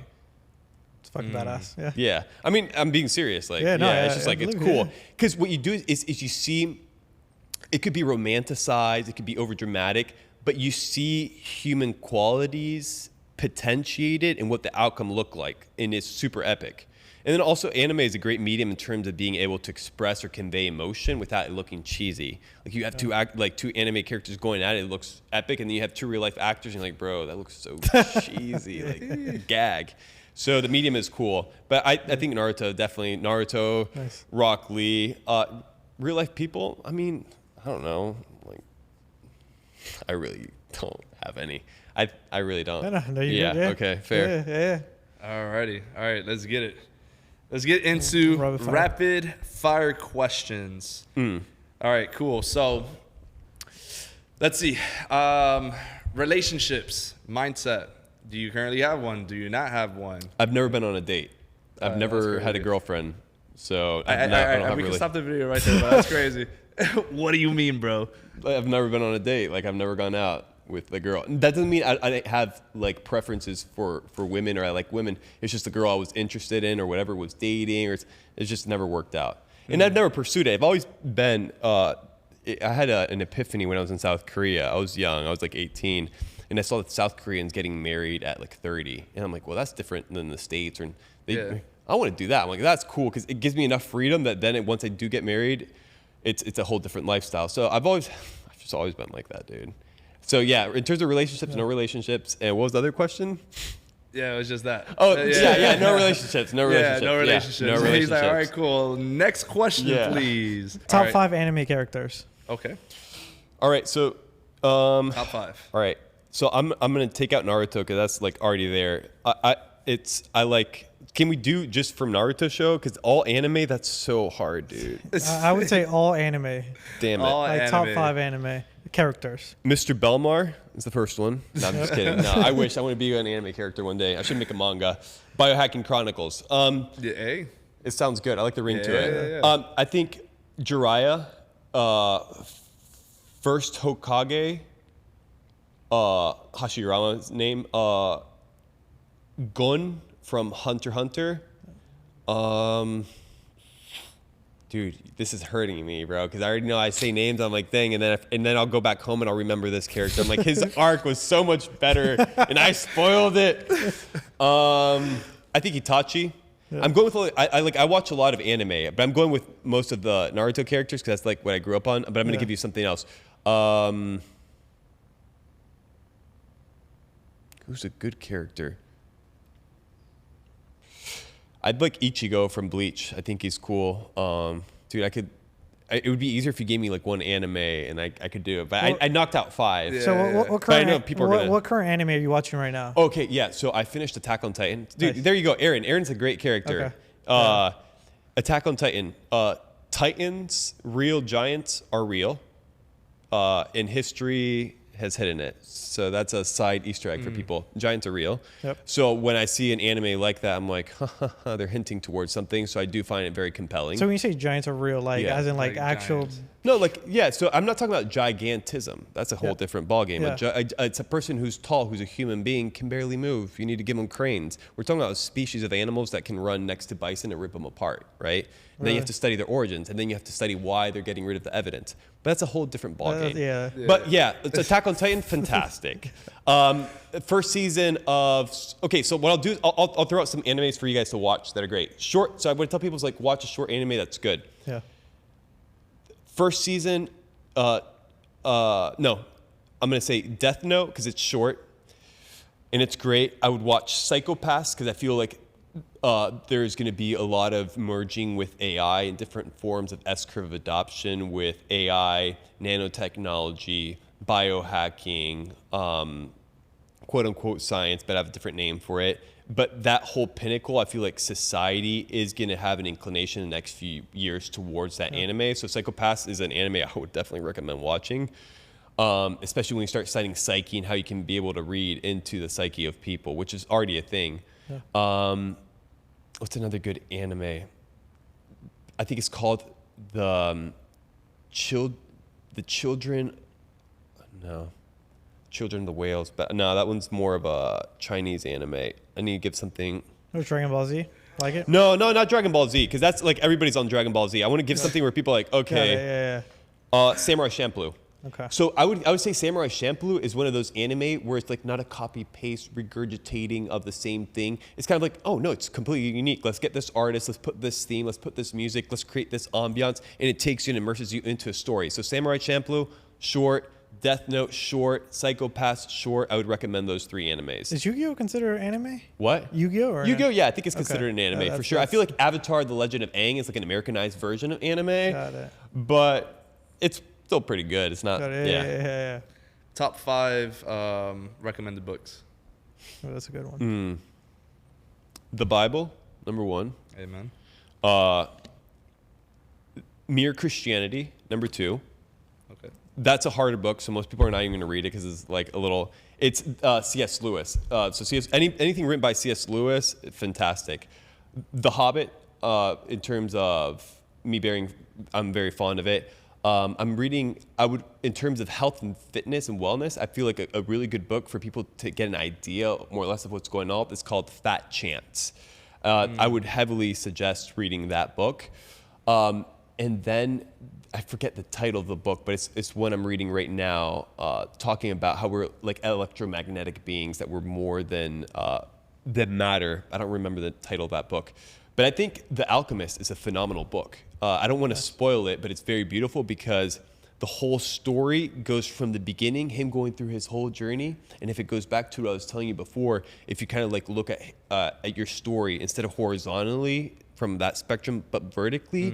It's fucking badass. Yeah. Yeah. I mean, I'm being serious. Like, it's just like, it's cool. Because what you do is you see, it could be romanticized, it could be over dramatic, but you see human qualities potentiated and what the outcome looked like, and it's super epic. And then also anime is a great medium in terms of being able to express or convey emotion without it looking cheesy. Like you have two anime characters going at it, it looks epic, and then you have two real life actors and you're like, bro, that looks so cheesy, like gag. So the medium is cool. But I think Naruto, definitely Naruto, nice. Rock Lee, real life people, I mean, I don't know, like I really don't have any. I really don't. No, you did, yeah. Okay, fair. Yeah. Alrighty. All right, let's get it. Let's get into rapid fire questions. All right, cool. So let's see. Relationships, mindset. Do you currently have one? Do you not have one? I've never been on a date. I've never had a girlfriend. So we can stop the video right there, but that's crazy. What do you mean, bro? I've never been on a date. Like I've never gone out with a girl. That doesn't mean I have like preferences for women or I like women. It's just the girl I was interested in or whatever was dating, or it's just never worked out. And I've never pursued it. I've always been, I had an epiphany when I was in South Korea. I was young. I was like 18. And I saw the South Koreans getting married at like 30. And I'm like, well, that's different than the States. Or I want to do that. I'm like, that's cool because it gives me enough freedom that then once I do get married, it's a whole different lifestyle. So I've just always been like that, dude. So yeah, in terms of relationships, no relationships. And what was the other question? Yeah, it was just that. Oh, yeah, no relationships. No relationships. Yeah, no relationships. Yeah, no relationships. He's like, all right, cool. Next question, please. Top 5 anime characters. Okay. All right, so top 5. All right. So I'm gonna take out Naruto because that's like already there. I like. Can we do just from Naruto show? Because all anime, that's so hard, dude. I would say all anime. Damn it. Like top 5 anime characters. Mr. Belmar is the first one. No, I'm just kidding. No, I wish I want to be an anime character one day. I should make a manga. Biohacking Chronicles. It sounds good. I like the ring to it. Yeah. I think Jiraiya. first Hokage, Hashirama's name, Gon from Hunter x Hunter. Dude, this is hurting me, bro, because I already know I say names. I'm like, dang, and then I'll go back home and I'll remember this character. I'm like, his arc was so much better, and I spoiled it. I think Itachi. Yeah. I'm going with I watch a lot of anime, but I'm going with most of the Naruto characters because that's like what I grew up on. But I'm gonna give you something else. Who's a good character? I'd like Ichigo from Bleach. I think he's cool. Dude, it would be easier if you gave me like one anime and I could do it. But I knocked out 5. Yeah. So what current anime are you watching right now? Okay, yeah. So I finished Attack on Titan. Dude, there you go, Aaron. Aaron's a great character. Okay. Attack on Titan. Titans, real giants are real. And history has hidden it. So that's a side Easter egg for people. Giants are real. Yep. So when I see an anime like that, I'm like, they're hinting towards something. So I do find it very compelling. So when you say giants are real, like as in like actual... Giants. No, like, yeah. So I'm not talking about gigantism. That's a whole different ballgame. Yeah. It's a person who's tall, who's a human being, can barely move. You need to give them cranes. We're talking about a species of animals that can run next to bison and rip them apart, right? And then you have to study their origins, and then you have to study why they're getting rid of the evidence. But that's a whole different ballgame. Yeah. But yeah, it's Attack on Titan, fantastic. First season of... Okay, so what I'll do is I'll throw out some animes for you guys to watch that are great. Short, so I would tell people is like, watch a short anime that's good. Yeah. First season, no, I'm going to say Death Note because it's short and it's great. I would watch Psychopaths because I feel like there's going to be a lot of merging with AI and different forms of S-curve adoption with AI, nanotechnology, biohacking, quote unquote science, but I have a different name for it. But that whole pinnacle, I feel like society is going to have an inclination in the next few years towards that anime. So Psychopaths is an anime I would definitely recommend watching, especially when you start studying psyche and how you can be able to read into the psyche of people, which is already a thing. Yeah. What's another good anime? I think it's called the Children of the Whales, but no, that one's more of a Chinese anime. I need to give something. Dragon Ball Z, like it? No, not Dragon Ball Z, because that's like everybody's on Dragon Ball Z. I want to give something where people are like, okay, Samurai Champloo. Okay. So I would say Samurai Champloo is one of those anime where it's like not a copy paste regurgitating of the same thing. It's kind of like, oh no, it's completely unique. Let's get this artist, let's put this theme, let's put this music, let's create this ambiance, and it takes you and immerses you into a story. So Samurai Champloo, short. Death Note, short. Psychopaths, short. I would recommend those 3 animes. Is Yu-Gi-Oh considered anime? What? Yu-Gi-Oh? Or Yu-Gi-Oh, yeah, I think it's considered an anime for sure. I feel like Avatar: The Legend of Aang is like an Americanized version of anime. Got it. But it's still pretty good. It's not. Yeah. Top 5 recommended books. Oh, that's a good one. The Bible, number 1. Amen. Mere Christianity, number 2. Okay. That's a harder book, so most people are not even going to read it because it's like a little. It's C.S. Lewis. Anything written by C.S. Lewis, fantastic. The Hobbit, in terms of I'm very fond of it. I'm reading. In terms of health and fitness and wellness, I feel like a really good book for people to get an idea more or less of what's going on. It's called Fat Chance. I would heavily suggest reading that book. And then I forget the title of the book, but it's one I'm reading right now, talking about how we're like electromagnetic beings, that we're more than matter. I don't remember the title of that book. But I think The Alchemist is a phenomenal book. I don't want to spoil it, but it's very beautiful because the whole story goes from the beginning, him going through his whole journey. And if it goes back to what I was telling you before, if you kind of like look at your story instead of horizontally from that spectrum, but vertically,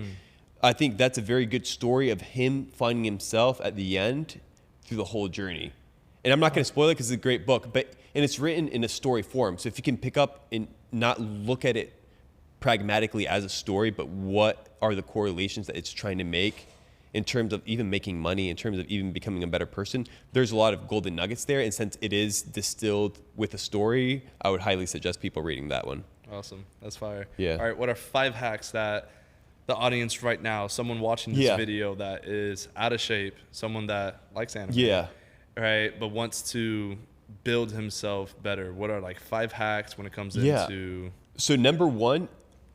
I think that's a very good story of him finding himself at the end through the whole journey. And I'm not going to spoil it because it's a great book, and it's written in a story form. So if you can pick up and not look at it pragmatically as a story, but what are the correlations that it's trying to make in terms of even making money, in terms of even becoming a better person, there's a lot of golden nuggets there. And since it is distilled with a story, I would highly suggest people reading that one. Awesome. That's fire. Yeah. All right. What are 5 hacks that the audience right now, someone watching this video that is out of shape, someone that likes anime, right, but wants to build himself better? What are like 5 hacks when it comes into? So number one,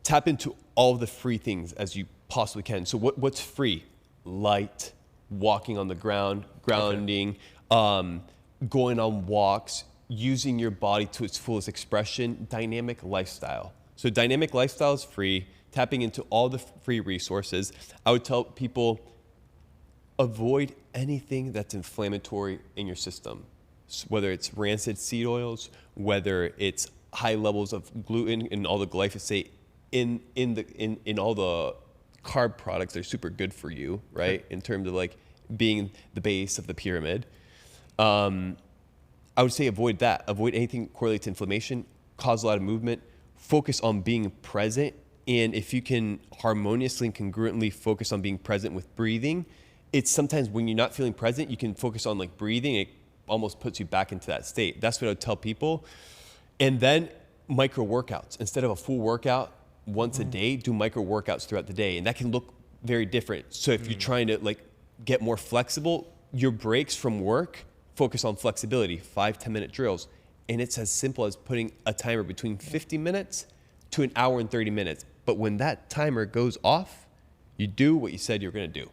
tap into all the free things as you possibly can. So what's free? Light, walking on the ground, grounding, going on walks, using your body to its fullest expression, dynamic lifestyle. So dynamic lifestyle is free, tapping into all the free resources. I would tell people, avoid anything that's inflammatory in your system, whether it's rancid seed oils, whether it's high levels of gluten and all the glyphosate in all the carb products that are super good for you, right? In terms of like being the base of the pyramid. I would say avoid that. Avoid anything correlated to inflammation, cause a lot of movement, focus on being present. And if you can harmoniously and congruently focus on being present with breathing, it's sometimes when you're not feeling present, you can focus on like breathing. It almost puts you back into that state. That's what I would tell people. And then micro workouts. Instead of a full workout once a day, do micro workouts throughout the day. And that can look very different. So if you're trying to like get more flexible, your breaks from work, focus on flexibility, 5-10 minute drills. And it's as simple as putting a timer between 50 minutes to an hour and 30 minutes. But when that timer goes off, you do what you said you're gonna do.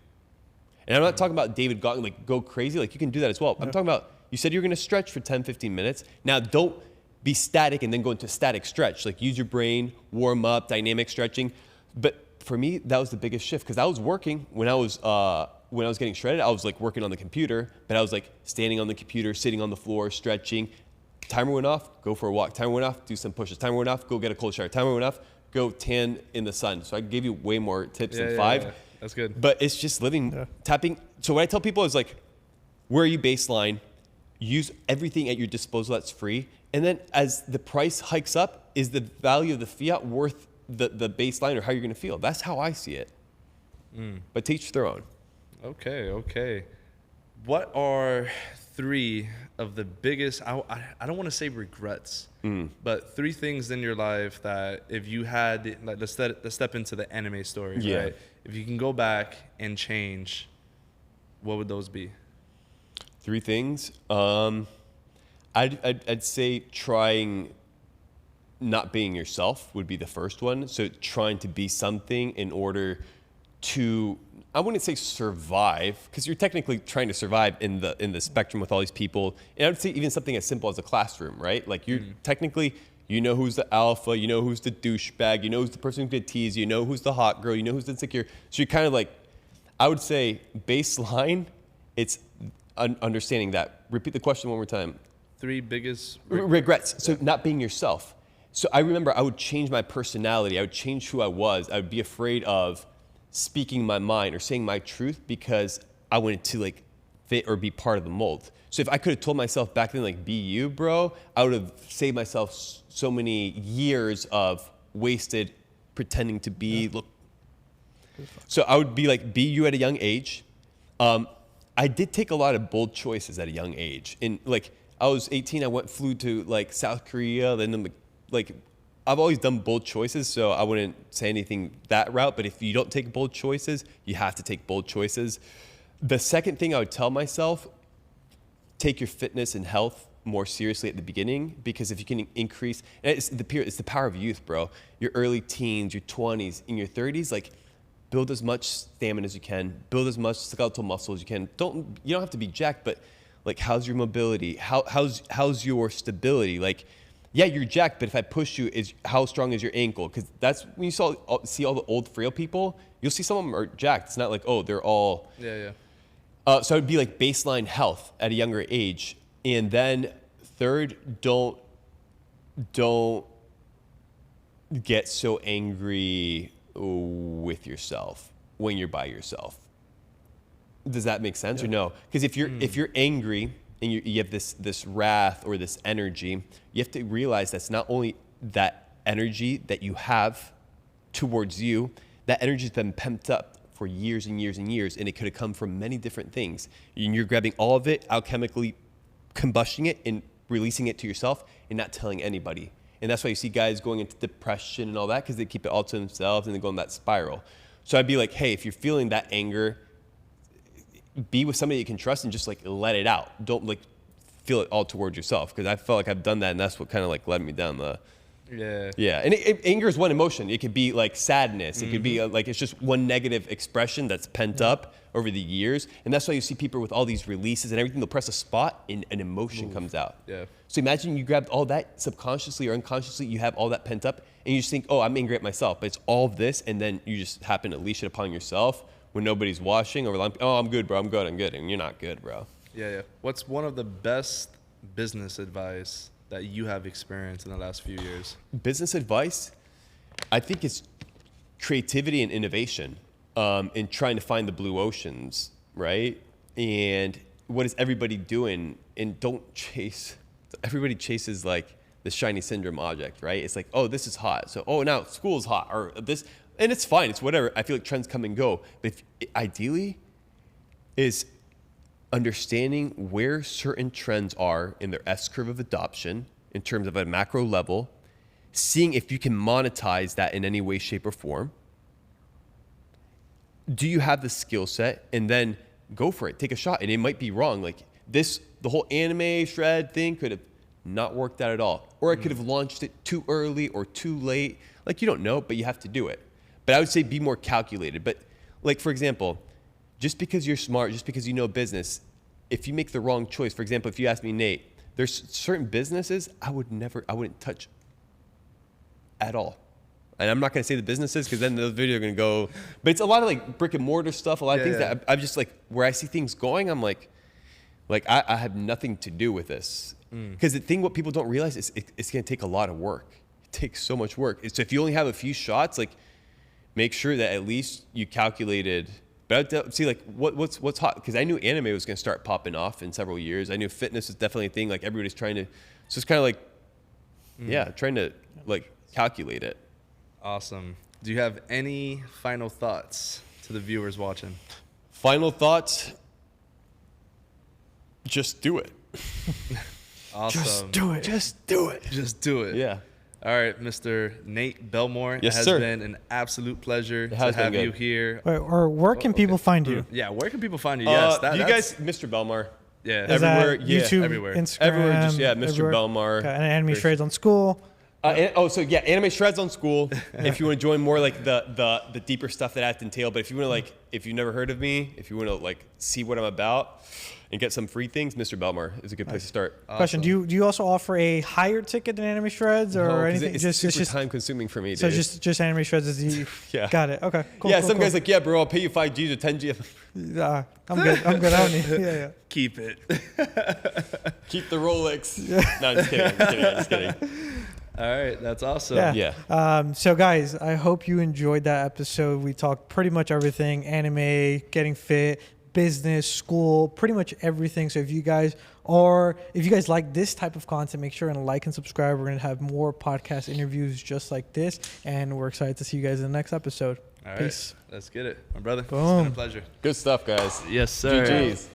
And I'm not talking about David Goggins, like go crazy, like you can do that as well. I'm talking about, you said you're gonna stretch for 10-15 minutes. Now don't be static and then go into static stretch. Like use your brain, warm up, dynamic stretching. But for me, that was the biggest shift because I was working when I was getting shredded. I was like working on the computer, but I was like standing on the computer, sitting on the floor, stretching. Timer went off, go for a walk. Timer went off, do some pushes. Timer went off, go get a cold shower. Timer went off, go tan in the sun. So I gave you way more tips than 5. Yeah. That's good. But it's just living, tapping. So what I tell people is like, where are you baseline? Use everything at your disposal that's free. And then as the price hikes up, is the value of the fiat worth the baseline or how you're going to feel? That's how I see it. But to each their own. Okay. What are 3 of the biggest, I don't want to say regrets, but 3 things in your life that if you had, like, let's step into the anime story, right? If you can go back and change, what would those be? 3 things. I'd say trying not being yourself would be the first one. So trying to be something in order to, I wouldn't say survive, because you're technically trying to survive in the spectrum with all these people. And I would say even something as simple as a classroom, right? Like you're technically, you know who's the alpha, you know who's the douchebag, you know who's the person who's gonna tease you, know who's the hot girl, you know who's insecure. So you're kind of like, I would say baseline, it's understanding that. Repeat the question one more time. 3 biggest regrets. So not being yourself. So I remember I would change my personality. I would change who I was. I would be afraid of speaking my mind or saying my truth because I wanted to like fit or be part of the mold. So if I could have told myself back then, like, be you, bro, I would have saved myself so many years of wasted pretending to be. Look. So I would be like, be you at a young age. I did take a lot of bold choices at a young age. And like, I was 18, flew to like South Korea, then like, I've always done bold choices, so I wouldn't say anything that route, but if you don't take bold choices, you have to take bold choices. The second thing I would tell myself, take your fitness and health more seriously at the beginning, because if you can increase, and it's the power of youth, bro. Your early teens, your 20s, in your 30s, like, build as much stamina as you can, build as much skeletal muscle as you can. You don't have to be jacked, but like, how's your mobility? How's your stability? Like, yeah, you're jacked, but if I push you, how strong is your ankle? Because that's when you see all the old frail people, you'll see some of them are jacked. It's not like, oh, they're all. Yeah. So it would be like baseline health at a younger age. And then third, don't get so angry with yourself when you're by yourself. Does that make sense or no? Because if you're angry and you have this wrath or this energy, you have to realize that's not only that energy that you have towards you, that energy has been pumped up for years and years and years, and it could have come from many different things. And you're grabbing all of it, alchemically combusting it and releasing it to yourself and not telling anybody. And that's why you see guys going into depression and all that, because they keep it all to themselves and they go in that spiral. So I'd be like, hey, if you're feeling that anger, be with somebody you can trust and just like let it out. Don't like feel it all towards yourself. Because I felt like I've done that, and that's what kind of like led me down the. Yeah. And anger is one emotion. It could be like sadness. It could be like, it's just one negative expression that's pent up over the years. And that's why you see people with all these releases and everything, they'll press a spot and an emotion comes out. Yeah. So imagine you grabbed all that subconsciously or unconsciously, you have all that pent up and you just think, oh, I'm angry at myself. But it's all of this. And then you just happen to leash it upon yourself when nobody's watching, or like, oh, I'm good, bro. I'm good. And you're not good, bro. Yeah. What's one of the best business advice that you have experienced in the last few years? Business advice, I think it's creativity and innovation, and trying to find the blue oceans, right? And what is everybody doing? And don't chase. Everybody chases like the shiny syndrome object, right? It's like, oh, this is hot. So, oh, now school is hot, or this, and it's fine. It's whatever. I feel like trends come and go. But ideally is understanding where certain trends are in their S-curve of adoption in terms of a macro level, seeing if you can monetize that in any way, shape, or form. Do you have the skill set? And then go for it. Take a shot. And it might be wrong. Like this, the whole anime shred thing could have not worked out at all. Or I could have launched it too early or too late. Like you don't know, but you have to do it. But I would say be more calculated. But like, for example, just because you're smart, just because you know business, if you make the wrong choice, for example, if you ask me, Nate, there's certain businesses I wouldn't touch at all. And I'm not going to say the businesses because then the video are going to go, but it's a lot of like brick and mortar stuff, a lot of things that I'm just like, where I see things going, I'm like I have nothing to do with this. Because the thing, what people don't realize is it's going to take a lot of work. It takes so much work. So if you only have a few shots, like make sure that at least you calculated. But I'd see like what's hot, because I knew anime was going to start popping off in several years. I knew fitness was definitely a thing. Like everybody's trying to, so it's kind of like, trying to like calculate it. Awesome. Do you have any final thoughts to the viewers watching? Final thoughts. Just do it. Awesome. Just do it. Just do it. Just do it. Yeah. All right, Mr. Nate Belmar. Yes, it has sir. been an absolute pleasure to has been have good. you here. Or where can people find you? Yeah, where can people find you? Yes, You guys, Mr. Belmar. Yeah, Is everywhere, that yeah, YouTube, everywhere. Instagram, Everywhere, just, Mr. everywhere? Belmar. Okay, and Anime Trades on School. Anime Shreds on School. If you want to join more like the deeper stuff that I have to entail, but if you want to like, if you've never heard of me, if you want to like see what I'm about and get some free things, Mr. Belmar is a good place to start. Question: Do you also offer a higher ticket than Anime Shreds or No, 'cause anything? It's super time consuming for me, So dude. just Anime Shreds is the Yeah. Got it. Okay. Cool. Yeah, cool, some cool. guys like, yeah, bro, I'll pay you $5 or $10. I'm good. I'm good. I don't need. Yeah. Keep it. Keep the Rolex. No, I'm just kidding. All right, that's awesome. Yeah. So guys, I hope you enjoyed that episode. We talked pretty much everything: anime, getting fit, business, school, pretty much everything. So if you guys like this type of content, make sure and like and subscribe. We're gonna have more podcast interviews just like this, and we're excited to see you guys in the next episode. All right, Peace. let's get it, my brother. Boom. It's been a pleasure. Good stuff, guys. Yes, sir. GG's.